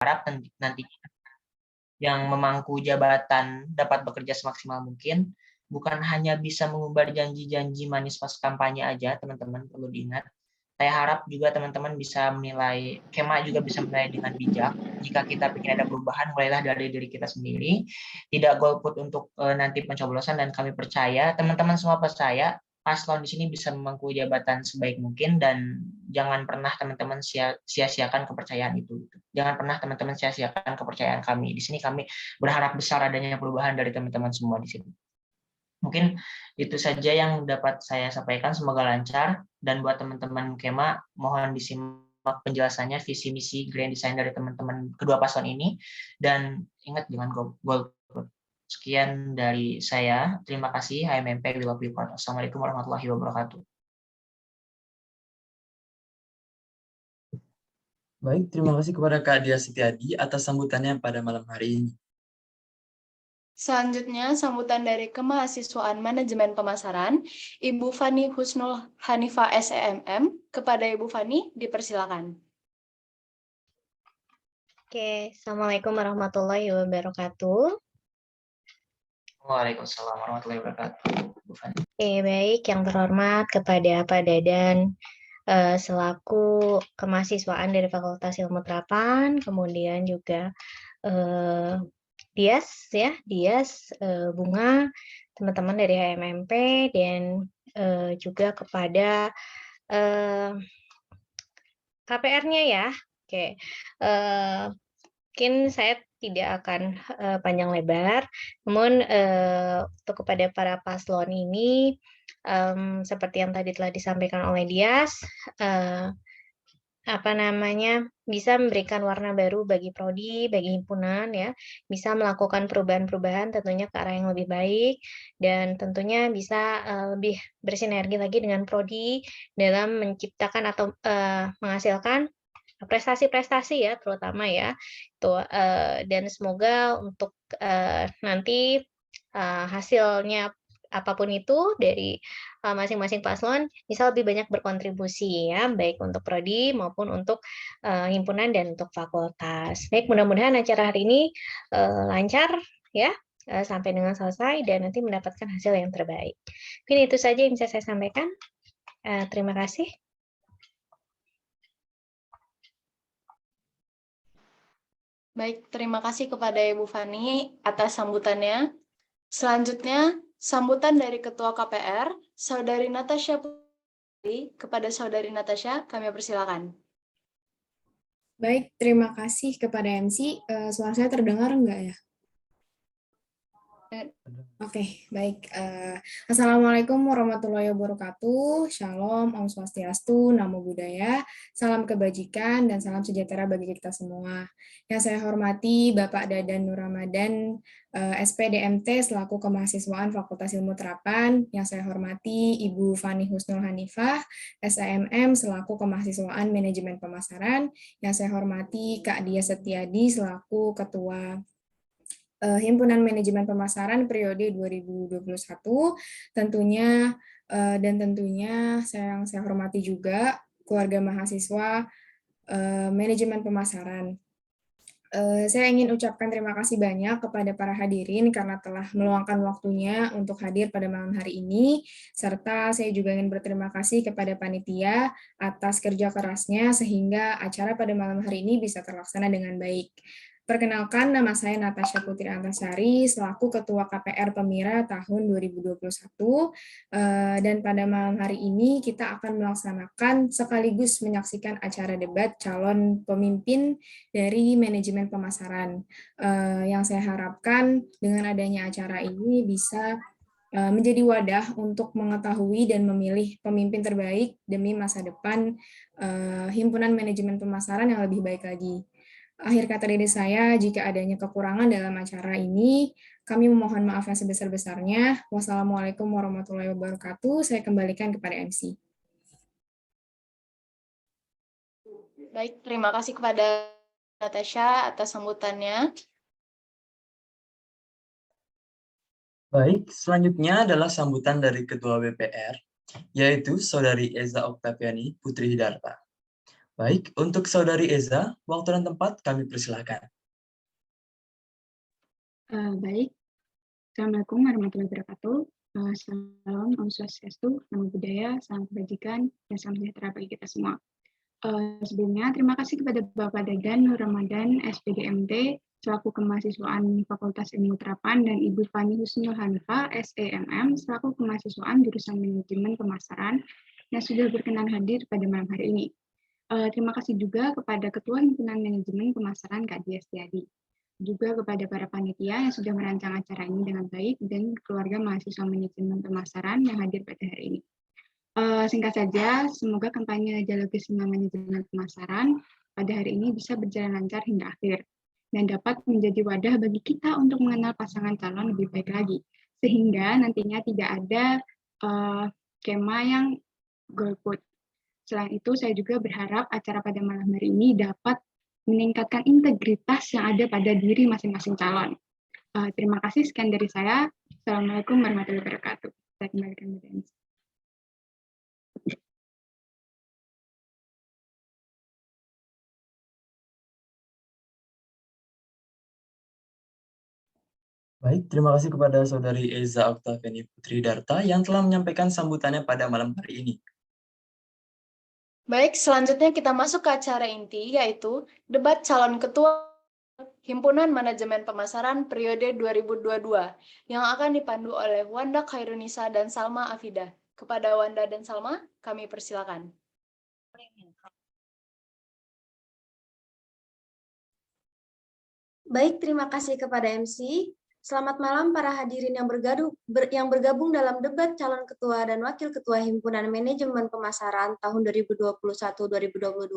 harap nanti yang memangku jabatan dapat bekerja semaksimal mungkin, bukan hanya bisa mengumbar janji-janji manis pas kampanye aja, teman-teman perlu diingat. Saya harap juga teman-teman bisa menilai, Kema juga bisa menilai dengan bijak. Jika kita ingin ada perubahan, mulailah dari diri kita sendiri. Tidak golput untuk nanti pencoblosan, dan kami percaya, teman-teman semua percaya, paslon di sini bisa memangku jabatan sebaik mungkin, dan jangan pernah teman-teman sia-siakan kepercayaan itu. Jangan pernah teman-teman sia-siakan kepercayaan kami. Di sini kami berharap besar adanya perubahan dari teman-teman semua di sini. Mungkin itu saja yang dapat saya sampaikan, semoga lancar. Dan buat teman-teman Kema, mohon disimak penjelasannya visi misi grand design dari teman-teman kedua paslon ini, dan ingat jangan golput. Sekian dari saya, terima kasih. HMMP we love you. Assalamualaikum warahmatullahi wabarakatuh. Baik, terima kasih kepada Kak Dia Setiadi atas sambutannya pada malam hari ini. Selanjutnya, sambutan dari Kemahasiswaan Manajemen Pemasaran, Ibu Fani Husnul Hanifah SEMM. Kepada Ibu Fani, dipersilakan. Oke, Assalamualaikum warahmatullahi wabarakatuh. Waalaikumsalam warahmatullahi wabarakatuh. Oke, baik. Yang terhormat kepada Pak Dadan selaku kemahasiswaan dari Fakultas Ilmu Terapan, kemudian juga Dias, Bunga, teman-teman dari HMMP, dan juga kepada KPR-nya ya. Oke, mungkin saya tidak akan panjang lebar, namun untuk kepada para paslon ini, seperti yang tadi telah disampaikan oleh Dias, bisa memberikan warna baru bagi prodi, bagi himpunan ya, bisa melakukan perubahan-perubahan tentunya ke arah yang lebih baik, dan tentunya bisa lebih bersinergi lagi dengan prodi dalam menciptakan atau menghasilkan prestasi-prestasi ya, terutama ya itu, dan semoga untuk nanti hasilnya apapun itu dari masing-masing paslon bisa lebih banyak berkontribusi ya, baik untuk prodi maupun untuk himpunan dan untuk fakultas. Baik, mudah-mudahan acara hari ini lancar ya, sampai dengan selesai dan nanti mendapatkan hasil yang terbaik. Mungkin itu saja yang bisa saya sampaikan. Terima kasih. Baik, terima kasih kepada Ibu Fani atas sambutannya. Selanjutnya, sambutan dari Ketua KPR, Saudari Natasha Putri. Kepada Saudari Natasha, kami persilakan. Baik, terima kasih kepada MC. Suara saya terdengar enggak ya? Oke, baik. Assalamualaikum warahmatullahi wabarakatuh. Shalom, Om Swastiastu, Namo Buddhaya, salam kebajikan, dan salam sejahtera bagi kita semua. Yang saya hormati Bapak Dadan Nur Ramadan, SPDMT selaku kemahasiswaan Fakultas Ilmu Terapan. Yang saya hormati Ibu Fani Husnul Hanifah, SEMM selaku kemahasiswaan Manajemen Pemasaran. Yang saya hormati Kak Dia Setiadi selaku Ketua Himpunan Manajemen Pemasaran periode 2021, tentunya saya hormati juga keluarga mahasiswa Manajemen Pemasaran. Saya ingin ucapkan terima kasih banyak kepada para hadirin karena telah meluangkan waktunya untuk hadir pada malam hari ini, serta saya juga ingin berterima kasih kepada panitia atas kerja kerasnya sehingga acara pada malam hari ini bisa terlaksana dengan baik. Perkenalkan, nama saya Natasha Putri Antasari, selaku Ketua KPR Pemira tahun 2021, dan pada malam hari ini kita akan melaksanakan sekaligus menyaksikan acara debat calon pemimpin dari manajemen pemasaran. Yang saya harapkan dengan adanya acara ini bisa menjadi wadah untuk mengetahui dan memilih pemimpin terbaik demi masa depan Himpunan Manajemen Pemasaran yang lebih baik lagi. Akhir kata dari saya, jika adanya kekurangan dalam acara ini, kami memohon maaf yang sebesar-besarnya. Wassalamualaikum warahmatullahi wabarakatuh. Saya kembalikan kepada MC. Baik, terima kasih kepada Natasha atas sambutannya. Baik, selanjutnya adalah sambutan dari Ketua BPR, yaitu Saudari Eza Oktaviani Putri Hidarta. Baik, untuk Saudari Eza, waktu dan tempat kami persilahkan. Baik, Assalamualaikum warahmatullahi wabarakatuh. Salam Om Swastiastu, Namo Buddhaya, salam kebajikan, dan salam sejahtera bagi kita semua. Sebelumnya, terima kasih kepada Bapak Dadan Nur Ramadan, SPDMT, selaku kemahasiswaan Fakultas Ilmu Terapan, dan Ibu Fani Husnul Hanifah, SEMM, selaku kemahasiswaan jurusan Manajemen Pemasaran, yang sudah berkenan hadir pada malam hari ini. Terima kasih juga kepada Ketua Himpunan Manajemen Pemasaran, Kak Dia Setiadi. Juga kepada para panitia yang sudah merancang acara ini dengan baik, dan keluarga mahasiswa manajemen pemasaran yang hadir pada hari ini. Singkat saja, semoga kampanye Dialogi Singa Manajemen Pemasaran pada hari ini bisa berjalan lancar hingga akhir, dan dapat menjadi wadah bagi kita untuk mengenal pasangan calon lebih baik lagi, sehingga nantinya tidak ada skema yang golput. Selain itu, saya juga berharap acara pada malam hari ini dapat meningkatkan integritas yang ada pada diri masing-masing calon. Terima kasih, sekian dari saya. Assalamualaikum warahmatullahi wabarakatuh. Saya kembalikan ke MC. Baik, terima kasih kepada Saudari Eza Oktaviani Putri Darta yang telah menyampaikan sambutannya pada malam hari ini. Baik, selanjutnya kita masuk ke acara inti, yaitu debat calon ketua Himpunan Manajemen Pemasaran periode 2022, yang akan dipandu oleh Wanda Khairunisa dan Salma Afida. Kepada Wanda dan Salma, kami persilakan. Baik, terima kasih kepada MC. Selamat malam para hadirin yang bergabung dalam debat calon ketua dan wakil ketua Himpunan Manajemen Pemasaran tahun 2021-2022.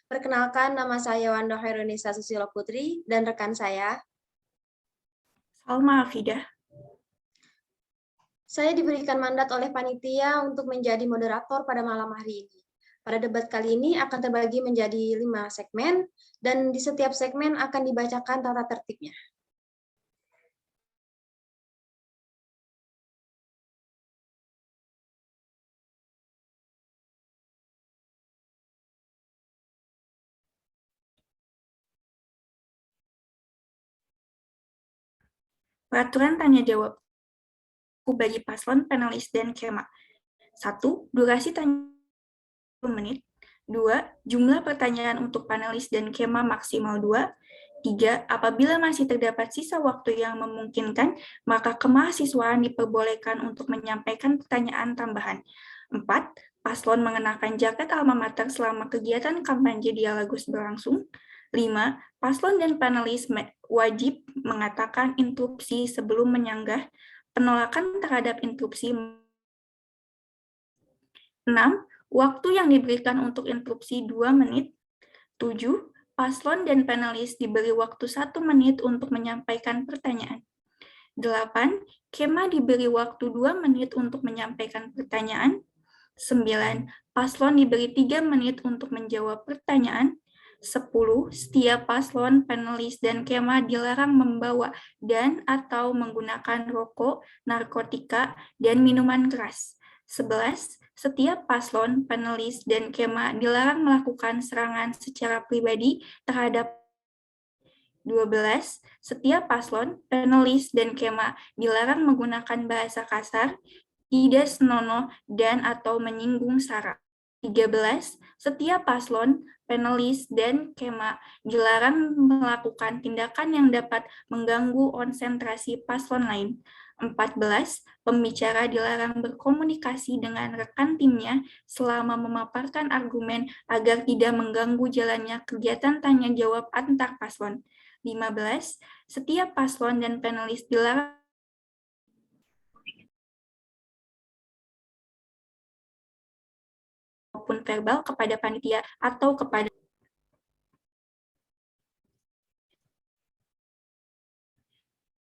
Perkenalkan, nama saya Wanda Khairunisa Susilo Putri dan rekan saya Salma Afida. Saya diberikan mandat oleh panitia untuk menjadi moderator pada malam hari ini. Pada debat kali ini akan terbagi menjadi 5 segmen, dan di setiap segmen akan dibacakan tata tertibnya. Peraturan tanya jawab bagi paslon, panelis, dan kema. 1. Durasi tanya 10 menit. 2. Jumlah pertanyaan untuk panelis dan kema maksimal 2. 3. Apabila masih terdapat sisa waktu yang memungkinkan, maka kemahasiswaan diperbolehkan untuk menyampaikan pertanyaan tambahan. 4. Paslon mengenakan jaket alma mater selama kegiatan kampanye Dialogus berlangsung. 5. Paslon dan panelis wajib mengatakan interupsi sebelum menyanggah. Penolakan terhadap interupsi. 6. Waktu yang diberikan untuk interupsi 2 menit. 7. Paslon dan panelis diberi waktu 1 menit untuk menyampaikan pertanyaan. 8. Kema diberi waktu 2 menit untuk menyampaikan pertanyaan. 9. Paslon diberi 3 menit untuk menjawab pertanyaan. 10. Setiap paslon, panelis, dan kema dilarang membawa dan atau menggunakan rokok, narkotika, dan minuman keras. 11. Setiap paslon, panelis, dan kema dilarang melakukan serangan secara pribadi terhadap 12. Setiap paslon, panelis, dan kema dilarang menggunakan bahasa kasar, tidak senonoh, dan atau menyinggung sara. 13. Setiap paslon, panelis, dan kema dilarang melakukan tindakan yang dapat mengganggu konsentrasi paslon lain. 14. Pembicara dilarang berkomunikasi dengan rekan timnya selama memaparkan argumen agar tidak mengganggu jalannya kegiatan tanya jawab antar paslon. 15. Setiap paslon dan panelis dilarang maupun verbal kepada panitia atau kepada.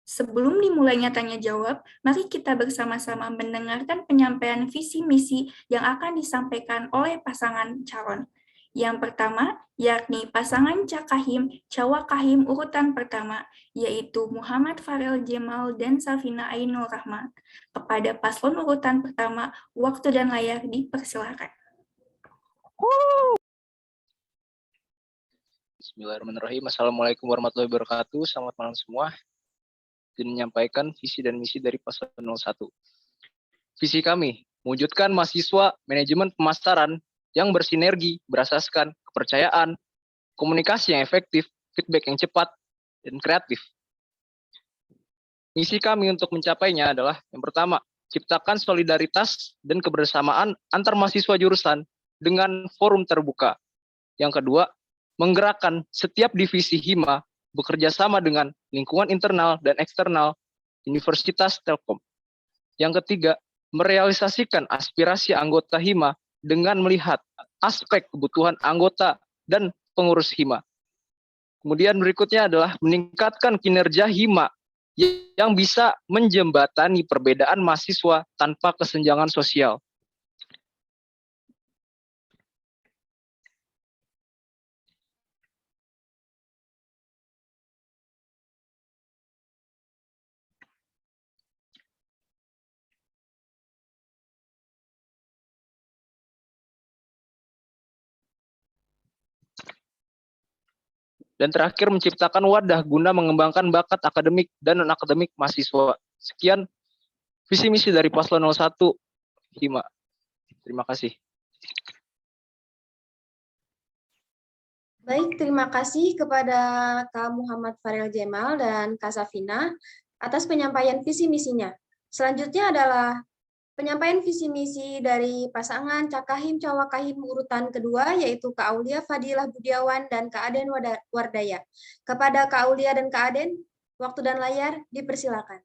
Sebelum dimulainya tanya jawab, mari kita bersama-sama mendengarkan penyampaian visi misi yang akan disampaikan oleh pasangan calon. Yang pertama, yakni pasangan Cakahim, Cawakahim urutan pertama, yaitu Muhammad Farel Jemal dan Safina Ainul Rahma. Kepada paslon urutan pertama, waktu dan layar dipersilakan. Bismillahirrahmanirrahim. Assalamualaikum warahmatullahi wabarakatuh. Selamat malam semua. Dan menyampaikan visi dan misi dari paslon 01. Visi kami, mewujudkan mahasiswa manajemen pemasaran yang bersinergi, berasaskan kepercayaan, komunikasi yang efektif, feedback yang cepat, dan kreatif. Misi kami untuk mencapainya adalah yang pertama, ciptakan solidaritas dan kebersamaan antar mahasiswa jurusan dengan forum terbuka. Yang kedua, menggerakkan setiap divisi HIMA bekerja sama dengan lingkungan internal dan eksternal Universitas Telkom. Yang ketiga, merealisasikan aspirasi anggota HIMA dengan melihat aspek kebutuhan anggota dan pengurus HIMA. Kemudian berikutnya adalah meningkatkan kinerja HIMA yang bisa menjembatani perbedaan mahasiswa tanpa kesenjangan sosial. Dan terakhir, menciptakan wadah guna mengembangkan bakat akademik dan non-akademik mahasiswa. Sekian visi misi dari paslon 01 HIMA. Terima kasih. Baik, terima kasih kepada Kak Muhammad Farel Jemal dan Kak Safina atas penyampaian visi misinya. Selanjutnya adalah penyampaian visi misi dari pasangan Cakahim Cawakahim urutan kedua, yaitu Kak Aulia Fadilah Budiawan dan Kak Aden Wardaya. Kepada Kak Aulia dan Kak Aden, waktu dan layar dipersilakan.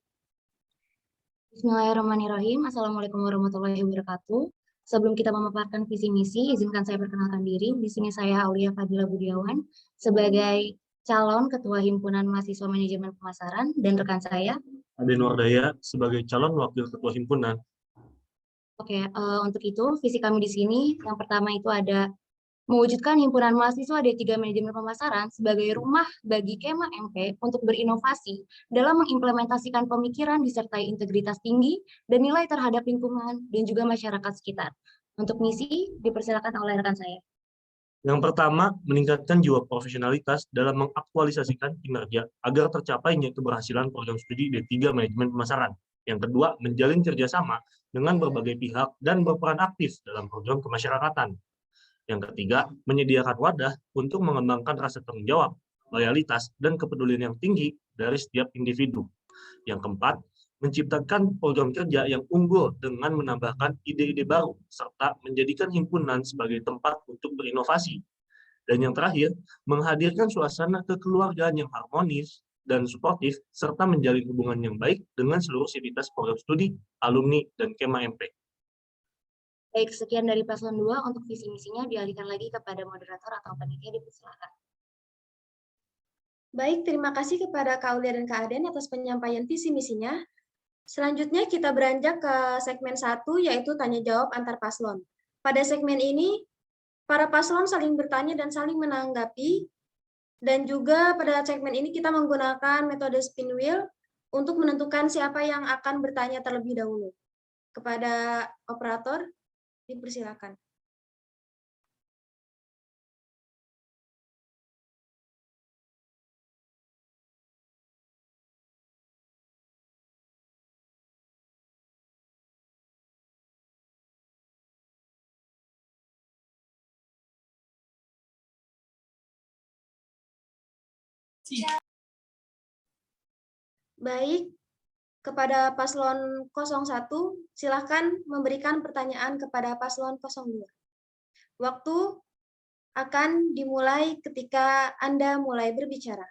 Bismillahirrahmanirrahim. Assalamualaikum warahmatullahi wabarakatuh. Sebelum kita memaparkan visi misi, izinkan saya perkenalkan diri. Di sini saya Aulia Fadilah Budiawan sebagai calon Ketua Himpunan Mahasiswa Manajemen Pemasaran dan rekan saya Aden Wardaya sebagai calon Wakil Ketua Himpunan. Oke, untuk itu visi kami di sini yang pertama itu ada mewujudkan himpunan mahasiswa D3 Manajemen Pemasaran sebagai rumah bagi Kema MP untuk berinovasi dalam mengimplementasikan pemikiran disertai integritas tinggi dan nilai terhadap lingkungan dan juga masyarakat sekitar. Untuk misi dipersilakan oleh rekan saya. Yang pertama, meningkatkan jiwa profesionalitas dalam mengaktualisasikan kinerja agar tercapainya keberhasilan program studi D3 Manajemen Pemasaran. Yang kedua, menjalin kerjasama dengan berbagai pihak dan berperan aktif dalam program kemasyarakatan. Yang ketiga, menyediakan wadah untuk mengembangkan rasa tanggung jawab, loyalitas, dan kepedulian yang tinggi dari setiap individu. Yang keempat, menciptakan program kerja yang unggul dengan menambahkan ide-ide baru, serta menjadikan himpunan sebagai tempat untuk berinovasi. Dan yang terakhir, menghadirkan suasana kekeluargaan yang harmonis dan suportif, serta menjalin hubungan yang baik dengan seluruh sivitas program studi, alumni, dan Kema MP. Baik, sekian dari paslon 2. Untuk visi misinya dialihkan lagi kepada moderator atau panitia, dipersilakan. Baik, terima kasih kepada Kak Aulia dan Kak Aden atas penyampaian visi misinya. Selanjutnya kita beranjak ke segmen 1, yaitu tanya jawab antar paslon. Pada segmen ini, para paslon saling bertanya dan saling menanggapi, dan juga pada segmen ini kita menggunakan metode spin wheel untuk menentukan siapa yang akan bertanya terlebih dahulu. Kepada operator, dipersilakan. Baik, kepada paslon 01, silakan memberikan pertanyaan kepada paslon 02. Waktu akan dimulai ketika Anda mulai berbicara.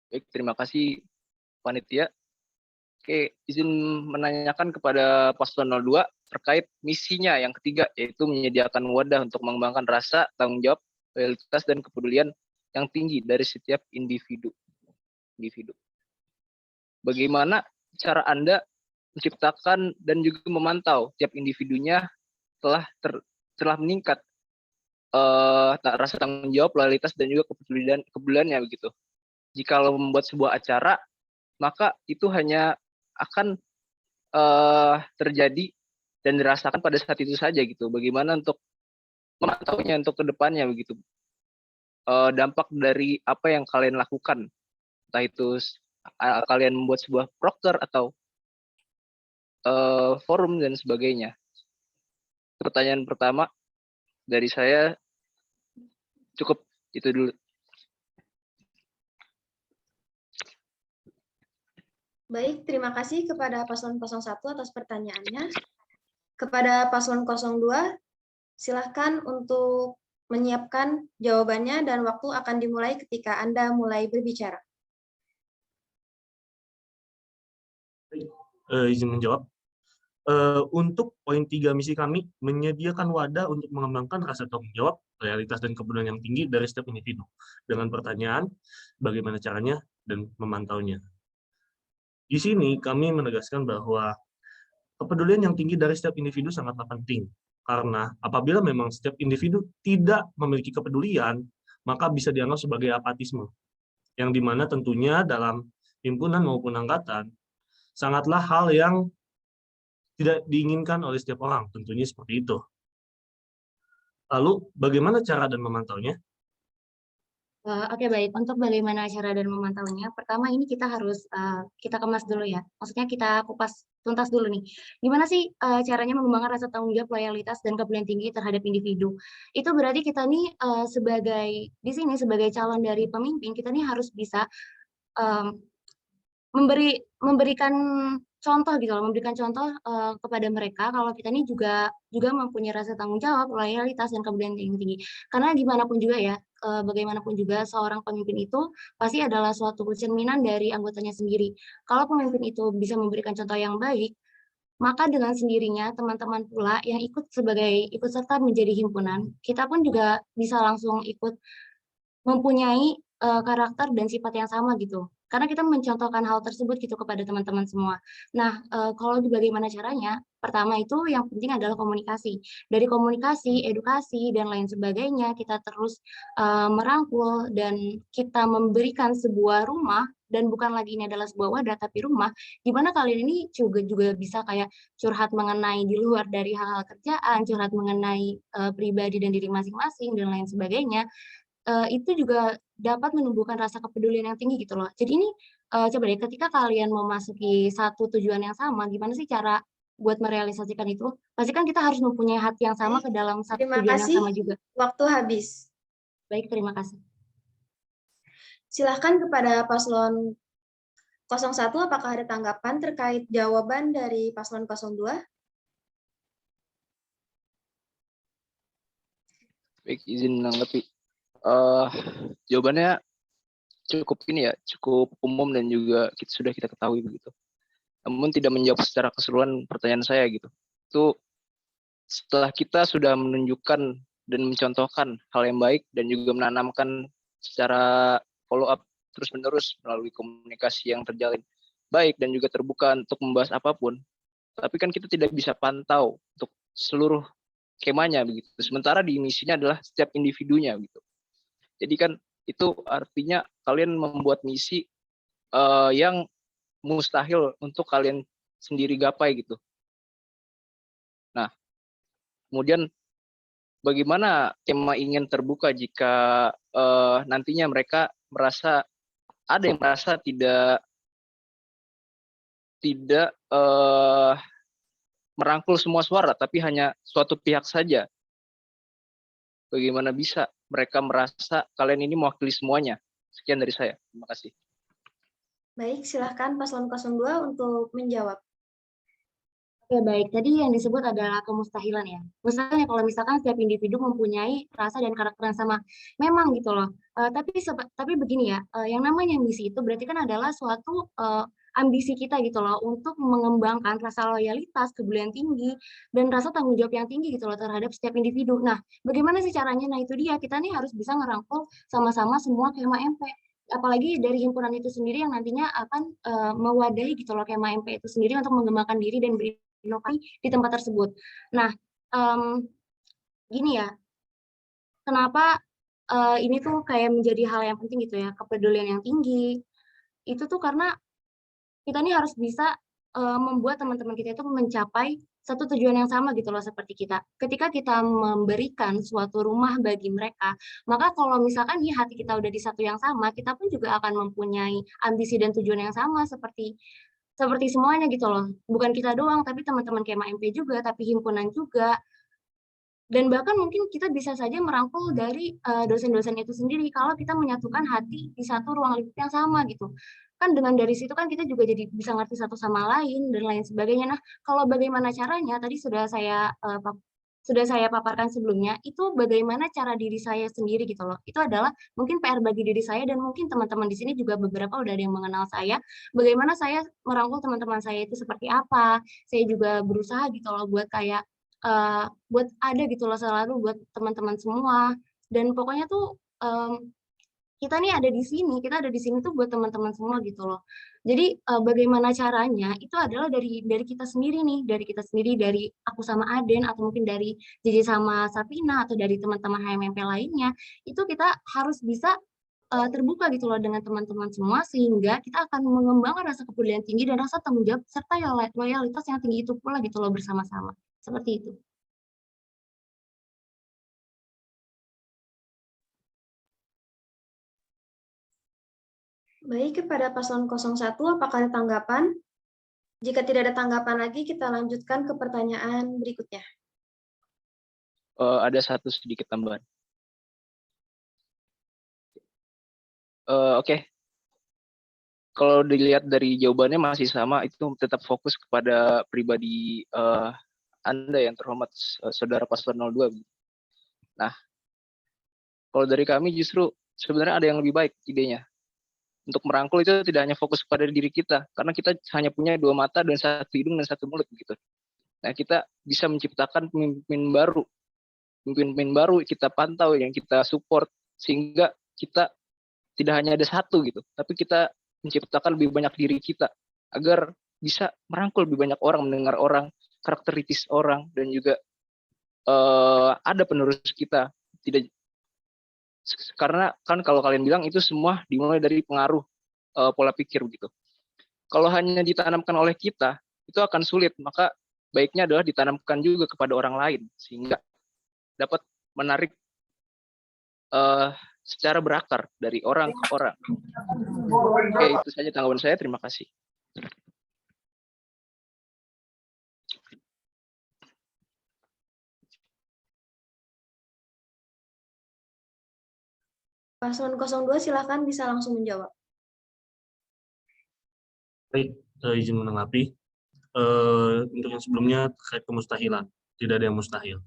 Baik, terima kasih panitia. Oke, izin menanyakan kepada paslon 02 terkait misinya yang ketiga, yaitu menyediakan wadah untuk mengembangkan rasa tanggung jawab, loyalitas, dan kepedulian yang tinggi dari setiap individu. Bagaimana cara Anda menciptakan dan juga memantau tiap individunya telah meningkat rasa tanggung jawab, loyalitas, dan juga kepeduliannya begitu. Jika lo membuat sebuah acara, maka itu hanya akan terjadi dan dirasakan pada saat itu saja gitu. Bagaimana untuk memantaunya untuk ke depannya begitu. Dampak dari apa yang kalian lakukan, entah itu kalian membuat sebuah proker atau forum dan sebagainya. Pertanyaan pertama dari saya cukup itu dulu. Baik, terima kasih kepada paslon 01 atas pertanyaannya. Kepada paslon 02, silahkan untuk menyiapkan jawabannya dan waktu akan dimulai ketika Anda mulai berbicara. Izin menjawab. Untuk poin 3 misi kami, menyediakan wadah untuk mengembangkan rasa tanggung jawab, loyalitas, dan kepedulian yang tinggi dari setiap individu. Dengan pertanyaan, bagaimana caranya dan memantaunya. Di sini kami menegaskan bahwa kepedulian yang tinggi dari setiap individu sangatlah penting. Karena apabila memang setiap individu tidak memiliki kepedulian, maka bisa dianggap sebagai apatisme. Yang dimana tentunya dalam himpunan maupun angkatan, sangatlah hal yang tidak diinginkan oleh setiap orang, tentunya seperti itu. Lalu, bagaimana cara dan memantaunya? Oke, baik. Untuk bagaimana cara dan memantaunya, pertama ini kita harus kita kemas dulu ya. Maksudnya kita kupas tuntas dulu nih. Gimana sih caranya mengembangkan rasa tanggung jawab, loyalitas, dan kepedulian tinggi terhadap individu? Itu berarti kita nih di sini sebagai calon dari pemimpin, kita nih harus bisa memberikan contoh gitu loh, memberikan contoh kepada mereka kalau kita ini juga mempunyai rasa tanggung jawab, loyalitas, dan kepedulian tinggi. Karena gimana pun juga ya, bagaimanapun juga seorang pemimpin itu pasti adalah suatu cerminan dari anggotanya sendiri. Kalau pemimpin itu bisa memberikan contoh yang baik, maka dengan sendirinya teman-teman pula yang ikut serta menjadi himpunan, kita pun juga bisa langsung ikut mempunyai karakter dan sifat yang sama gitu. Karena kita mencontohkan hal tersebut gitu kepada teman-teman semua. Nah, kalau bagaimana caranya? Pertama itu yang penting adalah komunikasi. Dari komunikasi, edukasi, dan lain sebagainya, kita terus merangkul dan kita memberikan sebuah rumah, dan bukan lagi ini adalah sebuah wadah, tapi rumah, di mana kalian ini juga bisa kayak curhat mengenai di luar dari hal-hal kerjaan, curhat mengenai pribadi dan diri masing-masing, dan lain sebagainya. Itu juga dapat menumbuhkan rasa kepedulian yang tinggi gitu loh. Jadi ini coba deh ketika kalian memasuki satu tujuan yang sama, gimana sih cara buat merealisasikan itu? Pasti kan kita harus mempunyai hati yang sama ke dalam satu Terima tujuan yang kasih. sama juga. Waktu habis. Baik, terima kasih. Silahkan kepada paslon 01, apakah ada tanggapan terkait jawaban dari paslon 02? Baik, izin menanggapi. Jawabannya cukup umum dan juga sudah kita ketahui begitu. Namun tidak menjawab secara keseluruhan pertanyaan saya gitu. Itu setelah kita sudah menunjukkan dan mencontohkan hal yang baik dan juga menanamkan secara follow up terus-menerus melalui komunikasi yang terjalin baik dan juga terbuka untuk membahas apapun. Tapi kan kita tidak bisa pantau untuk seluruh skemanya begitu. Sementara di misinya adalah setiap individunya gitu. Jadi kan itu artinya kalian membuat misi yang mustahil untuk kalian sendiri gapai gitu. Nah, kemudian bagaimana skema ingin terbuka jika nantinya mereka merasa tidak merangkul semua suara, tapi hanya suatu pihak saja. Bagaimana bisa mereka merasa kalian ini mewakili semuanya? Sekian dari saya. Terima kasih. Baik, silahkan paslon 02 untuk menjawab. Oke, baik. Tadi yang disebut adalah kemustahilan ya. Misalnya kalau misalkan setiap individu mempunyai rasa dan karakter yang sama, memang gitu loh. Tapi begini ya, yang namanya misi itu berarti kan adalah suatu ambisi kita gitu loh untuk mengembangkan rasa loyalitas, kepedulian tinggi, dan rasa tanggung jawab yang tinggi gitu loh terhadap setiap individu. Nah, bagaimana sih caranya? Nah, itu dia. Kita nih harus bisa ngerangkul sama-sama semua Kema MP. Apalagi dari himpunan itu sendiri yang nantinya akan mewadahi gitu loh Kema MP itu sendiri untuk mengembangkan diri dan berinovasi di tempat tersebut. Nah, gini ya, kenapa ini tuh kayak menjadi hal yang penting gitu ya, kepedulian yang tinggi. Itu tuh karena kita ini harus bisa membuat teman-teman kita itu mencapai satu tujuan yang sama gitu loh seperti kita. Ketika kita memberikan suatu rumah bagi mereka, maka kalau misalkan nih hati kita udah di satu yang sama, kita pun juga akan mempunyai ambisi dan tujuan yang sama seperti semuanya gitu loh. Bukan kita doang, tapi teman-teman Kema MP juga, tapi himpunan juga. Dan bahkan mungkin kita bisa saja merangkul dari dosen-dosen itu sendiri kalau kita menyatukan hati di satu ruang lingkup yang sama gitu. Kan dengan dari situ kan kita juga jadi bisa ngerti satu sama lain dan lain sebagainya. Nah, kalau bagaimana caranya tadi sudah saya paparkan sebelumnya, itu bagaimana cara diri saya sendiri gitu loh. Itu adalah mungkin PR bagi diri saya dan mungkin teman-teman di sini juga beberapa udah ada yang mengenal saya. Bagaimana saya merangkul teman-teman saya itu seperti apa. Saya juga berusaha gitu loh buat kayak buat ada gitu loh selalu buat teman-teman semua. Dan pokoknya tuh kita nih ada di sini, kita ada di sini tuh buat teman-teman semua gitu loh. Jadi bagaimana caranya itu adalah dari kita sendiri nih, dari kita sendiri, dari aku sama Aden atau mungkin dari JJ sama Sapina atau dari teman-teman HMMP lainnya, itu kita harus bisa terbuka gitu loh dengan teman-teman semua sehingga kita akan mengembangkan rasa kepedulian tinggi dan rasa tanggung jawab serta loyalitas yang tinggi itu pula gitu loh bersama-sama. Seperti itu. Baik, kepada paslon 01, apakah ada tanggapan? Jika tidak ada tanggapan lagi, kita lanjutkan ke pertanyaan berikutnya. Ada satu sedikit tambahan. Oke. Kalau dilihat dari jawabannya masih sama, itu tetap fokus kepada pribadi Anda yang terhormat, Saudara Paslon 02. Nah, kalau dari kami justru sebenarnya ada yang lebih baik idenya. Untuk merangkul itu tidak hanya fokus pada diri kita, karena kita hanya punya 2 mata dan 1 hidung dan 1 mulut gitu. Nah, kita bisa menciptakan pemimpin baru kita pantau, yang kita support, sehingga kita tidak hanya ada satu gitu, tapi kita menciptakan lebih banyak diri kita, agar bisa merangkul lebih banyak orang, mendengar orang, karakteristik orang, dan juga ada penerus kita. Tidak, karena kan kalau kalian bilang itu semua dimulai dari pengaruh pola pikir begitu. Kalau hanya ditanamkan oleh kita, itu akan sulit. Maka baiknya adalah ditanamkan juga kepada orang lain sehingga dapat menarik secara berakar dari orang ke orang. Oke, itu saja tanggapan saya. Terima kasih. Paslon 02 silakan bisa langsung menjawab. Baik, izin menanggapi. Untuk yang sebelumnya terkait kemustahilan, tidak ada yang mustahil.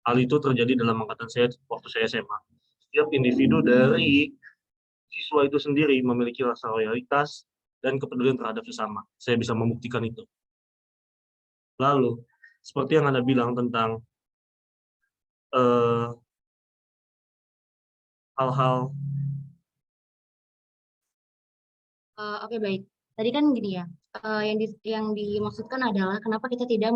Hal itu terjadi dalam angkatan saya waktu saya SMA. Setiap individu dari siswa itu sendiri memiliki rasa loyalitas dan kepedulian terhadap sesama. Saya bisa membuktikan itu. Lalu, seperti yang Anda bilang tentang hal-hal. Oke, baik. Tadi kan gini ya, yang dimaksudkan adalah kenapa kita tidak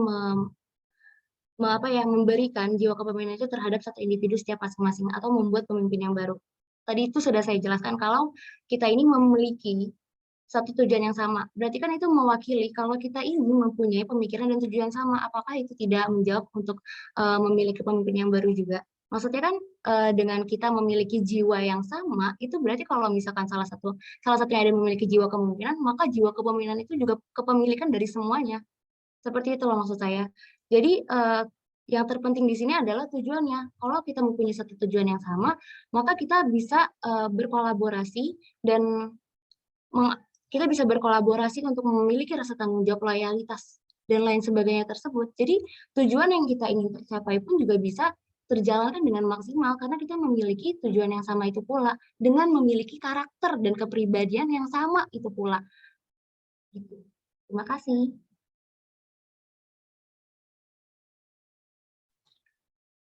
memberikan jiwa kepemimpinan itu terhadap satu individu setiap masing-masing atau membuat pemimpin yang baru. Tadi itu sudah saya jelaskan kalau kita ini memiliki satu tujuan yang sama. Berarti kan itu mewakili kalau kita ini mempunyai pemikiran dan tujuan sama. Apakah itu tidak menjawab untuk memiliki pemimpin yang baru juga? Maksudnya kan dengan kita memiliki jiwa yang sama, itu berarti kalau misalkan salah satunya ada memiliki jiwa kepemimpinan, maka jiwa kepemimpinan itu juga kepemilikan dari semuanya. Seperti itu loh maksud saya. Jadi yang terpenting di sini adalah tujuannya. Kalau kita mempunyai satu tujuan yang sama, maka kita bisa berkolaborasi dan kita bisa berkolaborasi untuk memiliki rasa tanggung jawab, loyalitas, dan lain sebagainya tersebut. Jadi tujuan yang kita ingin tercapai pun juga bisa terjalankan dengan maksimal karena kita memiliki tujuan yang sama itu pula, dengan memiliki karakter dan kepribadian yang sama itu pula. Gitu. Terima kasih.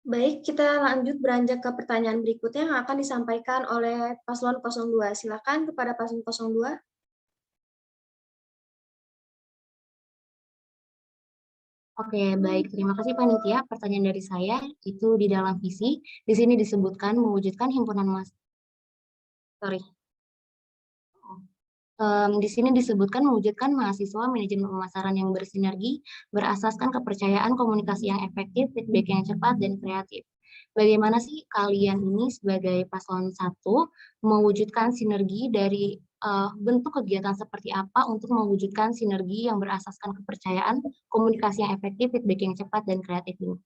Baik, kita lanjut beranjak ke pertanyaan berikutnya yang akan disampaikan oleh paslon 02. Silakan kepada paslon 02. Oke, baik. Terima kasih Panitia. Pertanyaan dari saya itu di dalam visi. Di sini disebutkan mewujudkan himpunan Di sini disebutkan mewujudkan mahasiswa manajemen pemasaran yang bersinergi, berasaskan kepercayaan, komunikasi yang efektif, feedback yang cepat, dan kreatif. Bagaimana sih kalian ini sebagai paslon 1 mewujudkan sinergi dari bentuk kegiatan seperti apa untuk mewujudkan sinergi yang berasaskan kepercayaan, komunikasi yang efektif, feedback yang cepat, dan kreatif ini?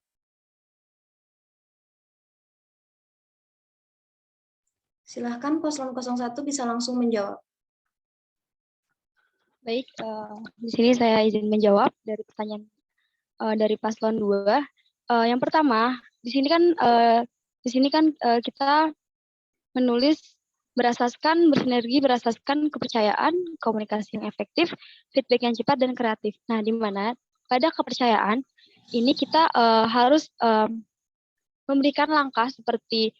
Silahkan paslon 01 bisa langsung menjawab. Baik, di sini saya izin menjawab dari pertanyaan dari paslon 2. Yang pertama, di sini kan kita menulis bersinergi berasaskan kepercayaan, komunikasi yang efektif, feedback yang cepat dan kreatif. Nah, di mana pada kepercayaan ini kita harus memberikan langkah seperti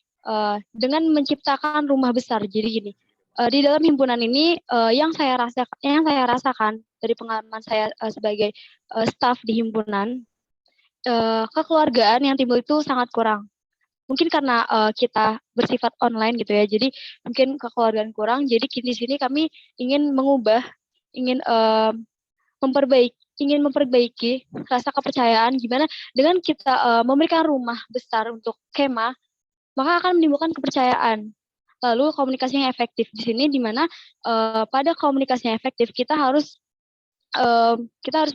dengan menciptakan rumah besar. Jadi gini, di dalam himpunan ini yang saya rasakan dari pengalaman saya sebagai staf di himpunan, kekeluargaan yang timbul itu sangat kurang. Mungkin karena kita bersifat online gitu ya, jadi mungkin kekeluargaan kurang. Jadi di sini kami ingin mengubah, ingin memperbaiki rasa kepercayaan gimana dengan kita memberikan rumah besar untuk kemah, maka akan menimbulkan kepercayaan. Lalu komunikasi yang efektif di sini di mana pada komunikasi yang efektif kita harus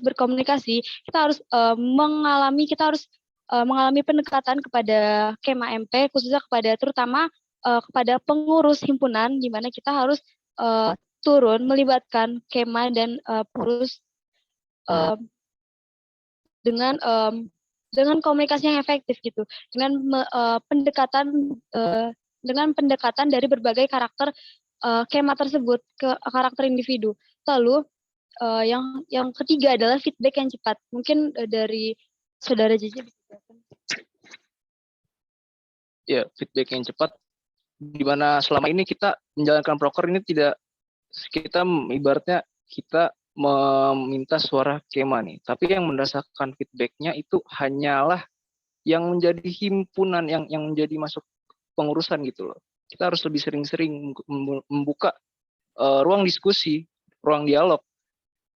berkomunikasi, kita harus mengalami pendekatan kepada Kema MP, khususnya terutama kepada pengurus himpunan, di mana kita harus turun melibatkan Kema dan pengurus dengan komunikasi yang efektif gitu, dengan pendekatan dari berbagai karakter Kema tersebut ke karakter individu. Lalu yang ketiga adalah feedback yang cepat. Mungkin dari Saudara Jiji bisa jelasin. Ya, feedback yang cepat, di mana selama ini kita menjalankan proker ini kita ibaratnya kita meminta suara Kema nih, tapi yang mendasarkan feedbacknya itu hanyalah yang menjadi himpunan, yang menjadi masuk pengurusan gitu loh. Kita harus lebih sering-sering membuka ruang diskusi, ruang dialog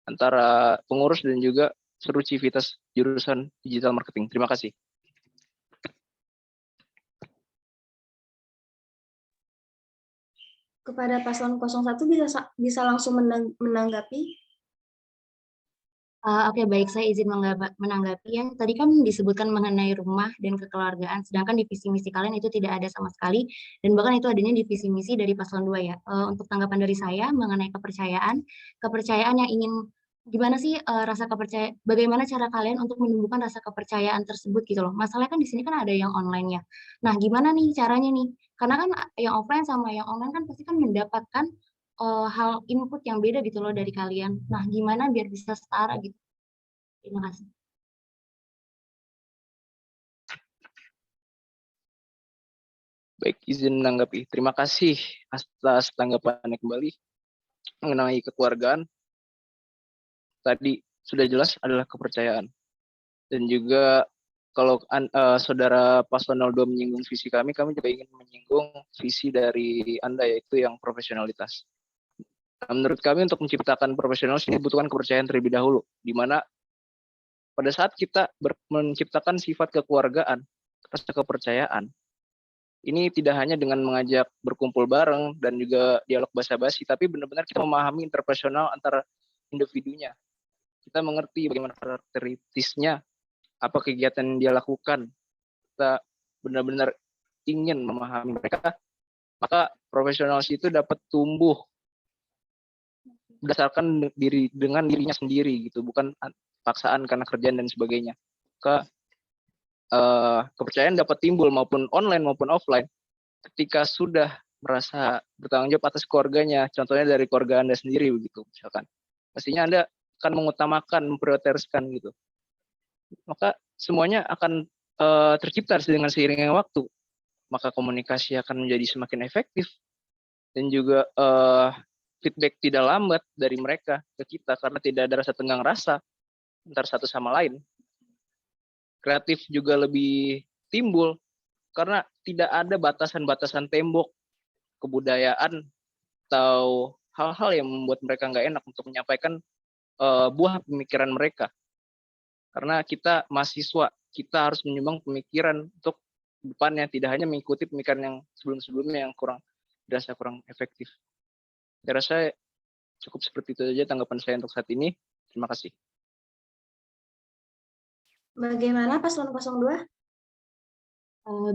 antara pengurus dan juga seluruh civitas jurusan digital marketing. Terima kasih. Kepada paslon 01 bisa langsung menanggapi. Oke, baik, saya izin menanggapi ya. Tadi kan disebutkan mengenai rumah dan kekeluargaan, sedangkan di visi misi kalian itu tidak ada sama sekali, dan bahkan itu adanya di visi misi dari paslon 2 ya. Untuk tanggapan dari saya mengenai kepercayaan yang ingin, gimana sih bagaimana cara kalian untuk menumbuhkan rasa kepercayaan tersebut gitu loh. Masalahnya kan di sini kan ada yang online ya. Nah, gimana nih caranya nih? Karena kan yang offline sama yang online kan pasti kan mendapatkan hal input yang beda gitu loh dari kalian. Nah, gimana biar bisa setara gitu? Terima kasih. Baik, izin menanggapi. Terima kasih atas tanggapannya kembali mengenai kekeluargaan. Tadi sudah jelas adalah kepercayaan. Dan juga kalau saudara paslon 02 menyinggung visi kami juga ingin menyinggung visi dari Anda, yaitu yang profesionalitas. Menurut kami untuk menciptakan profesionalitas ini dibutuhkan kepercayaan terlebih dahulu, di mana pada saat kita menciptakan sifat kekeluargaan, rasa kepercayaan, ini tidak hanya dengan mengajak berkumpul bareng dan juga dialog basa-basi, tapi benar-benar kita memahami interpersonal antara individunya. Kita mengerti bagaimana karakteristiknya, apa kegiatan yang dia lakukan. Kita benar-benar ingin memahami mereka, maka profesionalis itu dapat tumbuh berdasarkan dengan dirinya sendiri gitu, bukan paksaan karena kerjaan dan sebagainya. Kepercayaan dapat timbul maupun online maupun offline ketika sudah merasa bertanggung jawab atas keluarganya, contohnya dari keluarga Anda sendiri begitu misalkan. Pastinya Anda akan mengutamakan, memprioritaskan gitu. Maka semuanya akan tercipta dengan seiringnya waktu. Maka komunikasi akan menjadi semakin efektif dan juga feedback tidak lambat dari mereka ke kita karena tidak ada rasa tenggang rasa antara satu sama lain. Kreatif juga lebih timbul karena tidak ada batasan-batasan tembok kebudayaan atau hal-hal yang membuat mereka nggak enak untuk menyampaikan buah pemikiran mereka. Karena kita mahasiswa, kita harus menyumbang pemikiran untuk depannya, tidak hanya mengikuti pemikiran yang sebelum-sebelumnya yang dirasa kurang efektif. Saya rasa cukup seperti itu saja tanggapan saya untuk saat ini. Terima kasih. Bagaimana Paslon 02?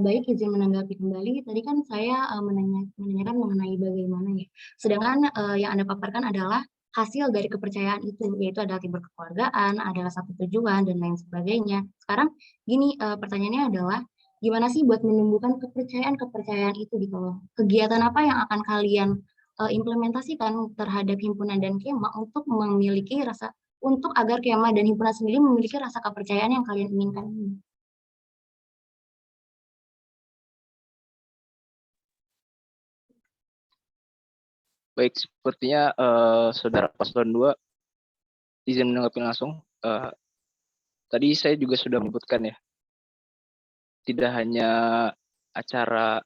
Baik, izin menanggapi kembali. Tadi kan saya menanyakan mengenai bagaimana ya. Sedangkan yang Anda paparkan adalah hasil dari kepercayaan itu, yaitu adalah timbul kekeluargaan, adalah satu tujuan, dan lain sebagainya. Sekarang gini, pertanyaannya adalah, gimana sih buat menumbuhkan kepercayaan itu gitu loh? Kegiatan apa yang akan kalian implementasikan terhadap himpunan dan Kema untuk memiliki untuk agar Kema dan himpunan sendiri memiliki rasa kepercayaan yang kalian inginkan ini? Baik, sepertinya Saudara Paslon 2 izin menanggapi langsung. Tadi saya juga sudah menyebutkan ya, tidak hanya acara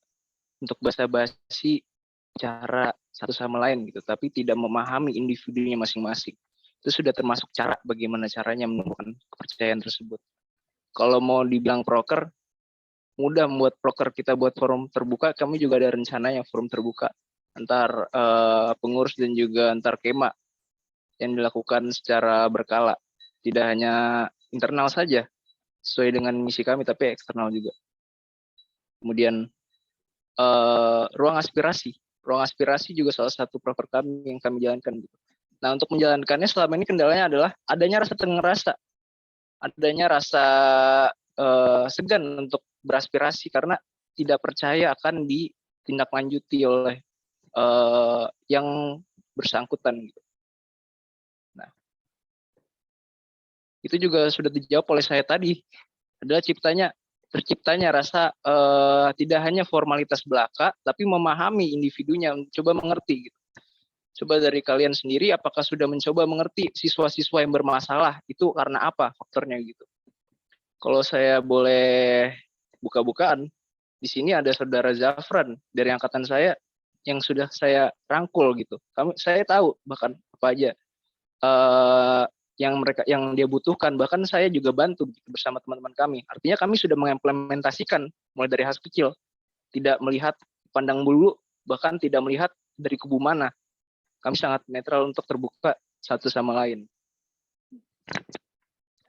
untuk basa-basi cara satu sama lain gitu, tapi tidak memahami individunya masing-masing. Itu sudah termasuk cara bagaimana caranya menumbuhkan kepercayaan tersebut. Kalau mau dibilang proker, mudah membuat proker kita buat forum terbuka. Kami juga ada rencananya forum terbuka antar pengurus dan juga antar Kema yang dilakukan secara berkala. Tidak hanya internal saja, sesuai dengan misi kami, tapi eksternal juga. Kemudian ruang aspirasi. Ruang aspirasi juga salah satu proker kami yang kami jalankan. Nah, untuk menjalankannya selama ini kendalanya adalah adanya rasa tengerasa, adanya rasa segan untuk beraspirasi karena tidak percaya akan ditindaklanjuti oleh yang bersangkutan. Nah, itu juga sudah dijawab oleh saya tadi. Adalah terciptanya rasa tidak hanya formalitas belaka, tapi memahami individunya, coba mengerti. Gitu. Coba dari kalian sendiri, apakah sudah mencoba mengerti siswa-siswa yang bermasalah itu karena apa faktornya gitu? Kalau saya boleh buka-bukaan, di sini ada Saudara Zafran dari angkatan saya yang sudah saya rangkul gitu. Saya tahu bahkan apa aja yang dia butuhkan, bahkan saya juga bantu bersama teman-teman kami. Artinya kami sudah mengimplementasikan mulai dari hal kecil, tidak melihat pandang bulu, bahkan tidak melihat dari kubu mana. Kami sangat netral untuk terbuka satu sama lain.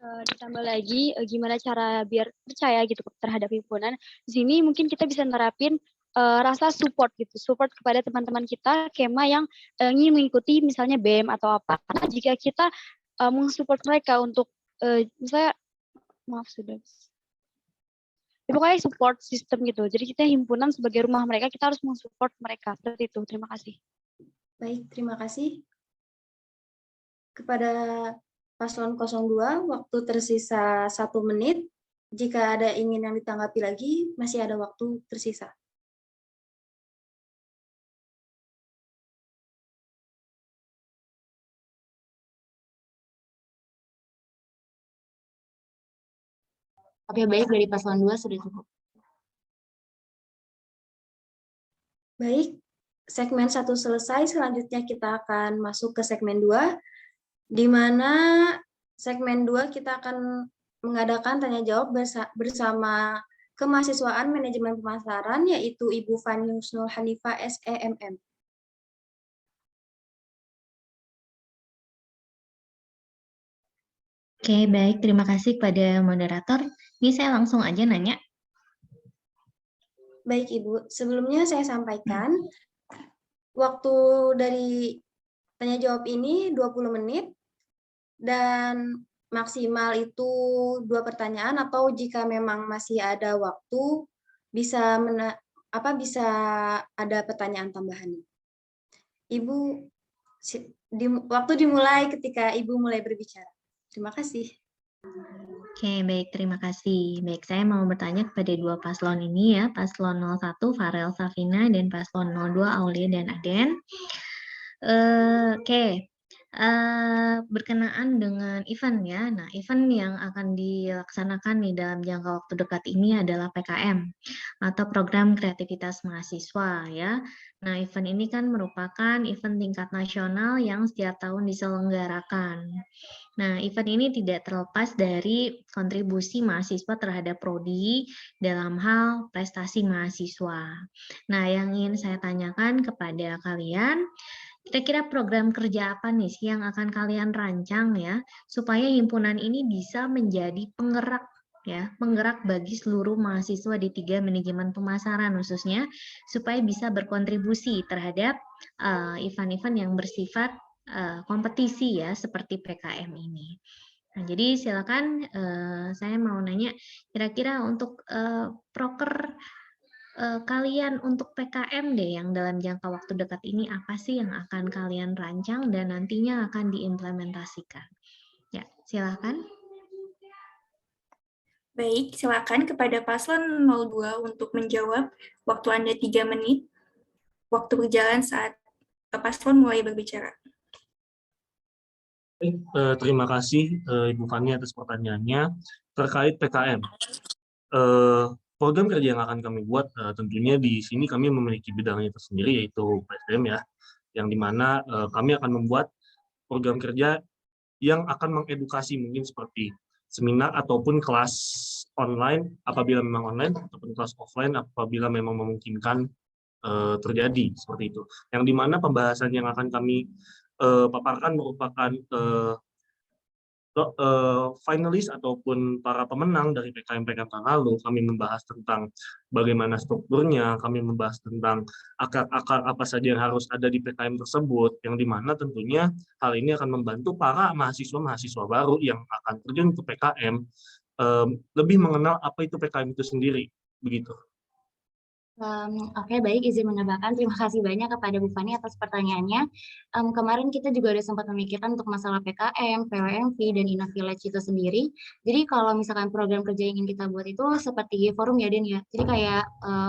Ditambah lagi gimana cara biar percaya gitu terhadap himpunan. Di sini mungkin kita bisa nerapin rasa support gitu, support kepada teman-teman kita Kema yang ingin mengikuti misalnya BEM atau apa. Karena jika kita mensupport mereka untuk misalnya pokoknya support system gitu. Jadi kita himpunan sebagai rumah mereka, kita harus mensupport mereka seperti itu. Terima kasih. Baik, terima kasih. Kepada Paslon 02, waktu tersisa 1 menit. Jika ada ingin yang ditanggapi lagi, masih ada waktu tersisa. Oke, baik, dari Paslon 2 sudah cukup. Baik, segmen 1 selesai. Selanjutnya kita akan masuk ke segmen 2, di mana segmen 2 kita akan mengadakan tanya jawab bersama Kemahasiswaan Manajemen Pemasaran, yaitu Ibu Fani Husnul Hanifah SEMM. Oke, baik. Terima kasih kepada moderator. Ini saya langsung aja nanya. Baik, Ibu. Sebelumnya saya sampaikan, waktu dari tanya jawab ini 20 menit, dan maksimal itu 2 pertanyaan, atau jika memang masih ada waktu, bisa ada pertanyaan tambahan. Ibu, waktu dimulai ketika Ibu mulai berbicara. Terima kasih. Oke, baik. Terima kasih. Baik, saya mau bertanya kepada 2 paslon ini ya. Paslon 01 Farel Safina dan paslon 02 Aulia dan Aden. Oke. Berkenaan dengan event ya. Nah, event yang akan dilaksanakan di dalam jangka waktu dekat ini adalah PKM atau Program Kreativitas Mahasiswa ya. Nah, event ini kan merupakan event tingkat nasional yang setiap tahun diselenggarakan. Nah, event ini tidak terlepas dari kontribusi mahasiswa terhadap prodi dalam hal prestasi mahasiswa. Nah, yang ingin saya tanyakan kepada kalian, kira-kira program kerja apa nih sih yang akan kalian rancang ya, supaya himpunan ini bisa menjadi penggerak ya, penggerak bagi seluruh mahasiswa di 3 manajemen pemasaran khususnya, supaya bisa berkontribusi terhadap event-event yang bersifat kompetisi ya, seperti PKM ini. Nah, jadi silakan saya mau nanya, kira-kira untuk proker kalian untuk PKM deh yang dalam jangka waktu dekat ini apa sih yang akan kalian rancang dan nantinya akan diimplementasikan? Ya, silakan. Baik, silakan kepada paslon 02 untuk menjawab. Waktu Anda 3 menit. Waktu berjalan saat paslon mulai berbicara. Baik, terima kasih Ibu Fani atas pertanyaannya terkait PKM. Program kerja yang akan kami buat tentunya di sini kami memiliki bidangnya tersendiri yaitu PSDM ya, yang dimana kami akan membuat program kerja yang akan mengedukasi mungkin seperti seminar ataupun kelas online apabila memang online ataupun kelas offline apabila memang memungkinkan terjadi seperti itu. Yang dimana pembahasan yang akan kami paparkan merupakan finalis ataupun para pemenang dari PKM-PKM tahun lalu. Kami membahas tentang bagaimana strukturnya, kami membahas tentang akar-akar apa saja yang harus ada di PKM tersebut, yang dimana tentunya hal ini akan membantu para mahasiswa-mahasiswa baru yang akan terjun ke PKM lebih mengenal apa itu PKM itu sendiri, begitu. Oke, baik, izin menambahkan. Terima kasih banyak kepada Bu Fani atas pertanyaannya. Kemarin kita juga udah sempat memikirkan untuk masalah PKM, PWMV, dan InnoVillage itu sendiri. Jadi kalau misalkan program kerja yang ingin kita buat itu seperti forum ya, Den ya. Jadi kayak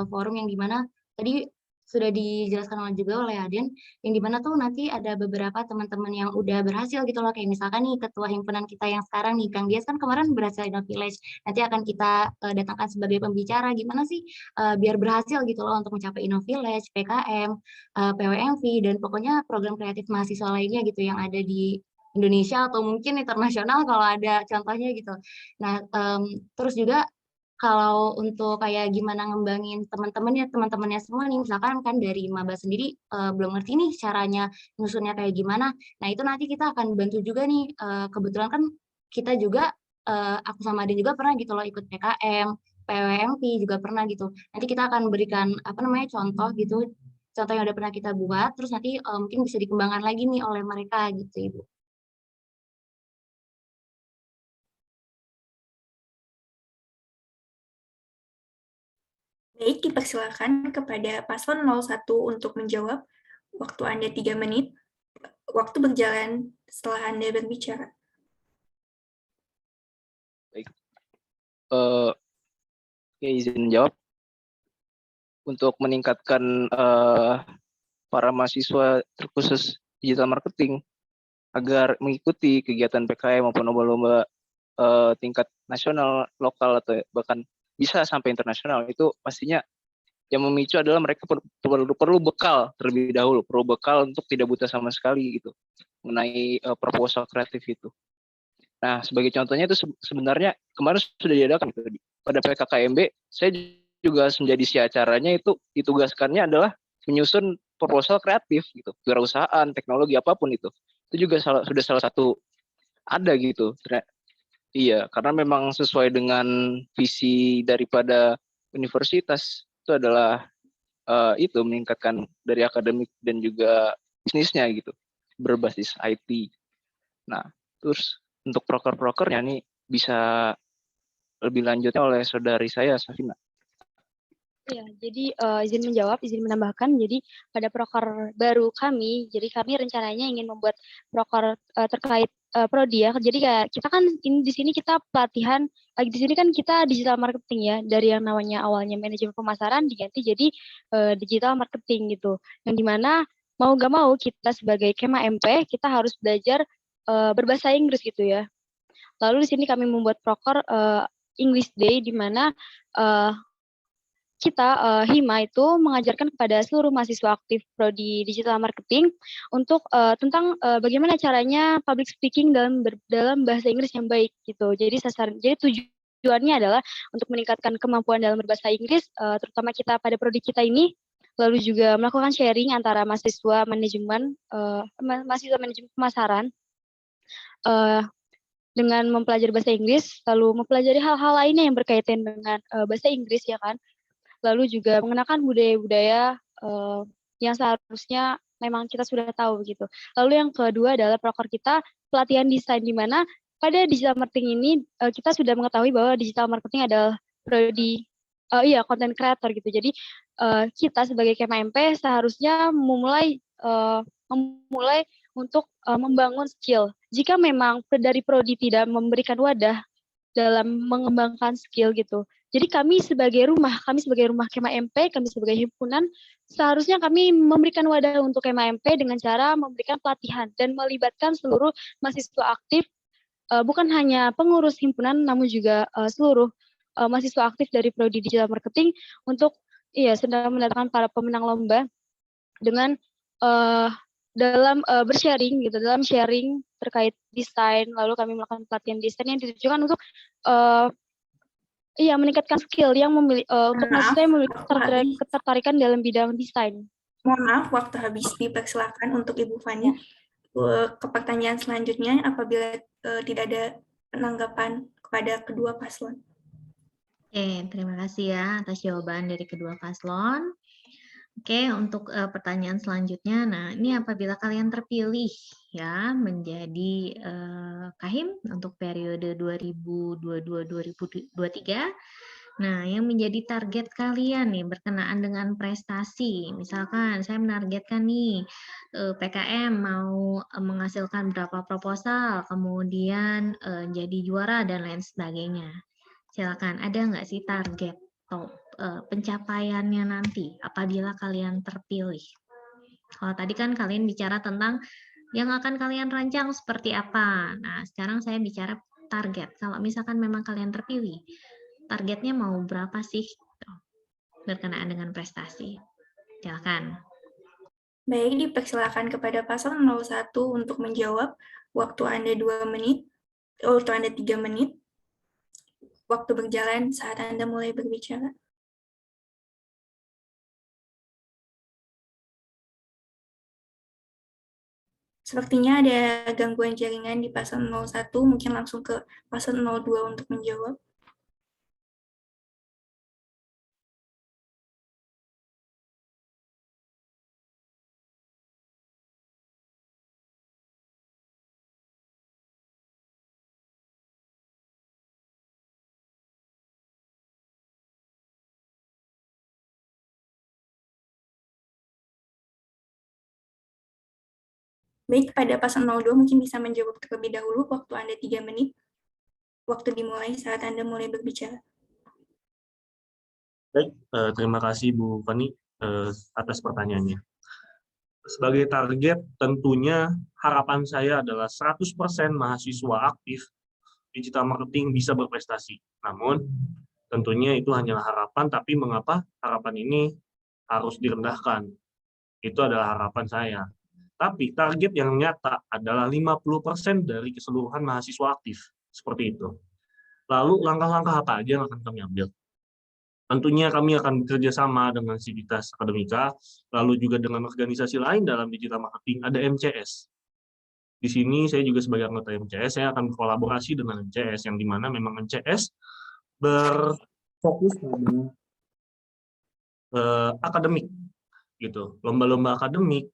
forum yang dimana tadi sudah dijelaskan juga oleh Aden, yang dimana tuh nanti ada beberapa teman-teman yang udah berhasil gitu loh, kayak misalkan nih ketua himpunan kita yang sekarang nih, Kang Dias kan kemarin berhasil InnoVillage, nanti akan kita datangkan sebagai pembicara, gimana sih biar berhasil gitu loh untuk mencapai InnoVillage, PKM, PWMV, dan pokoknya program kreatif mahasiswa lainnya gitu yang ada di Indonesia atau mungkin internasional kalau ada contohnya gitu. Nah, terus juga kalau untuk kayak gimana ngembangin teman-temannya semua nih, misalkan kan dari maba sendiri belum ngerti nih caranya nyusunnya kayak gimana. Nah, itu nanti kita akan bantu juga nih. Kebetulan kan kita juga, aku sama Adin juga pernah gitu loh ikut PKM, PWMV juga pernah gitu. Nanti kita akan berikan apa namanya contoh gitu, contoh yang udah pernah kita buat, terus nanti mungkin bisa dikembangkan lagi nih oleh mereka gitu, Ibu. Baik, dipersilakan kepada paslon 01 untuk menjawab. Waktu Anda 3 menit. Waktu berjalan setelah Anda berbicara. Baik. Oke, izin menjawab. Untuk meningkatkan para mahasiswa terkhusus digital marketing agar mengikuti kegiatan PKM maupun lomba-lomba tingkat nasional, lokal, atau bahkan bisa sampai internasional, itu pastinya yang memicu adalah mereka perlu bekal terlebih dahulu, perlu bekal untuk tidak buta sama sekali gitu mengenai proposal kreatif itu. Nah, sebagai contohnya itu sebenarnya kemarin sudah diadakan gitu. Pada PKKMB, saya juga menjadi si acaranya itu ditugaskannya adalah menyusun proposal kreatif gitu, kewirausahaan, teknologi apapun itu juga sudah salah satu ada gitu. Iya, karena memang sesuai dengan visi daripada universitas itu adalah itu meningkatkan dari akademik dan juga bisnisnya gitu, berbasis IT. Nah, terus untuk proker-prokernya nih bisa lebih lanjutnya oleh saudari saya, Safina. Ya, jadi izin menjawab, izin menambahkan. Jadi pada proker baru kami, jadi kami rencananya ingin membuat proker terkait prodi ya. Jadi kayak kita kan ini di sini kita pelatihan, lagi di sini kan kita digital marketing ya, dari yang namanya awalnya manajemen pemasaran diganti jadi digital marketing gitu. Yang dimana mau gak mau kita sebagai Kema MP kita harus belajar berbahasa Inggris gitu ya. Lalu di sini kami membuat proker English Day di mana kita HIMA itu mengajarkan kepada seluruh mahasiswa aktif prodi digital marketing untuk tentang bagaimana caranya public speaking dalam bahasa Inggris yang baik gitu. Jadi tujuannya adalah untuk meningkatkan kemampuan dalam berbahasa Inggris, terutama kita pada prodi kita ini, lalu juga melakukan sharing antara mahasiswa manajemen pemasaran dengan mempelajari bahasa Inggris, lalu mempelajari hal-hal lainnya yang berkaitan dengan bahasa Inggris ya kan. Lalu juga mengenalkan budaya-budaya yang seharusnya memang kita sudah tahu begitu. Lalu yang kedua adalah proker kita pelatihan desain, di mana pada digital marketing ini kita sudah mengetahui bahwa digital marketing adalah prodi content creator gitu. Jadi kita sebagai KMMP seharusnya memulai untuk membangun skill. Jika memang dari prodi tidak memberikan wadah dalam mengembangkan skill gitu. Jadi kami sebagai rumah KMMP, kami sebagai himpunan, seharusnya kami memberikan wadah untuk KMMP dengan cara memberikan pelatihan dan melibatkan seluruh mahasiswa aktif, bukan hanya pengurus himpunan, namun juga seluruh mahasiswa aktif dari prodi digital marketing untuk sedang mendatangkan para pemenang lomba dengan dalam bersharing gitu, dalam sharing terkait desain, lalu kami melakukan pelatihan desain yang ditujukan untuk meningkatkan skill yang untuk mahasiswa yang memiliki ketertarikan dalam bidang desain. Mohon maaf, waktu habis, dipersilakan untuk Ibu Fani. Ke pertanyaan selanjutnya, apabila tidak ada penanggapan kepada kedua paslon. Oke, terima kasih ya atas jawaban dari kedua paslon. Oke, untuk pertanyaan selanjutnya, nah ini apabila kalian terpilih ya menjadi Kahim untuk periode 2022-2023, nah yang menjadi target kalian nih berkenaan dengan prestasi, misalkan saya menargetkan nih PKM mau menghasilkan berapa proposal, kemudian jadi juara dan lain sebagainya. Silakan, ada nggak sih target atau pencapaiannya nanti apabila kalian terpilih? Kalau tadi kan kalian bicara tentang yang akan kalian rancang seperti apa. Nah, sekarang saya bicara target. Kalau misalkan memang kalian terpilih, targetnya mau berapa sih berkenaan dengan prestasi? Silakan. Baik, dipersilakan kepada paslon 01 untuk menjawab. Waktu Anda 2 menit, waktu Anda 3 menit. Waktu berjalan saat Anda mulai berbicara. Sepertinya ada gangguan jaringan di paslon 01, mungkin langsung ke paslon 02 untuk menjawab. Baik, pada paslon 02 mungkin bisa menjawab terlebih dahulu, waktu Anda 3 menit. Waktu dimulai saat Anda mulai berbicara. Baik, terima kasih Bu Fani atas pertanyaannya. Sebagai target, tentunya harapan saya adalah 100% mahasiswa aktif digital marketing bisa berprestasi. Namun, tentunya itu hanyalah harapan, tapi mengapa harapan ini harus direndahkan? Itu adalah harapan saya. Tapi target yang nyata adalah 50% dari keseluruhan mahasiswa aktif. Seperti itu. Lalu langkah-langkah apa aja yang akan kami ambil? Tentunya kami akan bekerja sama dengan Sivitas Akademika, lalu juga dengan organisasi lain dalam digital marketing, ada MCS. Di sini saya juga sebagai anggota MCS, saya akan berkolaborasi dengan MCS, yang dimana memang MCS berfokus pada akademik, gitu. Lomba-lomba akademik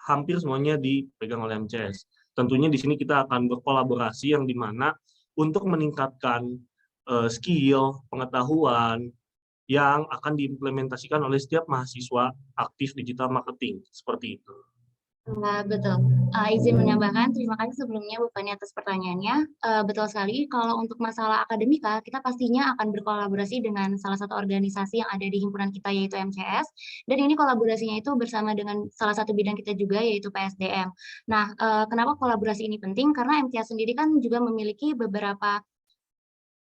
hampir semuanya dipegang oleh MCS. Tentunya di sini kita akan berkolaborasi yang dimana untuk meningkatkan skill, pengetahuan yang akan diimplementasikan oleh setiap mahasiswa aktif digital marketing, seperti itu. Betul. Izin menambahkan, terima kasih sebelumnya Bu Fani atas pertanyaannya. Betul sekali, kalau untuk masalah akademika, kita pastinya akan berkolaborasi dengan salah satu organisasi yang ada di himpunan kita, yaitu MCS. Dan ini kolaborasinya itu bersama dengan salah satu bidang kita juga, yaitu PSDM. Nah, kenapa kolaborasi ini penting? Karena MCS sendiri kan juga memiliki beberapa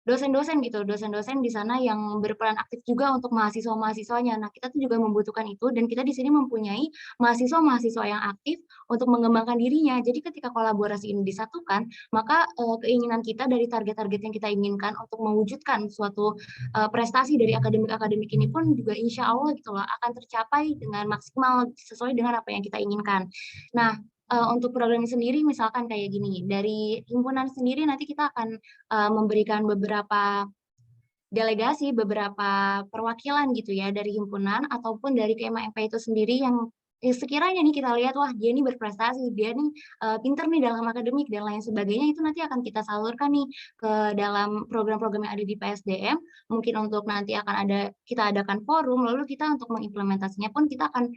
dosen-dosen gitu, dosen-dosen di sana yang berperan aktif juga untuk mahasiswa-mahasiswanya. Nah, kita tuh juga membutuhkan itu dan kita di sini mempunyai mahasiswa-mahasiswa yang aktif untuk mengembangkan dirinya. Jadi ketika kolaborasi ini disatukan, maka keinginan kita dari target-target yang kita inginkan untuk mewujudkan suatu prestasi dari akademik-akademik ini pun juga insya Allah gitu loh akan tercapai dengan maksimal sesuai dengan apa yang kita inginkan. Nah, untuk programnya sendiri misalkan kayak gini, dari himpunan sendiri nanti kita akan memberikan beberapa delegasi, beberapa perwakilan gitu ya dari himpunan ataupun dari KMAMP itu sendiri yang sekiranya nih kita lihat, wah dia nih berprestasi, dia nih pinter nih dalam akademik dan lain sebagainya, itu nanti akan kita salurkan nih ke dalam program-program yang ada di PSDM. Mungkin untuk nanti akan ada, kita adakan forum, lalu kita untuk mengimplementasinya pun kita akan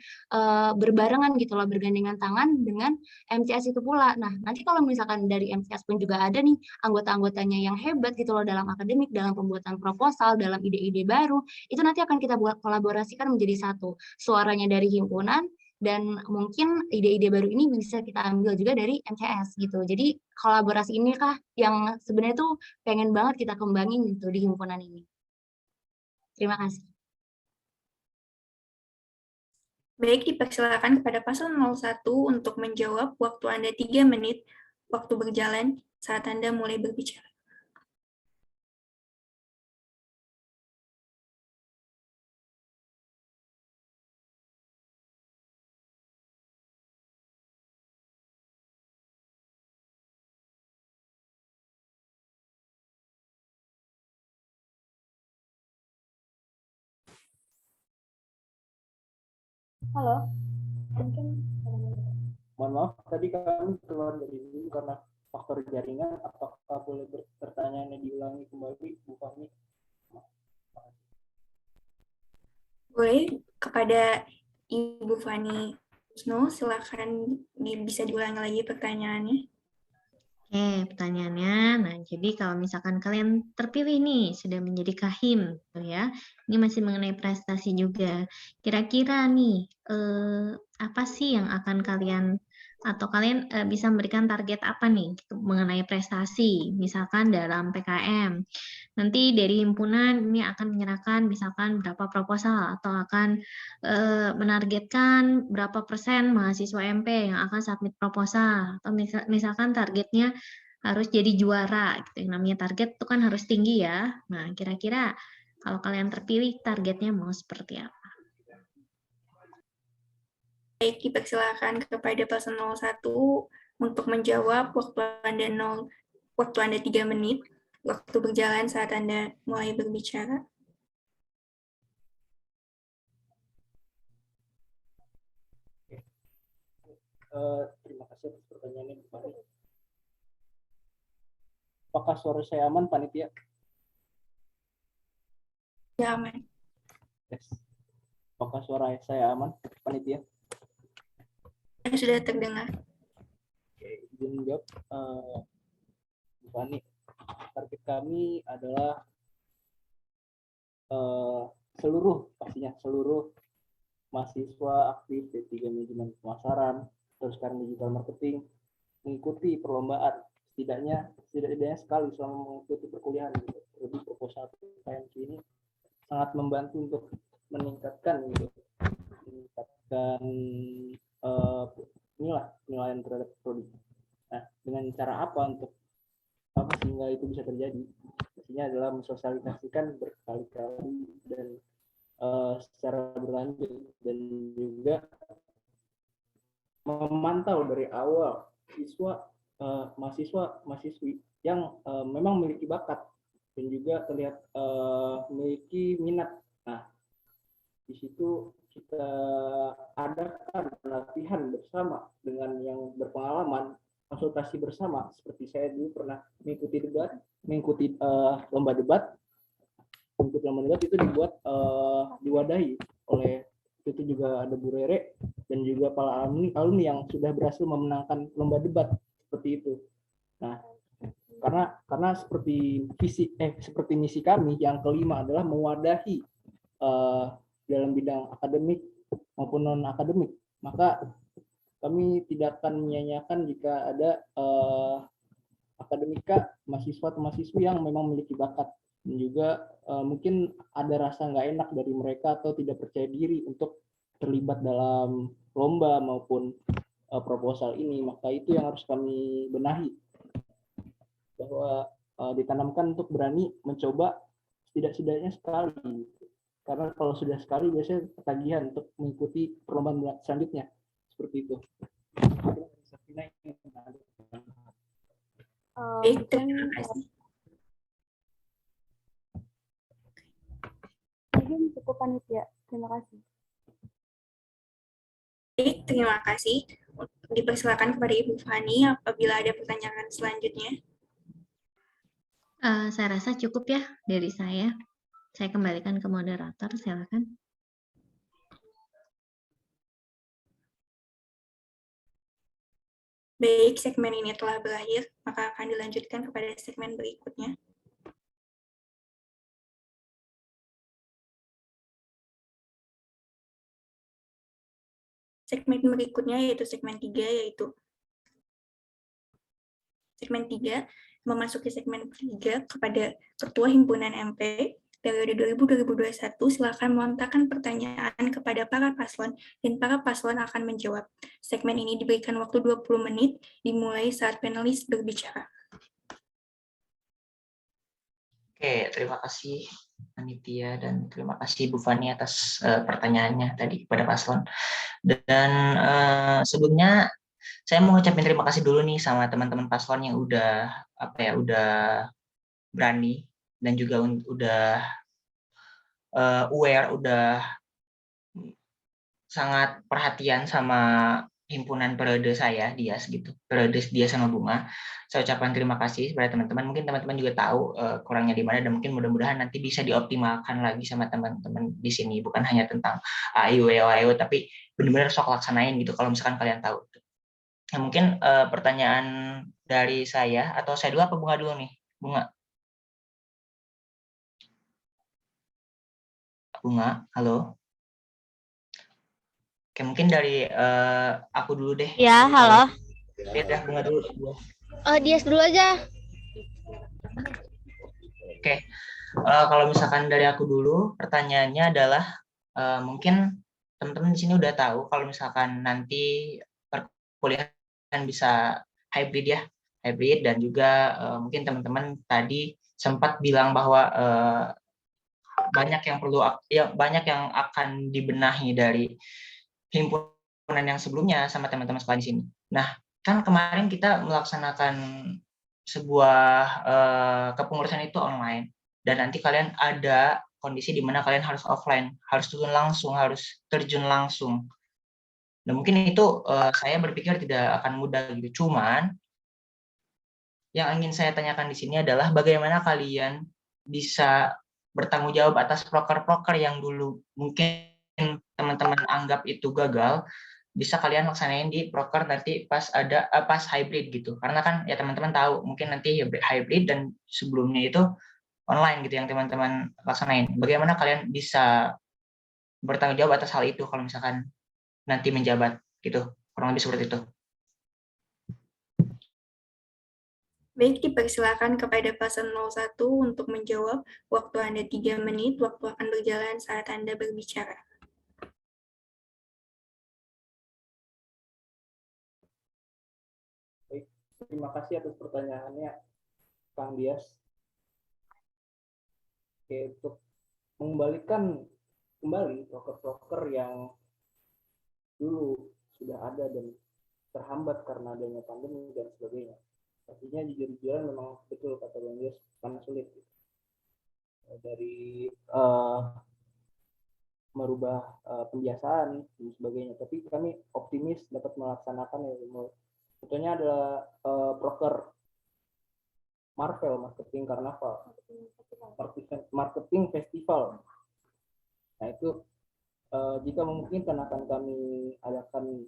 berbarengan gitu loh, bergandengan tangan dengan MCS itu pula. Nah, nanti kalau misalkan dari MCS pun juga ada nih anggota-anggotanya yang hebat gitu loh dalam akademik, dalam pembuatan proposal, dalam ide-ide baru, itu nanti akan kita buat kolaborasikan menjadi satu. Suaranya dari himpunan, dan mungkin ide-ide baru ini bisa kita ambil juga dari MCS gitu. Jadi kolaborasi ini kah yang sebenarnya tuh pengen banget kita kembangin gitu di himpunan ini. Terima kasih. Baik, dipersilakan kepada paslon 01 untuk menjawab. Waktu Anda 3 menit, waktu berjalan saat Anda mulai berbicara. Halo, mungkin mohon maaf tadi kami keluar dari dulu karena faktor jaringan. Apakah boleh pertanyaannya diulangi kembali, Bu Fahmi? Boleh, kepada Ibu Fani Husno, silakan bisa diulangi lagi pertanyaannya. Oke, pertanyaannya, nah jadi kalau misalkan kalian terpilih nih, sudah menjadi kahim, gitu ya, ini masih mengenai prestasi juga. Kira-kira nih, apa sih yang akan kalian, atau kalian bisa memberikan target apa nih gitu, mengenai prestasi, misalkan dalam PKM. Nanti dari himpunan ini akan menyerahkan misalkan berapa proposal, atau akan menargetkan berapa persen mahasiswa MP yang akan submit proposal, atau misalkan targetnya harus jadi juara gitu. Yang namanya target itu kan harus tinggi ya. Nah, kira-kira kalau kalian terpilih targetnya mau seperti apa? Baik, dipersilakan kepada paslon 01 untuk menjawab. Waktu Anda 3 menit. Waktu berjalan saat Anda mulai berbicara. Terima kasih atas pertanyaannya, Bu Fahmi. Apakah suara saya aman, panitia? Ya, aman. Yes. Apakah suara saya aman, panitia? Sudah terdengar. Oke, izin menjawab, Bu Fani. Target kami adalah pastinya seluruh mahasiswa aktif D3 Manajemen Pemasaran, terus sekarang digital marketing, mengikuti perlombaan setidaknya sekali selama mengikuti perkuliahan. Jadi proposal PMC ini sangat membantu untuk meningkatkan penilaian terhadap prodi. Nah, dengan cara apa sehingga itu bisa terjadi? Pastinya adalah mensosialisasikan berkali-kali dan secara berlanjut, dan juga memantau dari awal mahasiswa-mahasiswi yang memang memiliki bakat dan juga terlihat memiliki minat. Nah, di situ kita adakan latihan bersama dengan yang berpengalaman, konsultasi bersama. Seperti saya dulu pernah mengikuti lomba debat. Untuk lomba debat itu dibuat diwadahi oleh, itu juga ada Bu Rere dan juga para alumni yang sudah berhasil memenangkan lomba debat seperti itu. Nah, karena seperti misi kami yang kelima adalah mewadahi dalam bidang akademik maupun non akademik, maka kami tidak akan menyia-nyiakan jika ada akademika, mahasiswa atau mahasiswi yang memang memiliki bakat Dan juga mungkin ada rasa nggak enak dari mereka atau tidak percaya diri untuk terlibat dalam lomba maupun proposal ini. Maka itu yang harus kami benahi, bahwa ditanamkan untuk berani mencoba setidak-tidaknya sekali. Karena kalau sudah sekali biasanya ketagihan untuk mengikuti perlombaan selanjutnya. Seperti itu. Baik, terima kasih. Mungkin cukup panitia. Terima kasih. Baik, terima kasih. Dipersilakan kepada Ibu Fani apabila ada pertanyaan selanjutnya. Saya rasa cukup ya dari saya. Saya kembalikan ke moderator, silakan. Baik, segmen ini telah berakhir, maka akan dilanjutkan kepada segmen berikutnya. Segmen berikutnya yaitu segmen 3, yaitu segmen 3, memasuki segmen 3 kepada Ketua Himpunan MP periode 2000-2021, silakan melontarkan pertanyaan kepada para paslon dan para paslon akan menjawab. Segmen ini diberikan waktu 20 menit, dimulai saat panelis berbicara. Oke, terima kasih panitia dan terima kasih Bu Fani atas pertanyaannya tadi kepada paslon. Dan sebelumnya saya mau ngucapin terima kasih dulu nih sama teman-teman paslon yang udah udah berani dan juga udah aware, udah sangat perhatian sama himpunan periode saya, Dias gitu, periode Dias sama Bunga. Saya ucapkan terima kasih kepada teman-teman. Mungkin teman-teman juga tahu kurangnya di mana dan mungkin mudah-mudahan nanti bisa dioptimalkan lagi sama teman-teman di sini. Bukan hanya tentang AIW, tapi benar-benar sok laksanain gitu kalau misalkan kalian tahu. Nah, mungkin pertanyaan dari saya, atau saya dulu apa Bunga dulu nih? Bunga, halo? Oke, mungkin dari aku dulu deh. Ya, halo. Ya, Bunga dulu. Dias dulu aja. Oke, kalau misalkan dari aku dulu, pertanyaannya adalah mungkin teman-teman di sini udah tahu kalau misalkan nanti perkuliahan bisa hybrid ya, hybrid, dan juga mungkin teman-teman tadi sempat bilang bahwa banyak yang akan dibenahi dari himpunan yang sebelumnya sama teman-teman sekolah di sini. Nah, kan kemarin kita melaksanakan sebuah kepengurusan itu online, dan nanti kalian ada kondisi di mana kalian harus offline, harus turun langsung, harus terjun langsung. Nah, mungkin itu saya berpikir tidak akan mudah gitu. Cuman yang ingin saya tanyakan di sini adalah bagaimana kalian bisa bertanggung jawab atas proker-proker yang dulu mungkin teman-teman anggap itu gagal, bisa kalian laksanain di proker nanti pas hybrid gitu. Karena kan ya teman-teman tahu mungkin nanti hybrid dan sebelumnya itu online gitu yang teman-teman laksanain. Bagaimana kalian bisa bertanggung jawab atas hal itu kalau misalkan nanti menjabat gitu. Kurang lebih seperti itu. Baik, dipersilakan kepada paslon 01 untuk menjawab. Waktu Anda 3 menit, waktu akan berjalan saat Anda berbicara. Baik, terima kasih atas pertanyaannya, Kang Dias. Oke, untuk mengembalikan kembali proker-proker yang dulu sudah ada dan terhambat karena adanya pandemi dan sebagainya. Artinya jujur-jujuran memang betul kata Bang Dias, karena sulit dari merubah pembiasaan dan sebagainya. Tapi kami optimis dapat melaksanakan ya. Contohnya adalah proker marketing karnaval, marketing festival. Nah itu jika memungkinkan akan kami adakan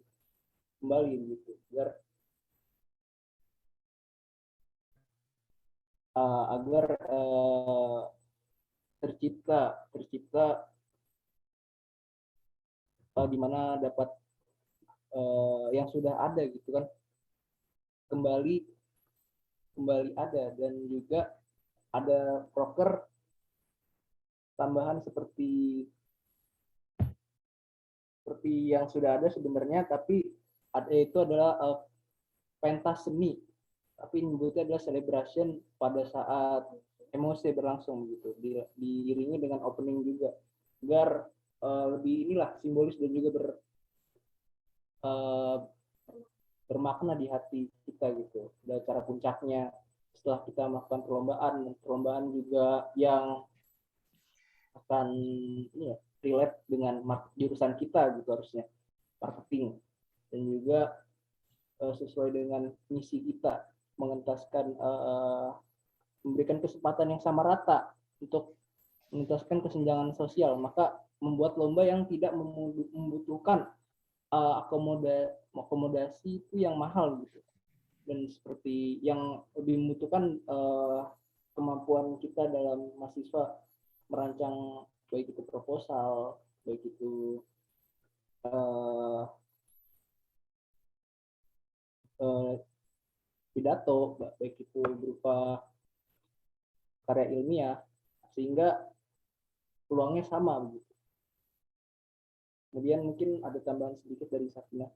kembali gitu, agar tercipta di mana dapat yang sudah ada gitu kan kembali ada, dan juga ada proker tambahan seperti yang sudah ada sebenarnya, tapi itu adalah pentas seni, tapi nyebutnya adalah celebration pada saat emosi berlangsung gitu, diiringi dengan opening juga, agar lebih inilah simbolis dan juga bermakna di hati kita gitu. Dan acara puncaknya setelah kita melakukan perlombaan juga yang akan relate dengan jurusan kita gitu, harusnya marketing, dan juga sesuai dengan misi kita mengentaskan memberikan kesempatan yang sama rata untuk mengentaskan kesenjangan sosial, maka membuat lomba yang tidak membutuhkan akomodasi itu yang mahal gitu, dan seperti yang lebih membutuhkan kemampuan kita dalam mahasiswa merancang, baik itu proposal, baik itu pidato, baik itu berupa karya ilmiah, sehingga peluangnya sama begitu. Kemudian mungkin ada tambahan sedikit dari Safina.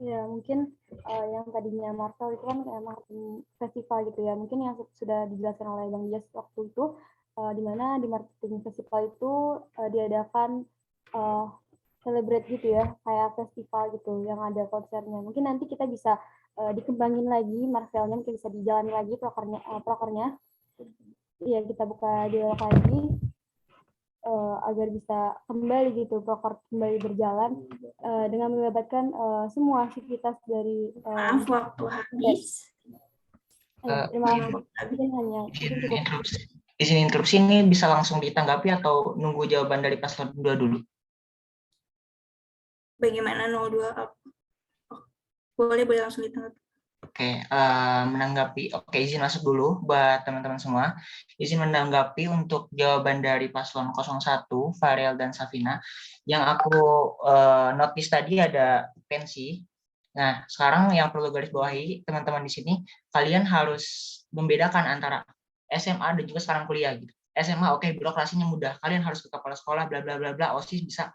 Ya, mungkin yang tadinya Marcel itu kan kayak marketing festival gitu ya. Mungkin yang sudah dijelaskan oleh Bang Dias waktu itu, di mana di marketing festival itu diadakan celebrate gitu ya, kayak festival gitu, yang ada konsernya. Mungkin nanti kita bisa dikembangin lagi, Marcelnya mungkin bisa dijalani lagi prokernya. Iya, kita buka dialog lagi agar bisa kembali gitu, proker kembali berjalan dengan melibatkan semua aktivitas dari maaf, waktu habis. Terima kasih. Hanya izin interupsi ini bisa langsung ditanggapi atau nunggu jawaban dari paslon 2 dulu? Bagaimana 02? Boleh langsung ditanggapi. Oke, izin masuk dulu buat teman-teman semua. Izin menanggapi untuk jawaban dari paslon 01, Farel dan Safina. Yang aku notice tadi ada pensi. Nah, sekarang yang perlu garis bawahi teman-teman di sini, kalian harus membedakan antara SMA dan juga sekarang kuliah gitu. SMA oke, birokrasinya mudah. Kalian harus ke kepala sekolah bla bla bla bla, OSIS bisa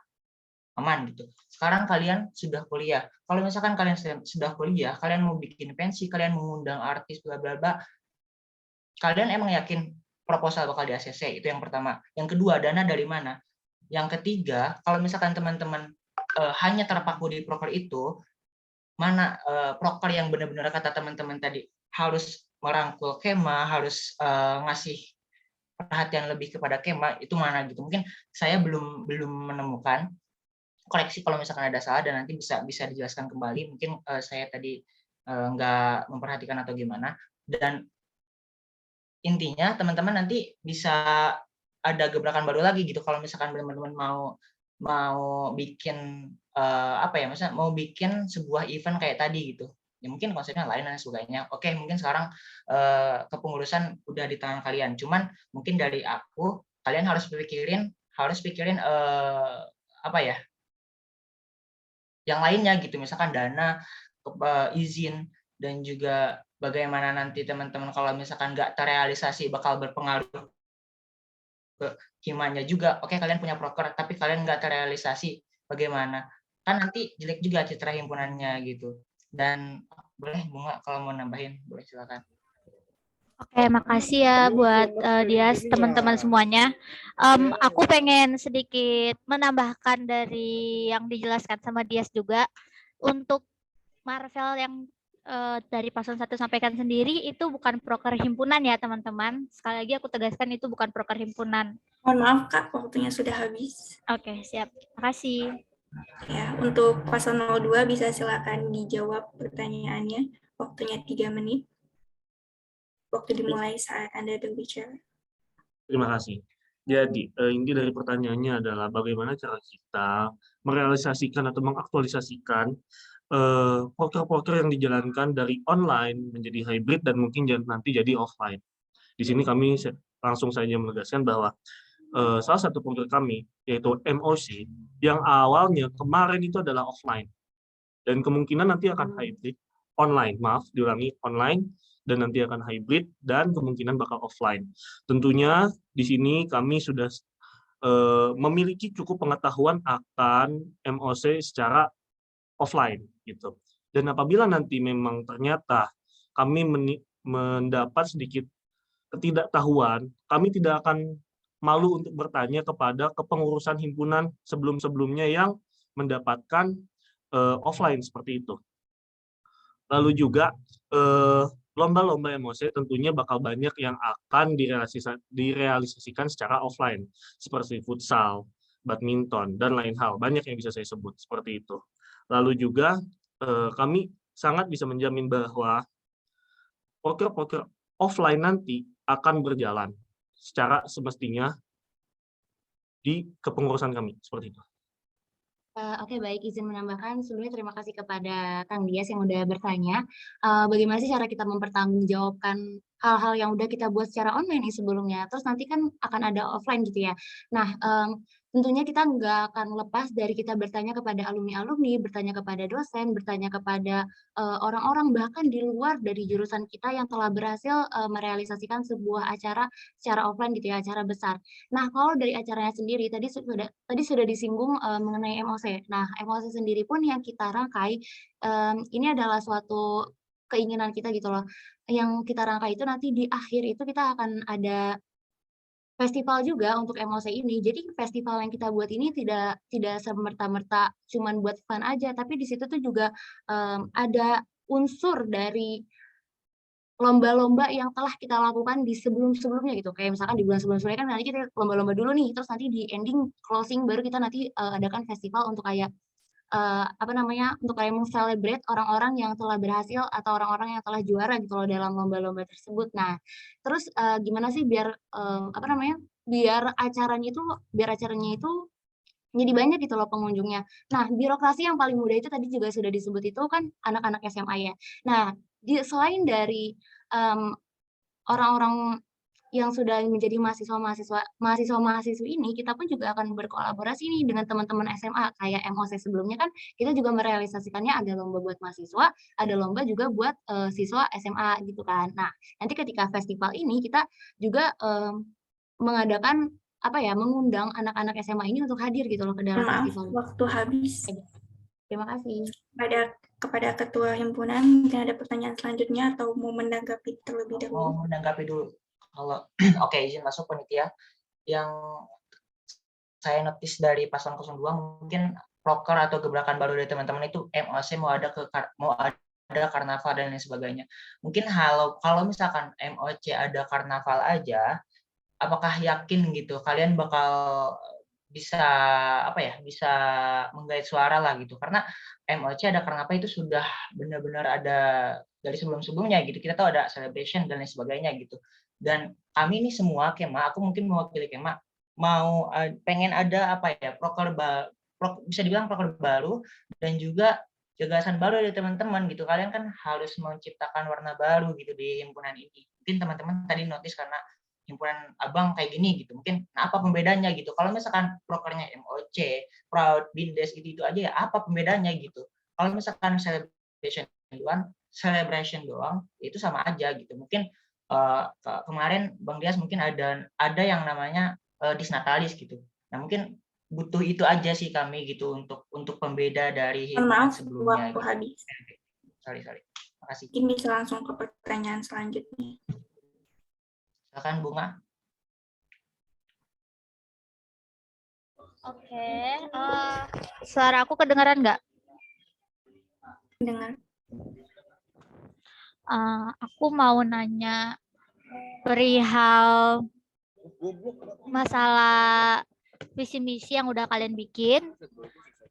aman gitu. Sekarang kalian sudah kuliah. Kalau misalkan kalian sudah kuliah, kalian mau bikin pensi, kalian mengundang artis bla bla bla, kalian emang yakin proposal bakal di ACC? Itu yang pertama. Yang kedua, dana dari mana? Yang ketiga, kalau misalkan teman-teman hanya terpaku di proker itu, mana proker yang benar-benar kata teman-teman tadi harus merangkul Kema, harus ngasih perhatian lebih kepada Kema, itu mana gitu? Mungkin saya belum menemukan. Koreksi kalau misalkan ada salah dan nanti bisa dijelaskan kembali. Mungkin saya tadi nggak memperhatikan atau gimana. Dan intinya teman-teman nanti bisa ada gebrakan baru lagi gitu. Kalau misalkan teman-teman mau bikin misalnya mau bikin sebuah event kayak tadi gitu. Ya mungkin konsepnya lain dan sebagainya. Oke, mungkin sekarang kepengurusan udah di tangan kalian. Cuman mungkin dari aku, kalian harus pikirin yang lainnya gitu, misalkan dana, izin, dan juga bagaimana nanti teman-teman kalau misalkan nggak terrealisasi bakal berpengaruh ke himanya juga. Oke, kalian punya proker tapi kalian nggak terrealisasi, bagaimana? Kan nanti jelek juga citra himpunannya gitu. Dan boleh Bunga kalau mau nambahin, boleh silakan. Oke, makasih ya buat Dias, teman-teman semuanya. Aku pengen sedikit menambahkan dari yang dijelaskan sama Dias juga. Untuk Marvel yang dari paslon 1 sampaikan sendiri, itu bukan proker himpunan ya teman-teman. Sekali lagi aku tegaskan itu bukan proker himpunan. Mohon maaf Kak, waktunya sudah habis. Oke, siap. Makasih. Ya, untuk paslon 02 bisa silakan dijawab pertanyaannya. Waktunya 3 menit. Waktu dimulai saat Anda berbicara. Terima kasih. Jadi, inti dari pertanyaannya adalah bagaimana cara kita merealisasikan atau mengaktualisasikan proker-proker yang dijalankan dari online menjadi hybrid dan mungkin nanti jadi offline. Di sini kami langsung saja menegaskan bahwa salah satu proker kami, yaitu MOC, yang awalnya kemarin itu adalah offline. Dan kemungkinan nanti akan hybrid, online, maaf, diulangi, online, dan nanti akan hybrid, dan kemungkinan bakal offline. Tentunya di sini kami sudah memiliki cukup pengetahuan akan MOC secara offline gitu. Dan apabila nanti memang ternyata kami mendapat sedikit ketidaktahuan, kami tidak akan malu untuk bertanya kepada kepengurusan himpunan sebelum-sebelumnya yang mendapatkan offline seperti itu. Lalu juga lomba-lomba MOC tentunya bakal banyak yang akan direalisasikan secara offline, seperti futsal, badminton, dan lain hal. Banyak yang bisa saya sebut seperti itu. Lalu juga kami sangat bisa menjamin bahwa poker offline nanti akan berjalan secara semestinya di kepengurusan kami, seperti itu. Oke, baik, izin menambahkan sebelumnya terima kasih kepada Kang Dias yang udah bertanya bagaimana sih cara kita mempertanggungjawabkan hal-hal yang udah kita buat secara online nih sebelumnya, terus nanti kan akan ada offline gitu ya. Nah, tentunya kita nggak akan lepas dari kita bertanya kepada alumni-alumni, bertanya kepada dosen, bertanya kepada orang-orang bahkan di luar dari jurusan kita yang telah berhasil merealisasikan sebuah acara secara offline gitu ya, acara besar. Nah, kalau dari acaranya sendiri tadi sudah disinggung mengenai MOC. Nah, MOC sendiri pun yang kita rangkai ini adalah suatu keinginan kita gitu loh. Yang kita rangkai itu nanti di akhir itu kita akan ada festival juga untuk MOC ini. Jadi festival yang kita buat ini tidak semerta-merta cuman buat fun aja, tapi di situ tuh juga ada unsur dari lomba-lomba yang telah kita lakukan di sebelum-sebelumnya gitu. Kayak misalkan di bulan sebelum-sebelumnya kan nanti kita lomba-lomba dulu nih, terus nanti di ending closing baru kita nanti adakan festival untuk kayak untuk kayak meng-celebrate orang-orang yang telah berhasil atau orang-orang yang telah juara gitu loh dalam lomba-lomba tersebut. Nah, terus gimana sih biar biar acaranya itu jadi banyak gitu loh pengunjungnya. Nah, birokrasi yang paling mudah itu tadi juga sudah disebut itu kan anak-anak SMA ya. Nah, selain dari orang-orang yang sudah menjadi mahasiswa-mahasiswi ini, kita pun juga akan berkolaborasi nih dengan teman-teman SMA. Kayak MOC sebelumnya kan kita juga merealisasikannya ada lomba buat mahasiswa, ada lomba juga buat siswa SMA gitu kan. Nah, nanti ketika festival ini kita juga mengadakan mengundang anak-anak SMA ini untuk hadir gitu loh ke dalam Maaf, festival. waktu habis. Terima kasih. Kepada Ketua Himpunan, mungkin ada pertanyaan selanjutnya atau mau menanggapi terlebih dahulu? Mau menanggapi dulu. Kalau oke, izin masuk panitia. Yang saya notice dari paslon 02 mungkin proker atau gebrakan baru dari teman-teman itu MOC mau ada karnaval dan lain sebagainya. Mungkin kalau misalkan MOC ada karnaval aja, apakah yakin gitu kalian bakal bisa bisa menggait suara lah gitu, karena MOC ada karnaval itu sudah benar-benar ada dari sebelum-sebelumnya gitu, kita tahu ada celebration dan lain sebagainya gitu. Dan kami ini semua Kema, aku mungkin mewakili Kema, mau pengen ada bisa dibilang proker baru dan juga gagasan baru dari teman-teman gitu. Kalian kan harus menciptakan warna baru gitu di himpunan ini. Mungkin teman-teman tadi notice karena himpunan abang kayak gini gitu, mungkin apa pembedanya gitu. Kalau misalkan prokernya MOC, Proud, Bindes itu aja ya apa pembedanya gitu. Kalau misalkan celebration doang itu sama aja gitu. Mungkin kemarin Bang Dias mungkin ada yang namanya Disnatalis gitu. Nah, mungkin butuh itu aja sih kami gitu untuk pembeda dari himpunan sebelumnya. Waktu habis. Sorry. Makasih. Ini bisa langsung ke pertanyaan selanjutnya. Silakan Bunga. Oke, suara aku kedengaran nggak? Dengar. Aku mau nanya perihal masalah visi misi yang udah kalian bikin.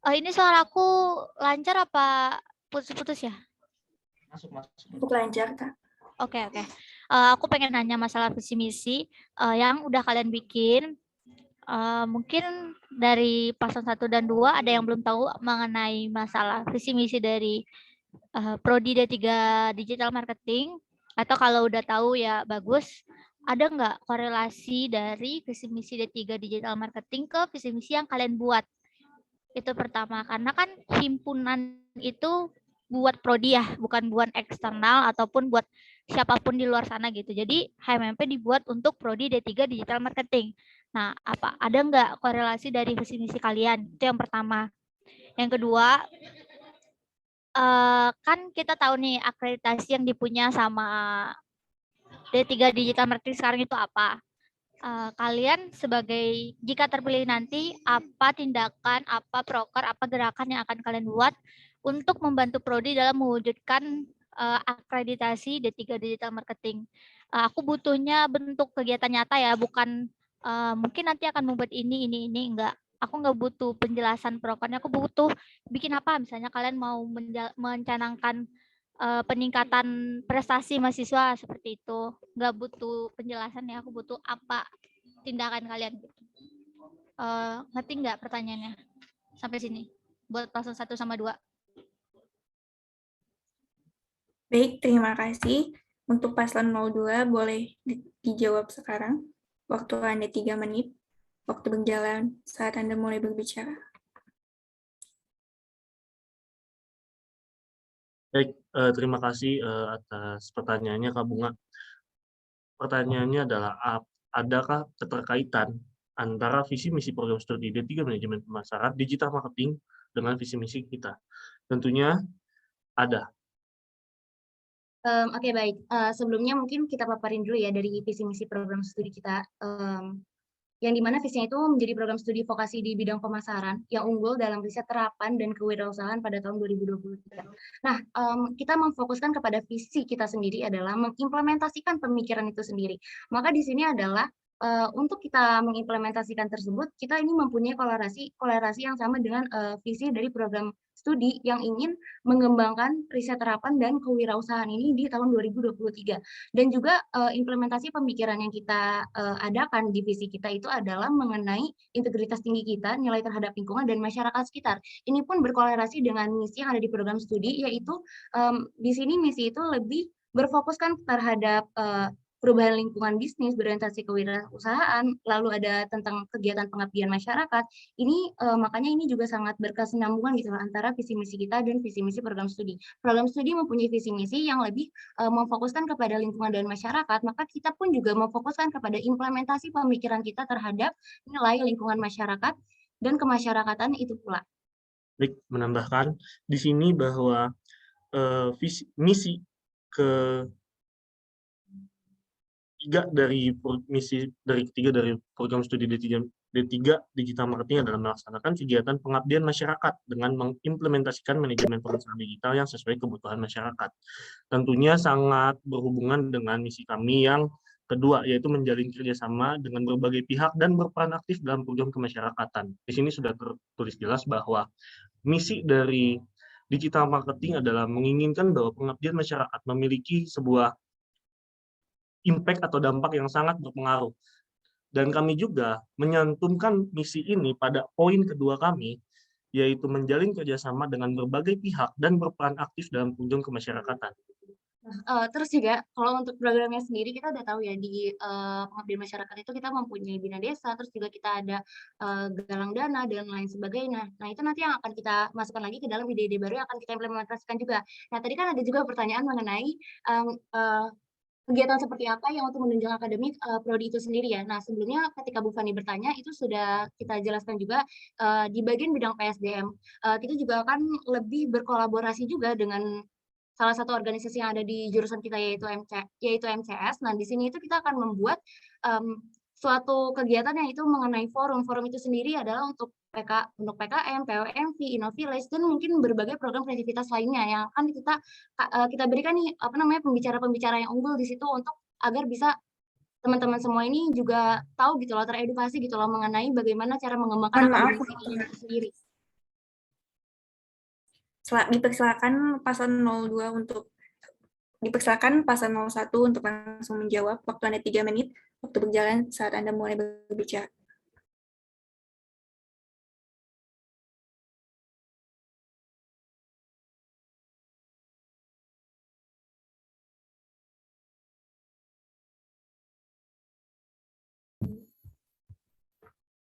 Ini suara aku lancar apa putus-putus ya? Masuk. Lancar, Kak. Oke. Aku pengen nanya masalah visi misi yang udah kalian bikin. Mungkin dari paslon 1 dan 2 ada yang belum tahu mengenai masalah visi misi dari Prodi D3 Digital Marketing, atau kalau udah tahu ya bagus. Ada nggak korelasi dari visi misi D3 Digital Marketing ke visi misi yang kalian buat? Itu pertama, karena kan himpunan itu buat prodi ya, bukan buat eksternal ataupun buat siapapun di luar sana gitu. Jadi HMMP dibuat untuk prodi D3 Digital Marketing. Nah, ada nggak korelasi dari visi misi kalian? Itu yang pertama. Yang kedua, kan kita tahu nih akreditasi yang dipunya sama D3 Digital Marketing sekarang itu apa? Kalian sebagai, jika terpilih nanti, apa tindakan, apa proker, apa gerakan yang akan kalian buat untuk membantu prodi dalam mewujudkan akreditasi D3 Digital Marketing? Aku butuhnya bentuk kegiatan nyata ya, bukan mungkin nanti akan membuat ini, enggak. Aku nggak butuh penjelasan prokernya, aku butuh bikin apa, misalnya kalian mau mencanangkan peningkatan prestasi mahasiswa seperti itu. Nggak butuh penjelasan ya, aku butuh apa tindakan kalian. Ngerti nggak pertanyaannya? Sampai sini. Buat paslon 1 sama 2. Baik, terima kasih. Untuk paslon 02 boleh dijawab sekarang. Waktu Anda 3 menit. Waktu berjalan saat Anda mulai berbicara. Baik, terima kasih atas pertanyaannya Kak Bunga. Pertanyaannya adalah, adakah keterkaitan antara visi misi program studi D3 Manajemen Pemasaran Digital Marketing dengan visi misi kita? Tentunya ada. Oke, baik. Sebelumnya mungkin kita paparin dulu ya dari visi misi program studi kita. Yang dimana visinya itu menjadi program studi vokasi di bidang pemasaran yang unggul dalam riset terapan dan kewirausahaan pada tahun 2023. Nah, kita memfokuskan kepada visi kita sendiri adalah mengimplementasikan pemikiran itu sendiri. Maka di sini adalah untuk kita mengimplementasikan tersebut, kita ini mempunyai kolerasi yang sama dengan visi dari program studi yang ingin mengembangkan riset terapan dan kewirausahaan ini di tahun 2023. Dan juga implementasi pemikiran yang kita adakan di visi kita itu adalah mengenai integritas tinggi kita, nilai terhadap lingkungan dan masyarakat sekitar. Ini pun berkolerasi dengan misi yang ada di program studi, yaitu di sini misi itu lebih berfokuskan terhadap perubahan lingkungan bisnis, berorientasi kewirausahaan, lalu ada tentang kegiatan pengabdian masyarakat. Ini makanya ini juga sangat berkesinambungan gitu antara visi misi kita dan visi misi program studi. Program studi mempunyai visi misi yang lebih memfokuskan kepada lingkungan dan masyarakat, maka kita pun juga memfokuskan kepada implementasi pemikiran kita terhadap nilai lingkungan masyarakat dan kemasyarakatan itu pula. Baik, menambahkan di sini bahwa misi ketiga dari program studi D3 Digital Marketing adalah melaksanakan kegiatan pengabdian masyarakat dengan mengimplementasikan manajemen pemasaran digital yang sesuai kebutuhan masyarakat. Tentunya sangat berhubungan dengan misi kami yang kedua, yaitu menjalin kerjasama dengan berbagai pihak dan berperan aktif dalam program kemasyarakatan. Di sini sudah tertulis jelas bahwa misi dari digital marketing adalah menginginkan bahwa pengabdian masyarakat memiliki sebuah impact atau dampak yang sangat berpengaruh. Dan kami juga menyantumkan misi ini pada poin kedua kami, yaitu menjalin kerjasama dengan berbagai pihak dan berperan aktif dalam program kemasyarakatan. Terus juga kalau untuk programnya sendiri kita udah tahu ya di pengabdian masyarakat itu kita mempunyai Bina Desa, terus juga kita ada galang dana dan lain sebagainya. Nah itu nanti yang akan kita masukkan lagi ke dalam ide-ide baru yang akan kita implementasikan juga. Nah tadi kan ada juga pertanyaan mengenai kegiatan seperti apa yang untuk menunjang akademik prodi itu sendiri ya. Nah sebelumnya ketika Bu Fani bertanya itu sudah kita jelaskan juga di bagian bidang PSDM kita juga akan lebih berkolaborasi juga dengan salah satu organisasi yang ada di jurusan kita yaitu MCS. Nah, di sini itu kita akan membuat suatu kegiatan yang itu mengenai forum. Forum itu sendiri adalah untuk PKM, POMV, Innovillage, dan mungkin berbagai program kreativitas lainnya yang akan kita berikan nih pembicara-pembicara yang unggul di situ untuk agar bisa teman-teman semua ini juga tahu gitu loh, teredukasi gitu loh mengenai bagaimana cara mengembangkan akademisi ini sendiri. Dipersilakan paslon 02 untuk dipersilakan paslon 01 untuk langsung menjawab. Waktu Anda 3 menit. Waktu berjalan saat Anda mulai berbicara.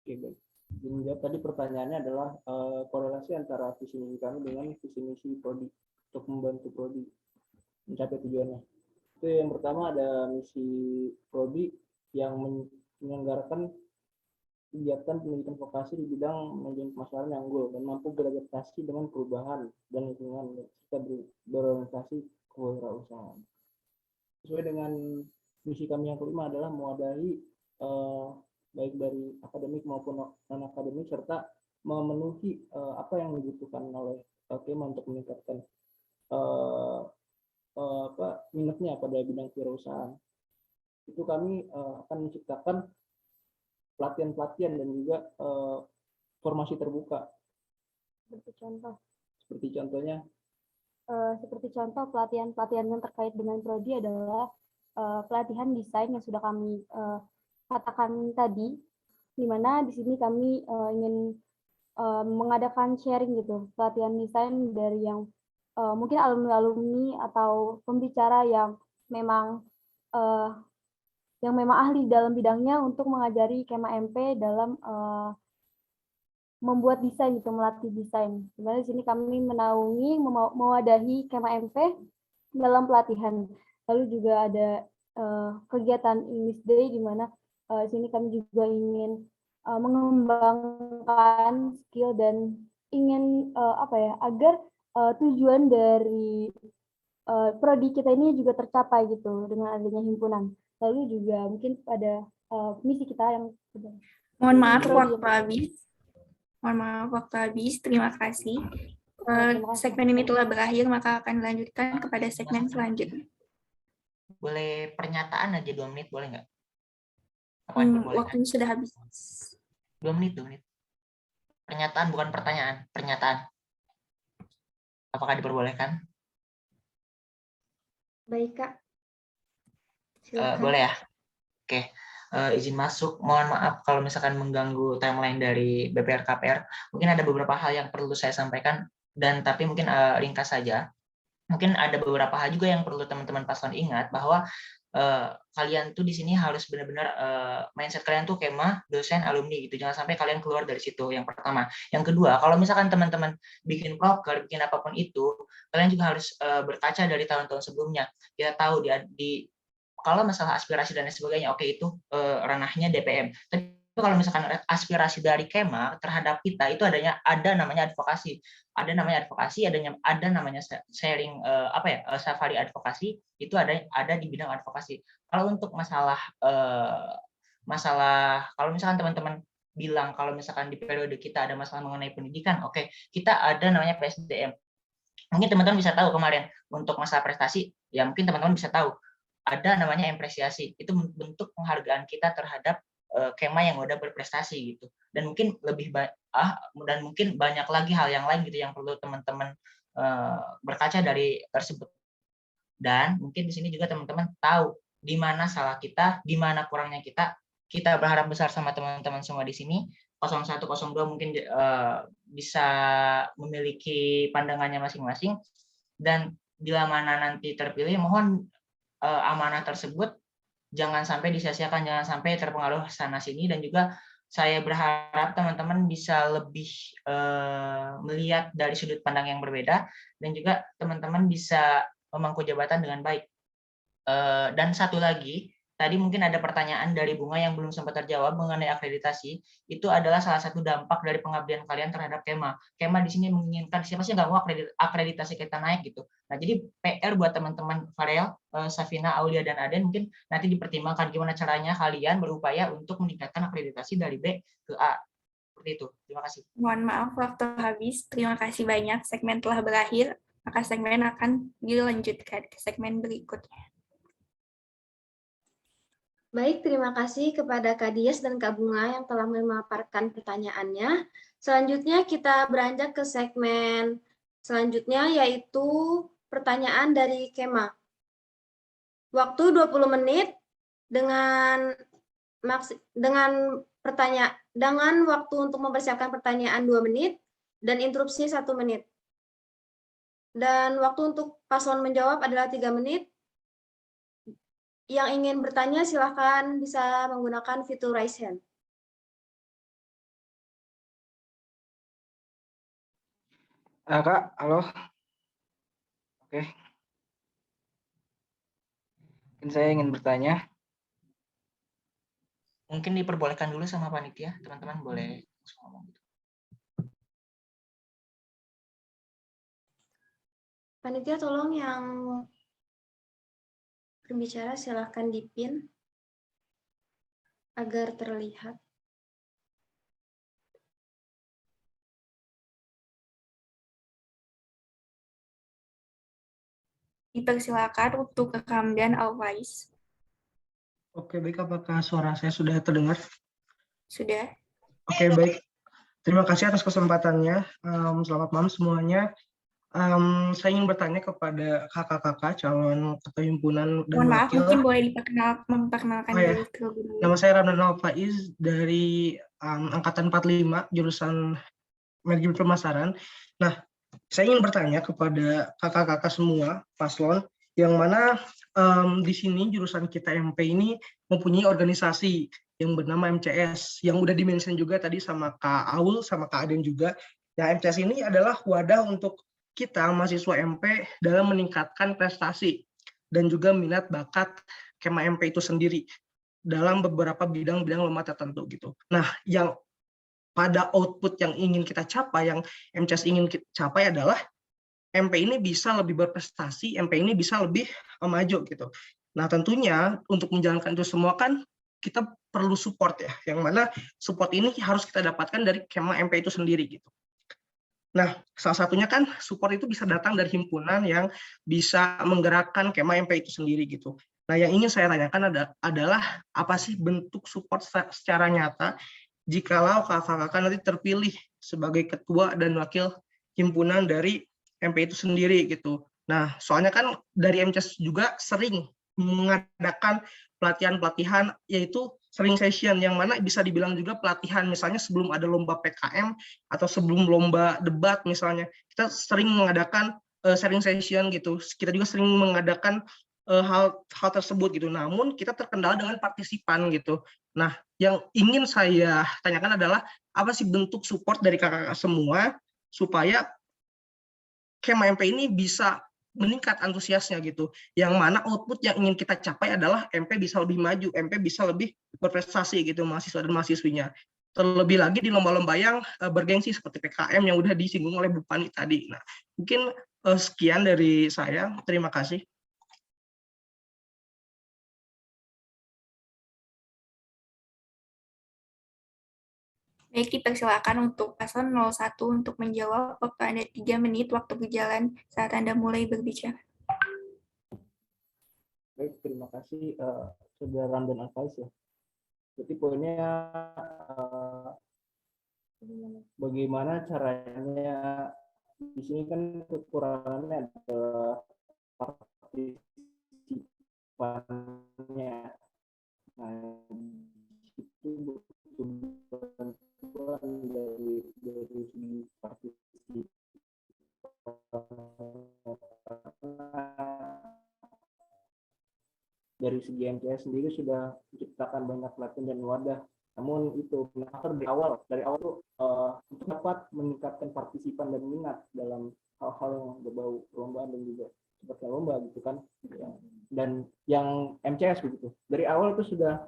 Oke, baik. Tadi pertanyaannya adalah korelasi antara visi misi kami dengan visi misi prodi. untuk membantu prodi mencapai tujuannya. Itu yang pertama, ada misi prodi yang menyelenggarakan kegiatan pendidikan vokasi di bidang manajemen pemasaran yang unggul dan mampu beradaptasi dengan perubahan dan lingkungan serta berorientasi kewirausahaan. Sesuai dengan misi kami yang kelima adalah mewadahi baik dari akademik maupun non akademik serta memenuhi apa yang dibutuhkan oleh Kema untuk meningkatkan minatnya pada bidang kewirausahaan. Itu kami akan menciptakan pelatihan-pelatihan dan juga formasi terbuka. Seperti contohnya pelatihan-pelatihan yang terkait dengan prodi adalah pelatihan desain yang sudah kami katakan tadi, di mana di sini kami ingin mengadakan sharing gitu, pelatihan desain dari yang mungkin alumni-alumni atau pembicara yang memang ahli dalam bidangnya untuk mengajari Kema MP dalam membuat desain gitu, melatih desain. Dimana di sini kami menaungi, mewadahi Kema MP dalam pelatihan. Lalu juga ada kegiatan English Day di mana di sini kami juga ingin mengembangkan skill dan ingin agar tujuan dari prodi kita ini juga tercapai gitu dengan adanya himpunan. Lalu juga mungkin pada misi kita yang Mohon maaf waktu habis. Terima kasih. Segmen ini telah berakhir, maka akan dilanjutkan kepada segmen selanjutnya. Boleh pernyataan aja 2 menit, boleh nggak? Waktunya sudah habis. 2 menit. Pernyataan bukan pertanyaan, pernyataan. Apakah diperbolehkan? Baik, Kak. Silakan. Boleh ya? Oke. Izin masuk. Mohon maaf kalau misalkan mengganggu timeline dari BPR KPR. Mungkin ada beberapa hal yang perlu saya sampaikan, tapi mungkin ringkas saja. Mungkin ada beberapa hal juga yang perlu teman-teman paslon ingat, bahwa kalian tuh di sini harus benar-benar mindset kalian tuh Kema, dosen, alumni gitu. Jangan sampai kalian keluar dari situ. Yang pertama. Yang kedua, kalau misalkan teman-teman bikin proker, bikin apapun itu, kalian juga harus berkaca dari tahun-tahun sebelumnya. Kita tahu kalau masalah aspirasi dan lain sebagainya, oke, itu ranahnya DPM. Tapi kalau misalkan aspirasi dari Kema terhadap kita itu ada namanya advokasi. Ada namanya sharing safari advokasi, itu ada di bidang advokasi. Kalau untuk masalah kalau misalkan teman-teman bilang kalau misalkan di periode kita ada masalah mengenai pendidikan, oke, kita ada namanya PSDM. Mungkin teman-teman bisa tahu kemarin untuk masalah prestasi, ya mungkin teman-teman bisa tahu ada namanya apresiasi. Itu bentuk penghargaan kita terhadap Kema yang udah berprestasi gitu. Dan mungkin mungkin banyak lagi hal yang lain gitu yang perlu teman-teman berkaca dari tersebut. Dan mungkin di sini juga teman-teman tahu di mana salah kita, di mana kurangnya kita. Kita berharap besar sama teman-teman semua di sini. 01, 02 mungkin bisa memiliki pandangannya masing-masing. Dan bila mana nanti terpilih, mohon amanah tersebut jangan sampai disia-siakan, jangan sampai terpengaruh sana sini. Dan juga saya berharap teman-teman bisa lebih melihat dari sudut pandang yang berbeda, dan juga teman-teman bisa memangku jabatan dengan baik. Dan satu lagi, tadi mungkin ada pertanyaan dari Bunga yang belum sempat terjawab mengenai akreditasi. Itu adalah salah satu dampak dari pengabdian kalian terhadap Kema. Kema di sini menginginkan, siapa sih nggak mau akreditasi kita naik gitu. Nah, jadi PR buat teman-teman Farel, Safina, Aulia, dan Aden, mungkin nanti dipertimbangkan gimana caranya kalian berupaya untuk meningkatkan akreditasi dari B ke A. Seperti itu. Terima kasih. Mohon maaf, waktu habis. Terima kasih banyak. Segmen telah berakhir, maka segmen akan dilanjutkan ke segmen berikutnya. Baik, terima kasih kepada Kak Dias dan Kak Bunga yang telah memaparkan pertanyaannya. Selanjutnya kita beranjak ke segmen selanjutnya, yaitu pertanyaan dari Kema. Waktu 20 menit dengan waktu untuk mempersiapkan pertanyaan 2 menit dan interupsi 1 menit. Dan waktu untuk paslon menjawab adalah 3 menit. Yang ingin bertanya silakan bisa menggunakan fitur raise hand. Kak, halo. Oke. Mungkin saya ingin bertanya. Mungkin diperbolehkan dulu sama panitia, teman-teman boleh langsung ngomong. Panitia tolong yang berbicara silahkan dipin agar terlihat. Dipersilakan untuk rekam dan all-voice. Oke, baik. Apakah suara saya sudah terdengar? Sudah. Oke, baik. Terima kasih atas kesempatannya. Selamat malam semuanya. Saya ingin bertanya kepada kakak-kakak calon ketua himpunan dan Mohon maaf, wakil. mungkin boleh memperkenalkan Oh ya, diri terlebih dahulu. nama saya Ramdan Faiz dari angkatan 45 jurusan manajemen pemasaran. Nah, saya ingin bertanya kepada kakak-kakak semua paslon yang mana di sini jurusan kita MP ini mempunyai organisasi yang bernama MCS yang udah dimention juga tadi sama Kak Aul sama Kak Aden juga. Ya, MCS ini adalah wadah untuk kita mahasiswa MP dalam meningkatkan prestasi dan juga minat bakat Kema MP itu sendiri dalam beberapa bidang-bidang lomba tertentu gitu. Nah, yang pada output yang ingin kita capai, yang MCS ingin kita capai adalah MP ini bisa lebih berprestasi, MP ini bisa lebih maju gitu. Nah, tentunya untuk menjalankan itu semua kan kita perlu support ya, yang mana support ini harus kita dapatkan dari Kema MP itu sendiri gitu. Nah, salah satunya kan support itu bisa datang dari himpunan yang bisa menggerakkan Kema MP itu sendiri gitu. Nah, yang ingin saya tanyakan adalah apa sih bentuk support secara nyata jikalau kakak-kakak nanti terpilih sebagai ketua dan wakil himpunan dari MP itu sendiri gitu. Nah, soalnya kan dari MCS juga sering mengadakan pelatihan-pelatihan yaitu sharing session yang mana bisa dibilang juga pelatihan misalnya sebelum ada lomba PKM atau sebelum lomba debat misalnya kita sering mengadakan sharing session gitu. Kita juga sering mengadakan hal tersebut gitu. Namun kita terkendala dengan partisipan gitu. Nah, yang ingin saya tanyakan adalah apa sih bentuk support dari kakak-kakak semua supaya Kema MP ini bisa meningkat antusiasnya gitu. Yang mana output yang ingin kita capai adalah MP bisa lebih maju, MP bisa lebih berprestasi gitu mahasiswa dan mahasiswinya. Terlebih lagi di lomba-lomba yang bergengsi seperti PKM yang udah disinggung oleh Bu Pani tadi. Nah, mungkin sekian dari saya. Terima kasih. Baik, dipersilakan untuk paslon 01 untuk menjawab. Waktu Anda 3 menit, waktu berjalan saat Anda mulai berbicara. Baik, terima kasih Saudara Ramdan Faiz ya. Jadi poinnya bagaimana caranya di sini kan kekurangannya adalah partisipannya. Nah, itu butuh bantuan dari segi partisipan. Dari segi MCS sendiri sudah menciptakan banyak pelatihan dan wadah. Namun itu dari awal tuh untuk dapat meningkatkan partisipan dan minat dalam hal-hal yang berbau perlombaan dan juga seperti lomba gitu kan. Dan yang MCS begitu. Dari awal itu sudah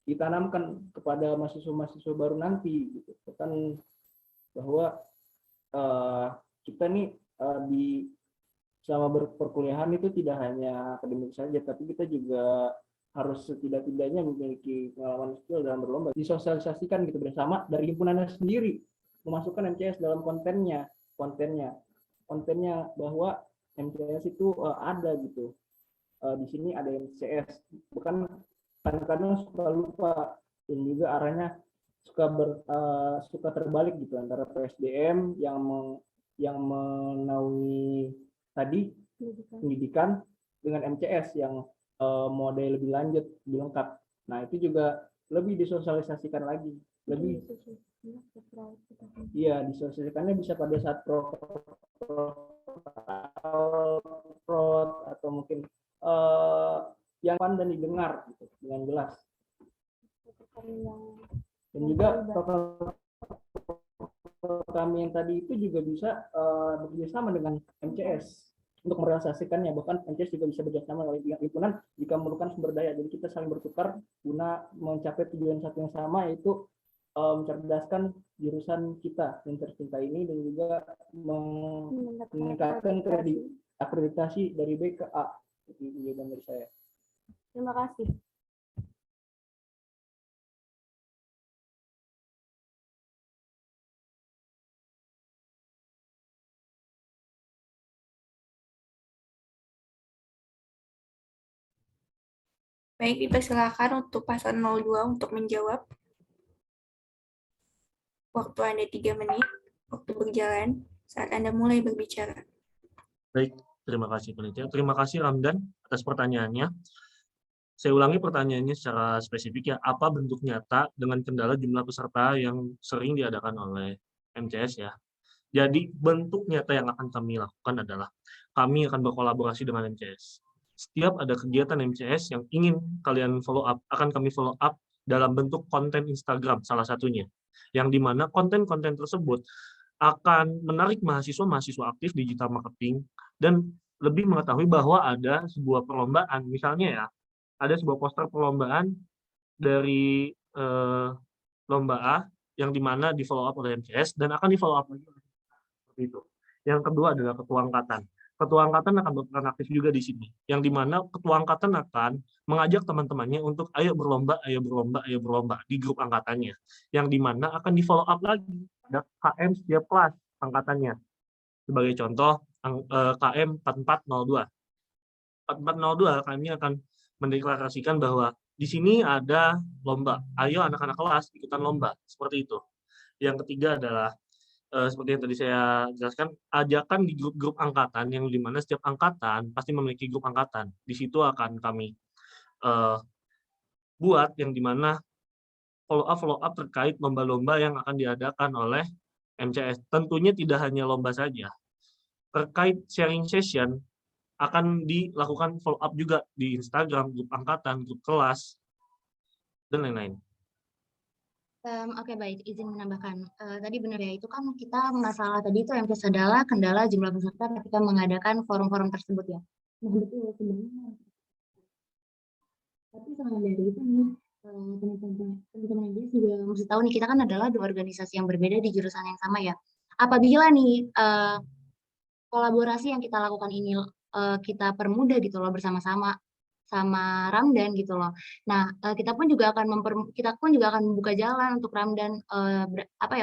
ditanamkan kepada mahasiswa-mahasiswa baru nanti gitu. Kan bahwa kita nih di selama berperkuliahan itu tidak hanya akademik saja, tapi kita juga harus setidak-tidaknya memiliki pengalaman skill dalam berlomba, disosialisasikan gitu bersama dari himpunannya sendiri, memasukkan MCS dalam kontennya bahwa MCS itu ada gitu. Di sini ada MCS, bukan kadang-kadang suka lupa dan juga arahnya suka terbalik gitu antara PSDM yang menaungi tadi pendidikan dengan MCS yang model lebih lanjut, lebih lengkap. Nah, itu juga lebih disosialisasikan lagi, lebih disosialisasikannya bisa pada saat atau mungkin yang fun dan didengar gitu, dengan jelas. Dan juga kami yang tadi itu juga bisa bekerjasama dengan MCS untuk merealisasikannya. Bahkan MCS juga bisa bekerjasama dengan pihak himpunan jika memerlukan sumber daya. Jadi kita saling bertukar guna mencapai tujuan satu yang sama, yaitu mencerdaskan jurusan kita yang tercinta ini dan juga meningkatkan akreditasi dari B ke A. Itu jawaban dari saya. Terima kasih. Baik, dipersilakan untuk paslon 02 untuk menjawab. Waktu Anda 3 menit, waktu berjalan saat Anda mulai berbicara. Baik, terima kasih panitia. Terima kasih Ramdan atas pertanyaannya. Saya ulangi pertanyaannya secara spesifik ya. Apa bentuk nyata dengan kendala jumlah peserta yang sering diadakan oleh MCS ya? Jadi bentuk nyata yang akan kami lakukan adalah kami akan berkolaborasi dengan MCS. Setiap ada kegiatan MCS yang ingin kalian follow up, akan kami follow up dalam bentuk konten Instagram salah satunya. Yang dimana konten-konten tersebut akan menarik mahasiswa-mahasiswa aktif digital marketing dan lebih mengetahui bahwa ada sebuah perlombaan, misalnya ya, ada sebuah poster perlombaan dari lomba A yang dimana di follow up oleh MCS dan akan di follow up lagi seperti itu. Yang kedua adalah ketua angkatan. Ketua angkatan akan berperan aktif juga di sini, yang dimana ketua angkatan akan mengajak teman-temannya untuk ayo berlomba, ayo berlomba, ayo berlomba di grup angkatannya, yang dimana akan di follow up lagi ada KM setiap kelas angkatannya. Sebagai contoh KM 4402. 4402 kami akan mendeklarasikan bahwa di sini ada lomba, ayo anak-anak kelas ikutan lomba, seperti itu. Yang ketiga adalah seperti yang tadi saya jelaskan, ajakan di grup-grup angkatan yang dimana setiap angkatan pasti memiliki grup angkatan. Di situ akan kami buat yang dimana follow up terkait lomba-lomba yang akan diadakan oleh MCS. Tentunya tidak hanya lomba saja. Terkait sharing session akan dilakukan follow up juga di Instagram, grup angkatan, grup kelas, dan lain-lain. Oke, baik, izin menambahkan. Tadi benar ya, itu kan kita masalah tadi itu yang adalah kendala jumlah peserta ketika mengadakan forum-forum tersebut ya. Nah, betul sebenarnya. Tapi selain dari itu nih, teman-teman MCS juga mesti tahu nih, kita kan adalah dua organisasi yang berbeda di jurusan yang sama ya. Apabila nih kolaborasi yang kita lakukan ini kita permudah gitu loh bersama-sama sama Ramdan gitu loh. Nah, kita pun juga akan membuka jalan untuk Ramdan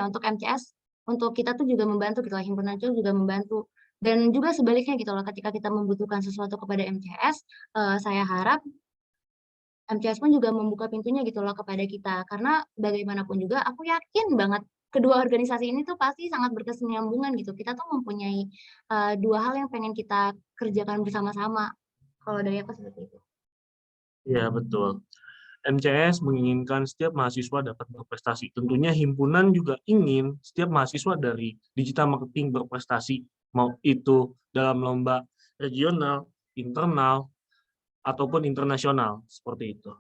untuk MCS, untuk kita tuh juga membantu gitu loh, himpunan itu juga membantu. Dan juga sebaliknya gitu loh, ketika kita membutuhkan sesuatu kepada MCS, saya harap MCS pun juga membuka pintunya gitu loh kepada kita. Karena bagaimanapun juga aku yakin banget kedua organisasi ini tuh pasti sangat berkesinambungan gitu. Kita tuh mempunyai dua hal yang pengen kita kerjakan bersama-sama. Kalau dari aku seperti itu. Ya, betul. MCS menginginkan setiap mahasiswa dapat berprestasi. Tentunya himpunan juga ingin setiap mahasiswa dari digital marketing berprestasi, mau itu dalam lomba regional, internal, ataupun internasional, seperti itu.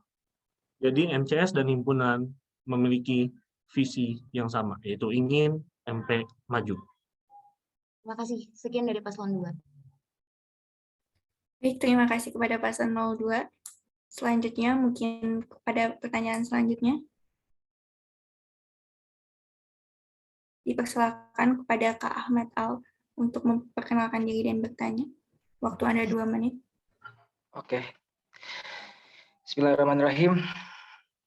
Jadi MCS dan himpunan memiliki visi yang sama, yaitu ingin MP maju. Terima kasih. Sekian dari paslon 2. Baik, terima kasih kepada paslon 02. Selanjutnya, mungkin kepada pertanyaan selanjutnya. Dipersilakan kepada Kak Ahmad Al untuk memperkenalkan diri dan bertanya. Waktu Anda 2 menit. Oke. Bismillahirrahmanirrahim.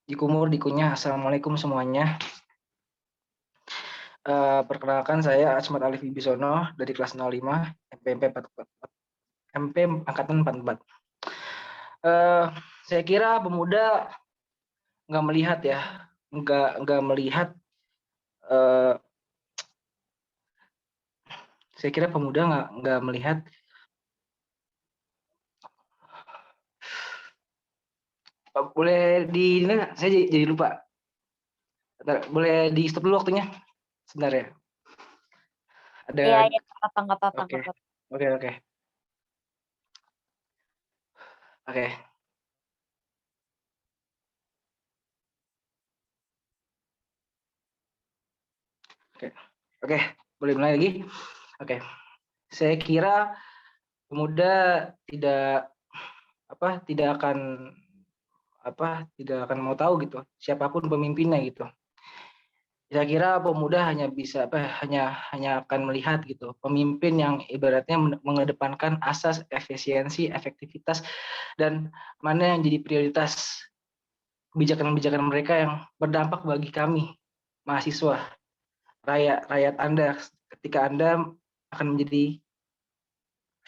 Dikumur, dikunyah. Assalamualaikum semuanya. Perkenalkan saya Asmat Alif Ibisono dari kelas 05 MP angkatan 44. Saya kira pemuda nggak melihat ya, nggak melihat. Saya kira pemuda nggak melihat boleh di ini, saya jadi lupa. Bentar, boleh di stop dulu waktunya, sebentar ya. Ada. Iya, nggak apa-apa. Oke. Oke, boleh mulai lagi. Oke, saya kira pemuda tidak akan mau tahu gitu siapapun pemimpinnya gitu. Saya kira pemuda hanya akan melihat gitu pemimpin yang ibaratnya mengedepankan asas efisiensi, efektivitas, dan mana yang jadi prioritas kebijakan-kebijakan mereka yang berdampak bagi kami mahasiswa, rakyat Anda ketika Anda akan menjadi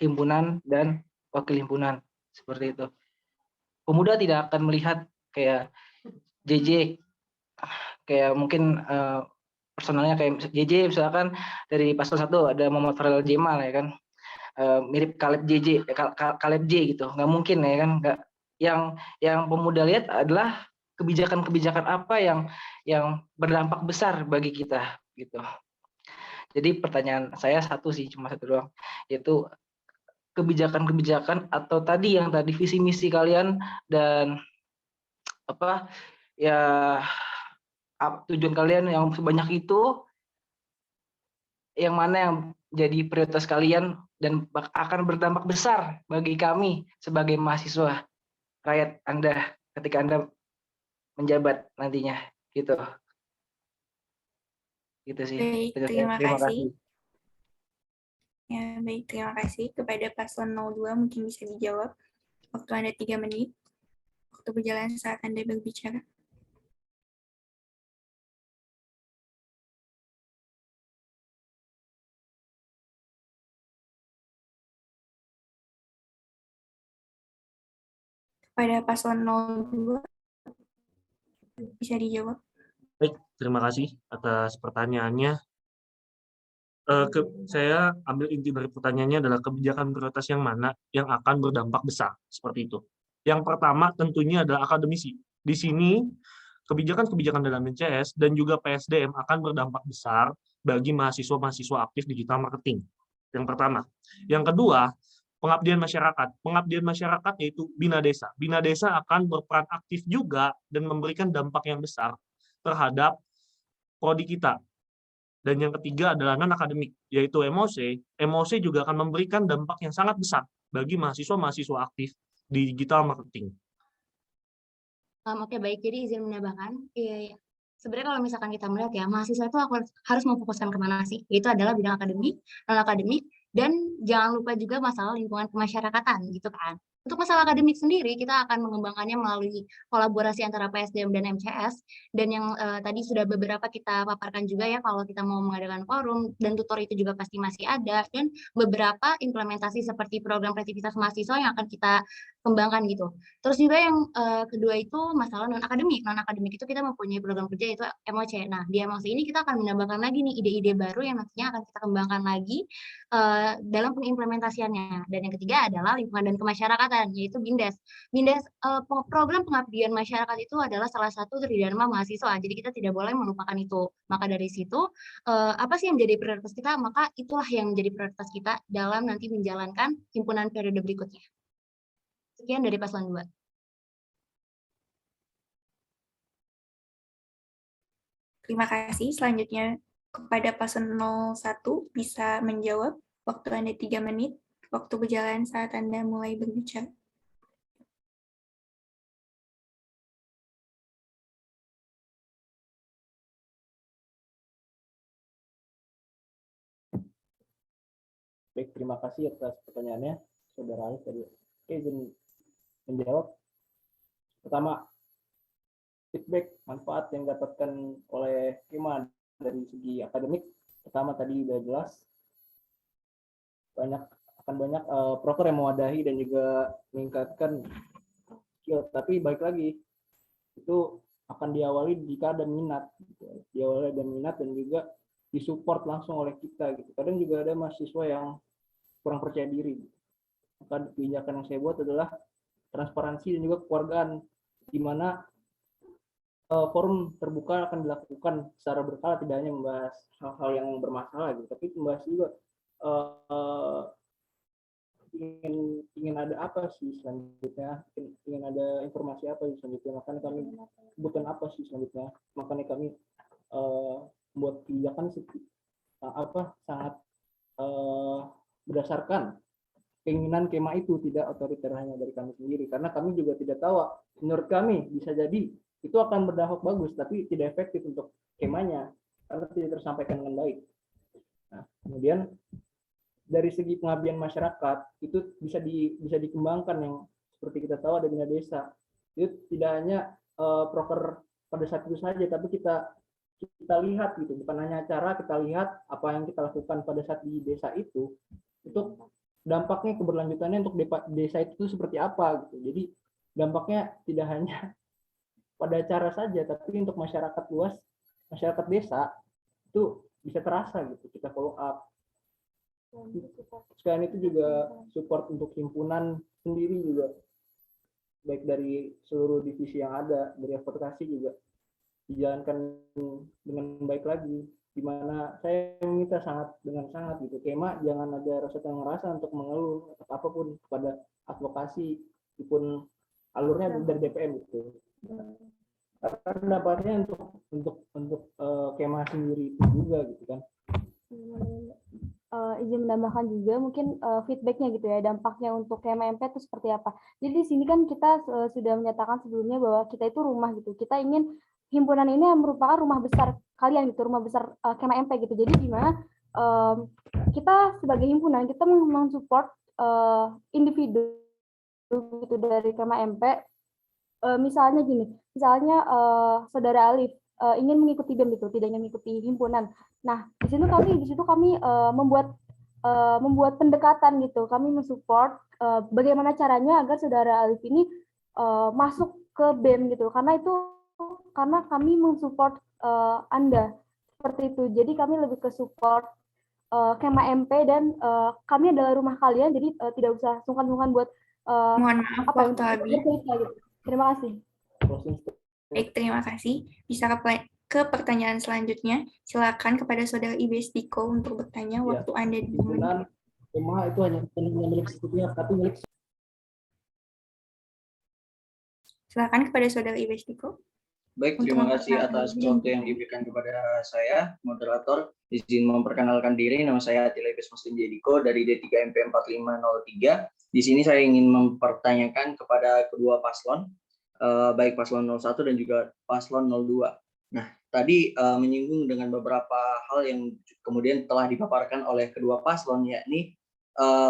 himpunan dan wakil himpunan seperti itu. Pemuda tidak akan melihat kayak JJ, kayak mungkin personalnya kayak JJ misalkan dari paslon 1 ada Muhammad Farel Jemal ya kan, mirip Caleb J gitu, nggak mungkin ya kan, nggak. Yang pemuda lihat adalah kebijakan-kebijakan apa yang berdampak besar bagi kita gitu. Jadi pertanyaan saya cuma satu doang, yaitu kebijakan-kebijakan atau tadi visi misi kalian dan tujuan kalian yang sebanyak itu, yang mana yang jadi prioritas kalian dan akan berdampak besar bagi kami sebagai mahasiswa, rakyat Anda ketika Anda menjabat nantinya gitu. Gitu sih. Baik, Terima kasih. Ya, baik, terima kasih. Kepada paslon 02 mungkin bisa dijawab. Waktu Anda 3 menit. Waktu berjalan saat Anda berbicara. Kepada paslon 02 bisa dijawab. Baik, terima kasih atas pertanyaannya. Saya ambil inti dari pertanyaannya adalah kebijakan prioritas yang mana yang akan berdampak besar, seperti itu. Yang pertama tentunya adalah akademisi. Di sini kebijakan-kebijakan dalam NCS dan juga PSDM akan berdampak besar bagi mahasiswa-mahasiswa aktif digital marketing. Yang pertama. Yang kedua, pengabdian masyarakat. Pengabdian masyarakat yaitu Bina Desa. Bina Desa akan berperan aktif juga dan memberikan dampak yang besar terhadap prodi kita. Dan yang ketiga adalah non-akademik, yaitu MOC. MOC juga akan memberikan dampak yang sangat besar bagi mahasiswa-mahasiswa aktif di digital marketing. Oke, baik. Jadi izin menambahkan, sebenarnya kalau misalkan kita melihat ya, mahasiswa itu harus memfokuskan kemana sih? Itu adalah bidang akademik, non-akademik, dan jangan lupa juga masalah lingkungan kemasyarakatan, gitu kan. Untuk masalah akademik sendiri, kita akan mengembangkannya melalui kolaborasi antara PSDM dan MCS, dan yang tadi sudah beberapa kita paparkan juga ya, kalau kita mau mengadakan forum, dan tutor itu juga pasti masih ada, dan beberapa implementasi seperti program kreativitas mahasiswa yang akan kita kembangkan gitu. Terus juga yang kedua itu masalah non-akademik. Non-akademik itu kita mempunyai program kerja yaitu MOC. Nah, di MOC ini kita akan menambahkan lagi nih ide-ide baru yang nantinya akan kita kembangkan lagi dalam pengimplementasiannya. Dan yang ketiga adalah lingkungan dan kemasyarakatan, yaitu BINDES. BINDES, program pengabdian masyarakat itu adalah salah satu tridharma mahasiswa, jadi kita tidak boleh melupakan itu. Maka dari situ, apa sih yang menjadi prioritas kita? Maka itulah yang menjadi prioritas kita dalam nanti menjalankan himpunan periode berikutnya. Sekian dari paslon 2. Terima kasih. Selanjutnya kepada paslon 01 bisa menjawab. Waktu Anda 3 menit. Waktu berjalan saat Anda mulai berbicara. Baik, terima kasih atas pertanyaannya, Saudara Alif tadi. Oke, izin menjawab. Pertama, feedback manfaat yang didapatkan oleh Kema dari segi akademik. Pertama tadi sudah jelas, akan banyak proker yang mewadahi dan juga meningkatkan skill. Tapi balik lagi, itu akan diawali jika ada minat, diawali ada minat dan juga disupport langsung oleh kita. Gitu. Kadang juga ada mahasiswa yang kurang percaya diri. Maka kebijakan yang saya buat adalah transparansi dan juga kekeluargaan, di mana forum terbuka akan dilakukan secara berkala, tidak hanya membahas hal-hal yang bermasalah, gitu, tapi membahas juga ingin ada apa sih selanjutnya, ingin ada informasi apa sih selanjutnya, makanya kami kebutuhan apa sih selanjutnya, makanya kami membuat kebijakan sangat berdasarkan keinginan kema itu, tidak otoriter hanya dari kami sendiri. Karena kami juga tidak tahu, menurut kami bisa jadi itu akan berdampak bagus, tapi tidak efektif untuk kemanya karena tidak tersampaikan dengan baik. Nah, kemudian dari segi pengabdian masyarakat itu bisa dikembangkan, yang seperti kita tahu ada bina desa. Itu tidak hanya proker pada saat itu saja, tapi kita lihat gitu, bukan hanya acara, kita lihat apa yang kita lakukan pada saat di desa itu dampaknya, keberlanjutannya untuk desa itu seperti apa gitu. Jadi dampaknya tidak hanya pada acara saja, tapi untuk masyarakat luas, masyarakat desa itu bisa terasa gitu. Kita follow up. Selain itu juga support untuk himpunan sendiri juga, baik dari seluruh divisi yang ada, dari advokasi juga dijalankan dengan baik lagi, di mana saya meminta dengan sangat gitu, kema jangan ada rasa ngerasa untuk mengeluh apapun kepada advokasi, meskipun alurnya dari DPM gitu. Karena dapatnya untuk kema sendiri itu juga gitu kan. Izin menambahkan juga mungkin feedbacknya gitu ya, dampaknya untuk KMMP itu seperti apa. Jadi di sini kan kita sudah menyatakan sebelumnya bahwa kita itu rumah gitu. Kita ingin himpunan ini merupakan rumah besar kalian gitu, rumah besar KMMP gitu. Jadi gimana kita sebagai himpunan kita mensupport individu gitu dari KMMP. Misalnya gini, misalnya saudara Alif ingin mengikuti BEM gitu, tidak ingin mengikuti himpunan. Nah, di situ kami membuat pendekatan gitu. Kami mensupport bagaimana caranya agar saudara Alif ini masuk ke BEM gitu. Karena kami mensupport Anda seperti itu. Jadi kami lebih ke support Kema MP dan kami adalah rumah kalian. Jadi tidak usah sungkan-sungkan buat Mohon maaf, waktu habis. Gitu. Terima kasih. Baik, terima kasih. Bisa ke pertanyaan selanjutnya. Silakan kepada saudara Ibes Diko untuk bertanya. Waktu Anda himpunan rumah itu hanya milik sekutunya, tapi milik. Silakan kepada saudara Ibes Diko. Baik, terima kasih atas waktu yang diberikan kepada saya, moderator. Izin memperkenalkan diri, nama saya Atila Ibes Muslim Jediko dari D3MP 4503. Di sini saya ingin mempertanyakan kepada kedua paslon, baik paslon 01 dan juga paslon 02. Nah, tadi menyinggung dengan beberapa hal yang kemudian telah dipaparkan oleh kedua paslon, yakni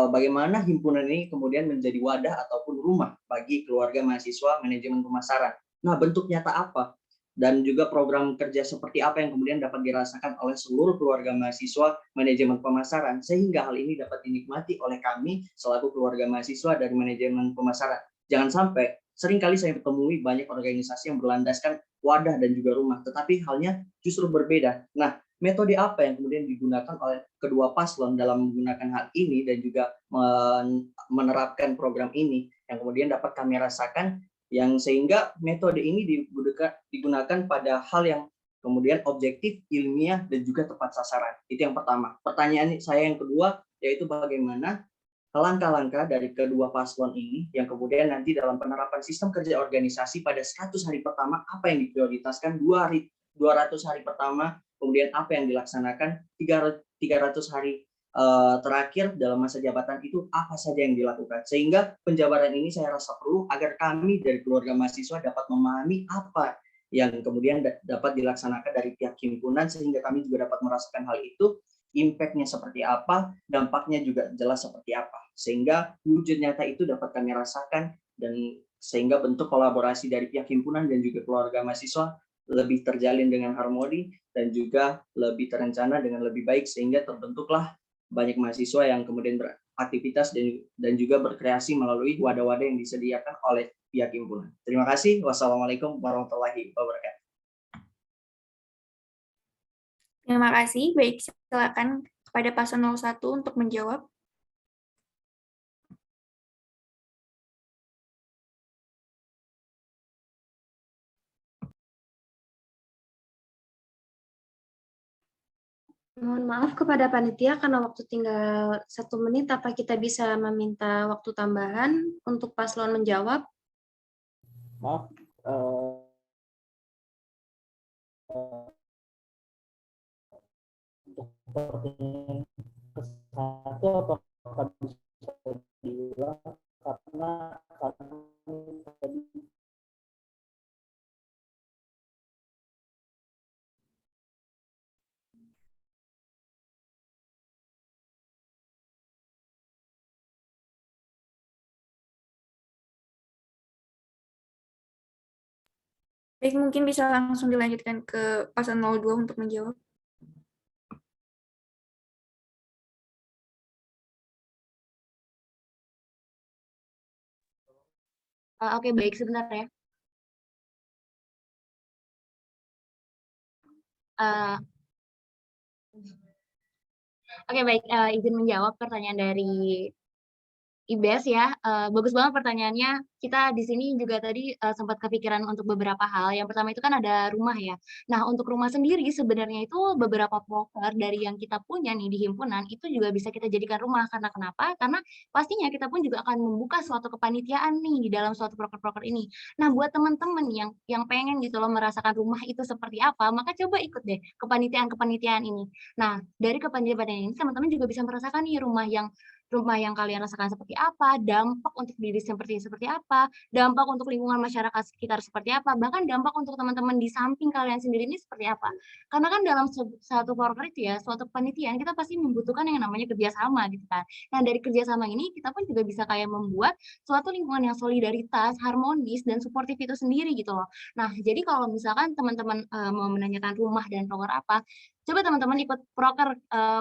bagaimana himpunan ini kemudian menjadi wadah ataupun rumah bagi keluarga mahasiswa manajemen pemasaran. Nah, bentuk nyata apa? Dan juga program kerja seperti apa yang kemudian dapat dirasakan oleh seluruh keluarga mahasiswa manajemen pemasaran, sehingga hal ini dapat dinikmati oleh kami selaku keluarga mahasiswa dari manajemen pemasaran. Jangan sampai, seringkali saya temui banyak organisasi yang berlandaskan wadah dan juga rumah, tetapi halnya justru berbeda. Nah, metode apa yang kemudian digunakan oleh kedua paslon dalam menggunakan hal ini dan juga menerapkan program ini yang kemudian dapat kami rasakan, yang sehingga metode ini digunakan pada hal yang kemudian objektif, ilmiah, dan juga tepat sasaran. Itu yang pertama. Pertanyaan saya yang kedua, yaitu bagaimana langkah-langkah dari kedua paslon ini yang kemudian nanti dalam penerapan sistem kerja organisasi pada 100 hari pertama, apa yang diprioritaskan, 200 hari pertama, kemudian apa yang dilaksanakan, 300 hari terakhir dalam masa jabatan itu apa saja yang dilakukan, sehingga penjabaran ini saya rasa perlu agar kami dari keluarga mahasiswa dapat memahami apa yang kemudian dapat dilaksanakan dari pihak himpunan, sehingga kami juga dapat merasakan hal itu, impact-nya seperti apa, dampaknya juga jelas seperti apa, sehingga wujud nyata itu dapat kami rasakan, dan sehingga bentuk kolaborasi dari pihak himpunan dan juga keluarga mahasiswa lebih terjalin dengan harmoni dan juga lebih terencana dengan lebih baik, sehingga terbentuklah banyak mahasiswa yang kemudian beraktivitas dan juga berkreasi melalui wadah-wadah yang disediakan oleh pihak himpunan. Terima kasih. Wassalamualaikum warahmatullahi wabarakatuh. Terima kasih. Baik, silakan kepada paslon 01 untuk menjawab. Mohon maaf kepada panitia karena waktu tinggal 1 menit, apa kita bisa meminta waktu tambahan untuk paslon menjawab? Maaf, untuk pertanyaan ke-1 apakah bisa Baik, mungkin bisa langsung dilanjutkan ke paslon 02 untuk menjawab. Oke, baik, sebentar ya. Eh, Oke, baik, izin menjawab pertanyaan dari IBS ya. Bagus banget pertanyaannya. Kita di sini juga tadi sempat kepikiran untuk beberapa hal. Yang pertama itu kan ada rumah ya. Nah, untuk rumah sendiri sebenarnya itu beberapa proker dari yang kita punya nih di himpunan itu juga bisa kita jadikan rumah. Karena kenapa? Karena pastinya kita pun juga akan membuka suatu kepanitiaan nih di dalam suatu proker-proker ini. Nah, buat teman-teman yang pengen gitu loh merasakan rumah itu seperti apa, maka coba ikut deh kepanitiaan-kepanitiaan ini. Nah, dari kepanitiaan ini teman-teman juga bisa merasakan nih rumah yang kalian rasakan seperti apa, dampak untuk diri seperti apa, dampak untuk lingkungan masyarakat sekitar seperti apa, bahkan dampak untuk teman-teman di samping kalian sendiri ini seperti apa. Karena kan dalam satu proker itu ya, suatu penelitian kita pasti membutuhkan yang namanya kerjasama gitu kan. Nah, dari kerjasama ini kita pun juga bisa kayak membuat suatu lingkungan yang solidaritas, harmonis, dan suportif itu sendiri gitu loh. Nah, jadi kalau misalkan teman-teman mau menanyakan rumah dan proker apa, coba teman-teman ikut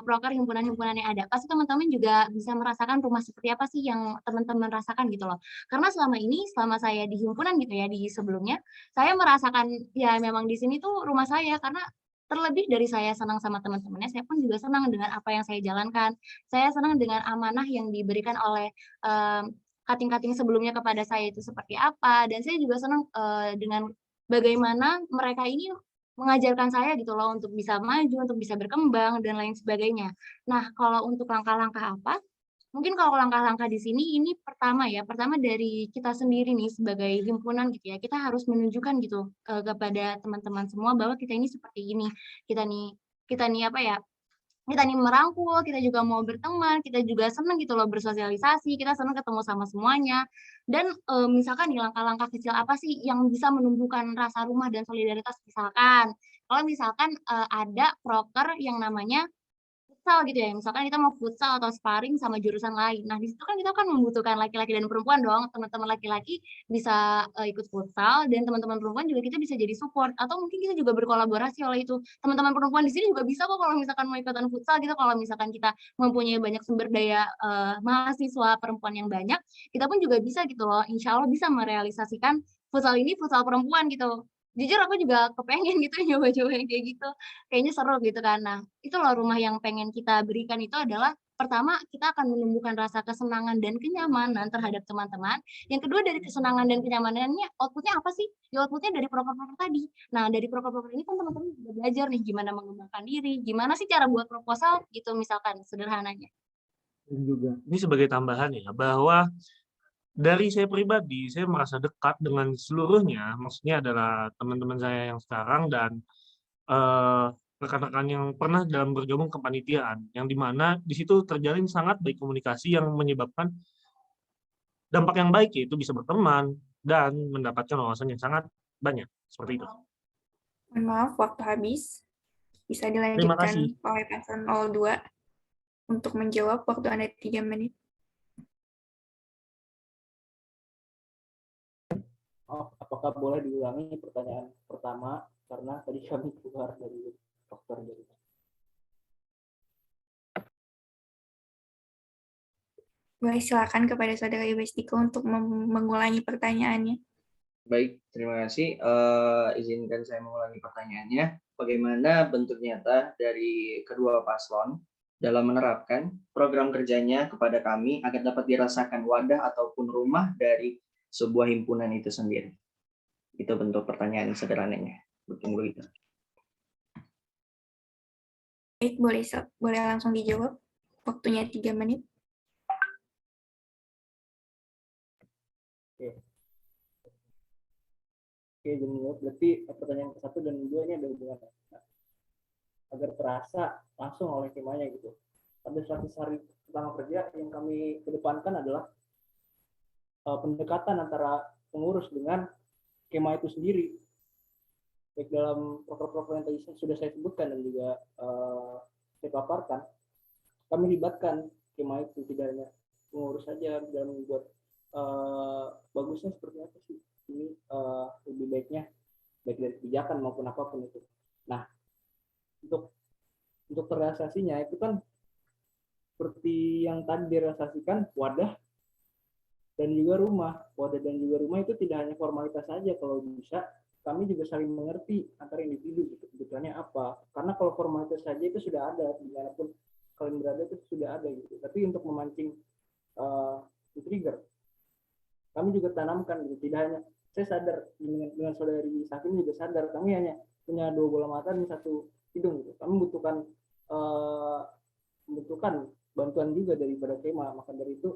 proker himpunan-himpunan yang ada. Pasti teman-teman juga bisa merasakan rumah seperti apa sih yang teman-teman rasakan gitu loh. Karena selama ini, selama saya di himpunan gitu ya, di sebelumnya, saya merasakan ya memang di sini tuh rumah saya, karena terlebih dari saya senang sama teman-temannya, saya pun juga senang dengan apa yang saya jalankan. Saya senang dengan amanah yang diberikan oleh kating-kating sebelumnya kepada saya itu seperti apa, dan saya juga senang dengan bagaimana mereka ini mengajarkan saya gitu loh untuk bisa maju, untuk bisa berkembang, dan lain sebagainya. Nah, kalau untuk langkah-langkah apa? Mungkin kalau langkah-langkah di sini ini pertama dari kita sendiri nih sebagai himpunan gitu ya, kita harus menunjukkan gitu kepada teman-teman semua bahwa kita ini seperti ini. Kita nih apa ya? Kita nih merangkul, kita juga mau berteman, kita juga senang gitu loh bersosialisasi, kita senang ketemu sama semuanya. Dan misalkan nih langkah-langkah kecil apa sih yang bisa menumbuhkan rasa rumah dan solidaritas, misalkan kalau misalkan ada proker yang namanya futsal gitu ya, misalkan kita mau futsal atau sparring sama jurusan lain. Nah, di situ kan kita kan membutuhkan laki-laki dan perempuan dong. Teman-teman laki-laki bisa ikut futsal, dan teman-teman perempuan juga kita bisa jadi support, atau mungkin kita juga berkolaborasi oleh itu. Teman-teman perempuan di sini juga bisa kok kalau misalkan mau ikutan futsal gitu, kalau misalkan kita mempunyai banyak sumber daya mahasiswa perempuan yang banyak, kita pun juga bisa gitu loh, insya Allah bisa merealisasikan futsal ini futsal perempuan gitu. Jujur aku juga kepengen gitu nyoba-nyoba yang kayak gitu. Kayaknya seru gitu kan. Nah, itu loh rumah yang pengen kita berikan itu adalah pertama kita akan menumbuhkan rasa kesenangan dan kenyamanan terhadap teman-teman. Yang kedua dari kesenangan dan kenyamanannya outputnya apa sih? Ya outputnya dari proker-proker tadi. Nah, dari proker-proker ini kan teman-teman juga belajar nih gimana mengembangkan diri, gimana sih cara buat proposal gitu misalkan sederhananya. Juga. Ini sebagai tambahan ya, bahwa dari saya pribadi, saya merasa dekat dengan seluruhnya, maksudnya adalah teman-teman saya yang sekarang dan rekan-rekan yang pernah dalam bergabung ke panitiaan, yang dimana di situ terjalin sangat baik komunikasi yang menyebabkan dampak yang baik, yaitu bisa berteman dan mendapatkan wawasan yang sangat banyak, seperti itu. Mohon maaf, waktu habis. Bisa Terima dilanjutkan kasih. oleh paslon 02 untuk menjawab. Waktu Anda 3 menit. Apakah boleh diulangi pertanyaan pertama, karena tadi kami keluar dari dokter jadi. Boleh silakan kepada saudara Ibes Tiko untuk mengulangi pertanyaannya. Baik, terima kasih. Izinkan saya mengulangi pertanyaannya. Bagaimana bentuk nyata dari kedua paslon dalam menerapkan program kerjanya kepada kami agar dapat dirasakan wadah ataupun rumah dari sebuah himpunan itu sendiri? Itu bentuk pertanyaan sederhananya. Begitu. Baik, boleh langsung dijawab. Waktunya 3 menit. Oke, jadinya berarti pertanyaan ke-1 dan 2 ini ada hubungannya. Agar terasa langsung oleh timnya gitu. Pada 100 hari pertama kerja yang kami kedepankan adalah pendekatan antara pengurus dengan kema itu sendiri. Baik dalam proker-proker yang tadi sudah saya sebutkan dan juga saya paparkan, kami libatkan kema itu, tidak hanya pengurus saja dalam membuat bagusnya seperti apa sih ini lebih baiknya baik dari kebijakan maupun apapun itu. Nah, untuk terrealisasinya itu kan seperti yang tadi direalisasikan, wadah dan juga rumah. Wadah dan juga rumah itu tidak hanya formalitas saja, kalau bisa kami juga saling mengerti antar individu gitu, kebutuhannya apa. Karena kalau formalitas saja itu sudah ada, dimanapun kalian berada itu sudah ada gitu. Tapi untuk memancing trigger, kami juga tanamkan gitu. Tidak hanya saya sadar dengan saudari Safin juga sadar, kami hanya punya 2 bola mata dan 1 hidung gitu. Kami membutuhkan bantuan juga daripada Kema. Maka dari itu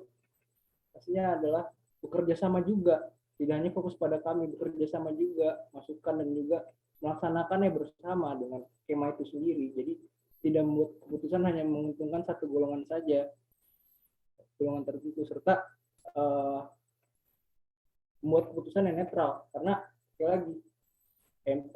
pastinya adalah bekerja sama juga, tidak hanya fokus pada kami, bekerja sama juga, masukan dan juga melaksanakannya bersama dengan Kema itu sendiri. Jadi tidak membuat keputusan hanya menguntungkan satu golongan saja, golongan tertentu, serta membuat keputusan yang netral. Karena sekali lagi MP,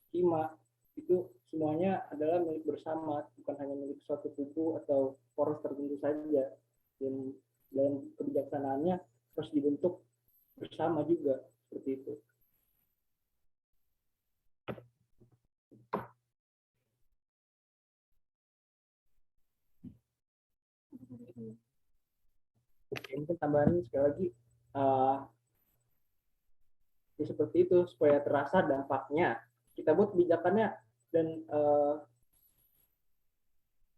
Kima itu semuanya adalah milik bersama, bukan hanya milik suatu kubu atau poros tertentu saja. Dan dalam kebijaksanaannya harus dibentuk bersama juga, seperti itu. Mungkin tambahan sekali lagi, ya seperti itu, supaya terasa dampaknya. Kita buat kebijakannya dan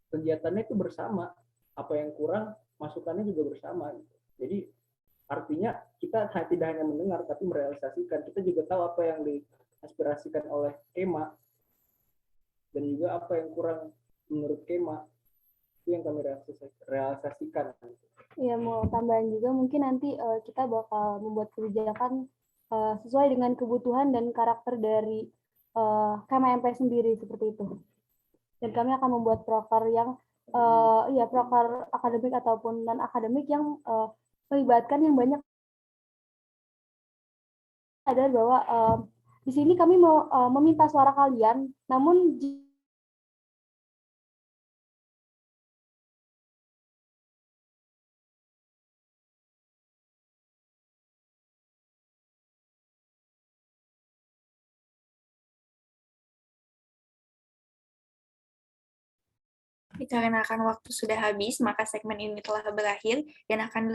kegiatannya itu bersama. Apa yang kurang, masukannya juga bersama. Jadi artinya kita tidak hanya mendengar, tapi merealisasikan. Kita juga tahu apa yang diaspirasikan oleh Kema, dan juga apa yang kurang menurut Kema. Itu yang kami realisasikan. Ya, mau tambahan juga mungkin nanti kita bakal membuat kebijakan sesuai dengan kebutuhan dan karakter dari KMP sendiri, seperti itu. Dan kami akan membuat proker yang proker akademik ataupun non akademik yang melibatkan yang banyak. Sadar bahwa di sini kami mau meminta suara kalian, namun Dikarenakan waktu sudah habis, maka segmen ini telah berakhir dan akan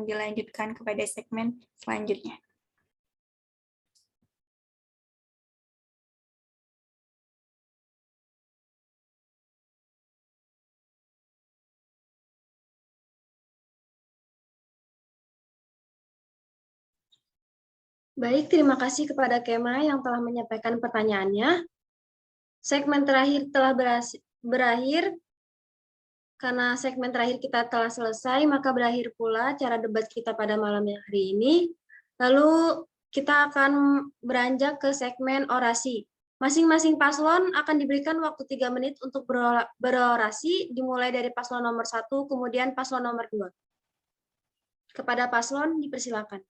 dilanjutkan kepada segmen selanjutnya. Baik, terima kasih kepada Kema yang telah menyampaikan pertanyaannya. Segmen terakhir telah berakhir. Karena segmen terakhir kita telah selesai, maka berakhir pula cara debat kita pada malam hari ini. Lalu kita akan beranjak ke segmen orasi. Masing-masing paslon akan diberikan waktu 3 menit untuk berorasi, dimulai dari paslon nomor 1, kemudian paslon nomor 2. Kepada paslon, dipersilakan.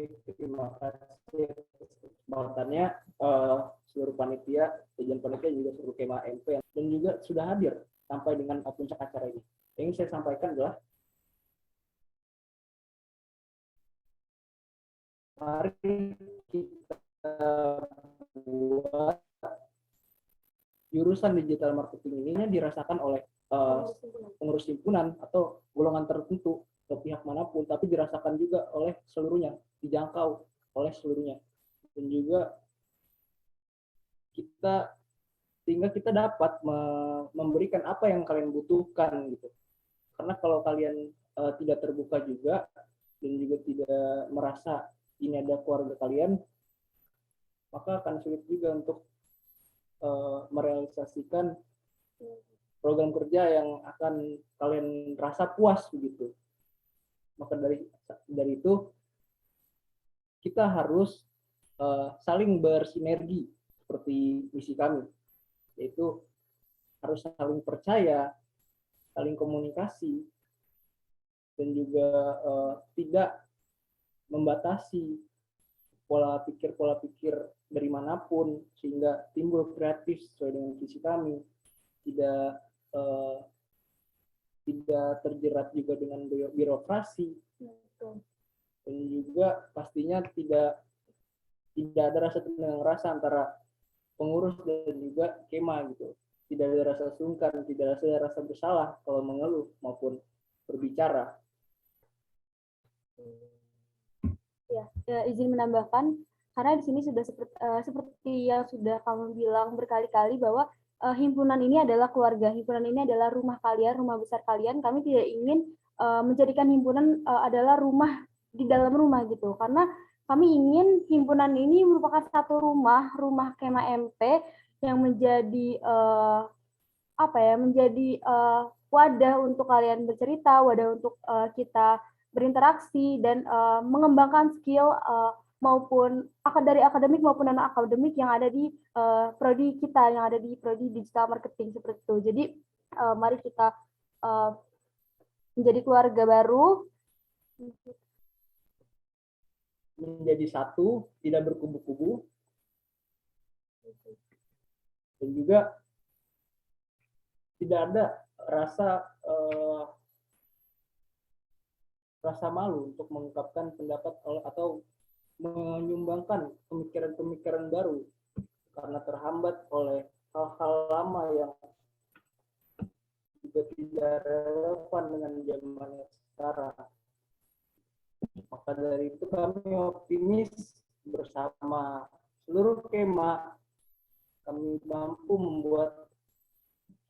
Terima kasih atas kesempatannya, seluruh panitia, jajaran panitia juga seluruh Kema MP dan juga sudah hadir sampai dengan puncak acara ini. Yang ingin saya sampaikan adalah mari kita buat jurusan digital marketing ini dirasakan oleh pengurus himpunan atau golongan tertentu atau pihak manapun, tapi dirasakan juga oleh seluruhnya, dijangkau oleh seluruhnya, dan juga sehingga kita dapat memberikan apa yang kalian butuhkan gitu. Karena kalau kalian tidak terbuka juga dan juga tidak merasa ini ada keluarga kalian, maka akan sulit juga untuk merealisasikan program kerja yang akan kalian rasa puas begitu. Maka dari itu kita harus saling bersinergi seperti misi kami, yaitu harus saling percaya, saling komunikasi, dan juga tidak membatasi pola pikir dari manapun, sehingga timbul kreatif sesuai dengan visi kami, tidak terjerat juga dengan birokrasi, dan juga pastinya tidak ada rasa tenggang rasa antara pengurus dan juga kema gitu. Tidak ada rasa sungkan, tidak ada rasa bersalah kalau mengeluh maupun berbicara. Ya, izin menambahkan, karena di sini sudah seperti yang sudah kamu bilang berkali-kali bahwa himpunan ini adalah keluarga, himpunan ini adalah rumah kalian, rumah besar kalian. Kami tidak ingin menjadikan himpunan adalah rumah di dalam rumah gitu, karena kami ingin himpunan ini merupakan satu rumah Kema MP yang menjadi menjadi wadah untuk kalian bercerita, wadah untuk kita berinteraksi dan mengembangkan skill maupun dari akademik maupun non akademik yang ada di prodi kita, yang ada di prodi digital marketing seperti itu. Jadi mari kita menjadi keluarga baru, menjadi satu, tidak berkubu-kubu, dan juga tidak ada rasa malu untuk mengungkapkan pendapat atau menyumbangkan pemikiran-pemikiran baru karena terhambat oleh hal-hal lama yang juga tidak relevan dengan zaman sekarang. Maka dari itu kami optimis bersama seluruh kema kami mampu membuat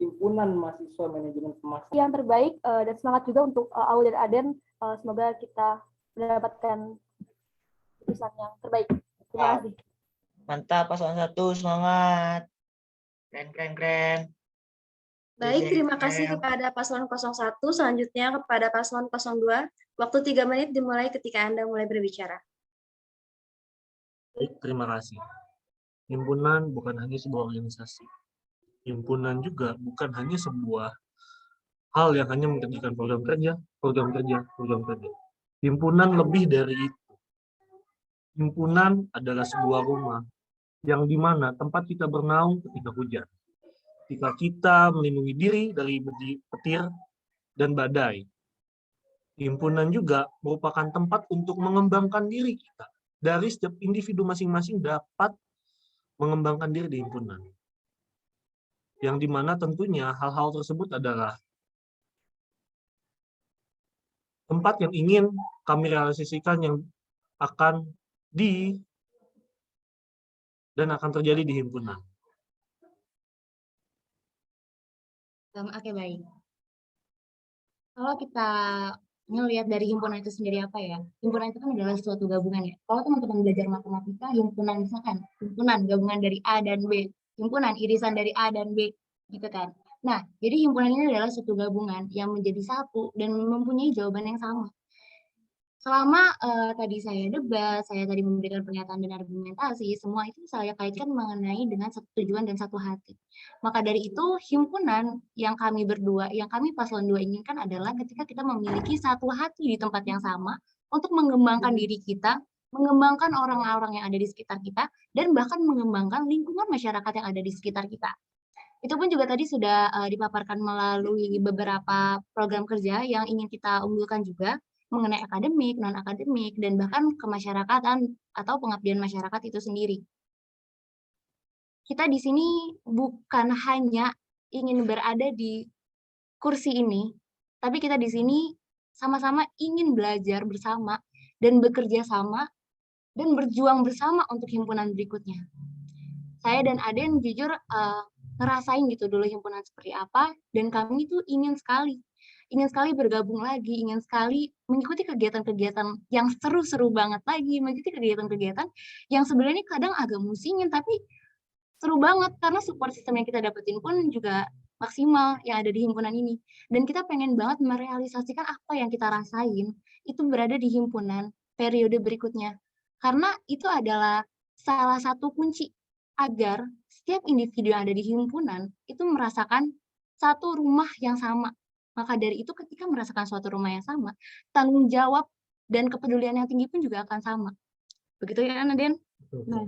himpunan mahasiswa manajemen pemasaran yang terbaik, dan semangat juga untuk Aul dan Aden. Semoga kita mendapatkan keputusan yang terbaik. Terima kasih. Mantap, paslon 1, semangat. Keren. Baik, terima kasih kepada paslon 01. Selanjutnya kepada paslon 02. Waktu 3 menit dimulai ketika Anda mulai berbicara. Baik, terima kasih. Himpunan bukan hanya sebuah organisasi. Himpunan juga bukan hanya sebuah hal yang hanya mengerjakan program kerja. Himpunan lebih dari itu. Himpunan adalah sebuah rumah yang dimana tempat kita bernaung ketika hujan. Ketika kita melindungi diri dari petir dan badai. Himpunan juga merupakan tempat untuk mengembangkan diri kita. Dari setiap individu masing-masing dapat mengembangkan diri di himpunan. Yang dimana tentunya hal-hal tersebut adalah tempat yang ingin kami realisasikan yang akan terjadi di himpunan. Oke, baik. Kalau kita ngelihat dari himpunan itu sendiri apa ya? Himpunan itu kan adalah suatu gabungan ya. Kalau teman-teman belajar matematika, himpunan misalkan, himpunan gabungan dari A dan B, himpunan irisan dari A dan B, gitu kan. Nah, jadi himpunan ini adalah suatu gabungan yang menjadi satu dan mempunyai jawaban yang sama. Selama tadi saya debat, saya tadi memberikan pernyataan dan argumentasi, semua itu saya kaitkan mengenai dengan satu tujuan dan satu hati. Maka dari itu, himpunan yang kami berdua, yang kami paslon 2 inginkan adalah ketika kita memiliki satu hati di tempat yang sama untuk mengembangkan diri kita, mengembangkan orang-orang yang ada di sekitar kita, dan bahkan mengembangkan lingkungan masyarakat yang ada di sekitar kita. Itu pun juga tadi sudah dipaparkan melalui beberapa program kerja yang ingin kita unggulkan juga, mengenai akademik, non-akademik, dan bahkan kemasyarakatan atau pengabdian masyarakat itu sendiri. Kita di sini bukan hanya ingin berada di kursi ini, tapi kita di sini sama-sama ingin belajar bersama dan bekerja sama dan berjuang bersama untuk himpunan berikutnya. Saya dan Aden jujur ngerasain gitu dulu himpunan seperti apa, dan kami tuh ingin sekali bergabung lagi, ingin sekali mengikuti kegiatan-kegiatan yang seru-seru banget lagi, mengikuti kegiatan-kegiatan yang sebenarnya kadang agak musingin, tapi seru banget karena support sistem yang kita dapetin pun juga maksimal yang ada di himpunan ini. Dan kita pengen banget merealisasikan apa yang kita rasain, itu berada di himpunan periode berikutnya. Karena itu adalah salah satu kunci agar setiap individu yang ada di himpunan itu merasakan satu rumah yang sama. Maka dari itu ketika merasakan suatu rumah yang sama, tanggung jawab dan kepedulian yang tinggi pun juga akan sama. Begitu ya, Naden? Nah,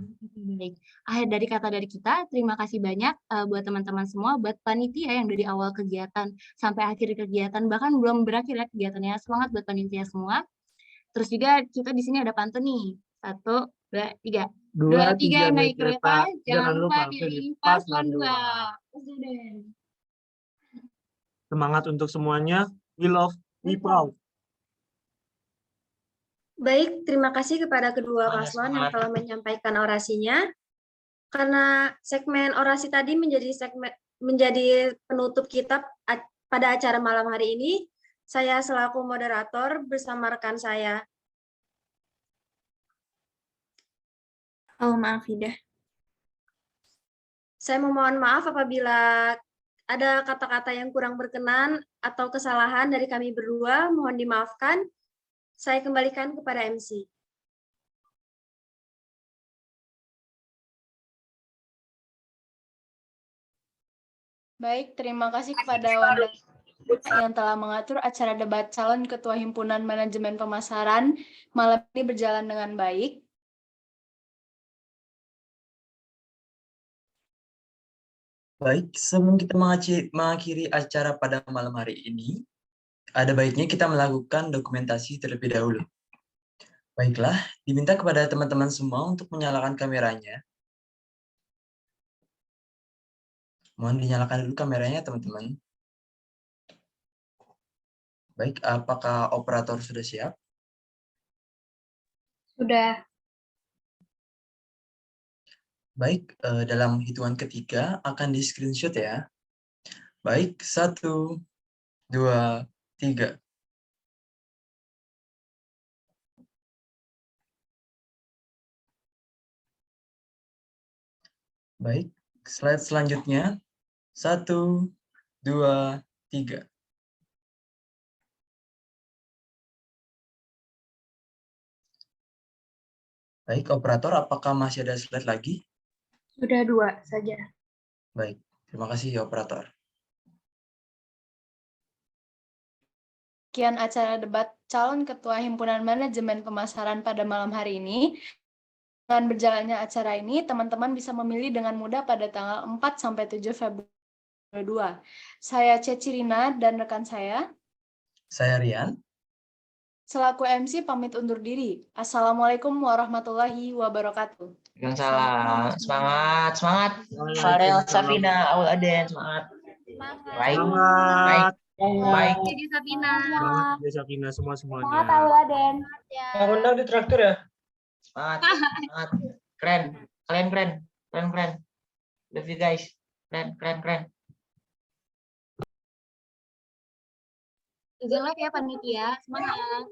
baik. Akhir dari kata dari kita, terima kasih banyak buat teman-teman semua, buat panitia yang dari awal kegiatan sampai akhir kegiatan, bahkan belum berakhir ya kegiatannya. Semangat buat panitia semua. Terus juga kita di sini ada pantun nih. 1, 2, 3. 2, 3 naik kereta, jangan lupa pilih paslon 2. Semangat untuk semuanya. We love, we proud. Baik, terima kasih kepada kedua paslon yang telah menyampaikan orasinya. Karena segmen orasi tadi menjadi penutup kita pada acara malam hari ini, saya selaku moderator bersama rekan saya. Oh, maaf, Ida. Saya memohon maaf apabila ada kata-kata yang kurang berkenan atau kesalahan dari kami berdua, mohon dimaafkan. Saya kembalikan kepada MC. Baik, terima kasih kepada Wanda yang telah mengatur acara debat calon Ketua Himpunan Manajemen Pemasaran malam ini berjalan dengan baik. Baik, sebelum kita mengakhiri acara pada malam hari ini, ada baiknya kita melakukan dokumentasi terlebih dahulu. Baiklah, diminta kepada teman-teman semua untuk menyalakan kameranya. Mohon dinyalakan dulu kameranya, teman-teman. Baik, apakah operator sudah siap? Sudah. Baik, dalam hitungan ketiga akan di-screenshot ya. Baik, 1, 2, 3. Baik, slide selanjutnya. 1, 2, 3. Baik, operator, apakah masih ada slide lagi? Sudah 2 saja. Baik, terima kasih operator. Sekian acara debat calon Ketua Himpunan Manajemen Pemasaran pada malam hari ini. Dengan berjalannya acara ini, teman-teman bisa memilih dengan mudah pada tanggal 4-7 Februari 2022. Saya Cecirina dan rekan saya. Saya Rian. Selaku MC pamit undur diri. Assalamualaikum warahmatullahi wabarakatuh. Waalaikumsalam. Semangat, semangat. Farel, Safina, Aul Aden, semangat. Baik, baik, baik. Jadi Sabina. Semangat ya Sabina semuanya. Semangat Aul Aden. Yang undang di traktir ya? Semangat, semangat. Keren, kalian keren, keren, keren. Love you guys. Keren, keren, keren. Izin live ya panitia. Semangat.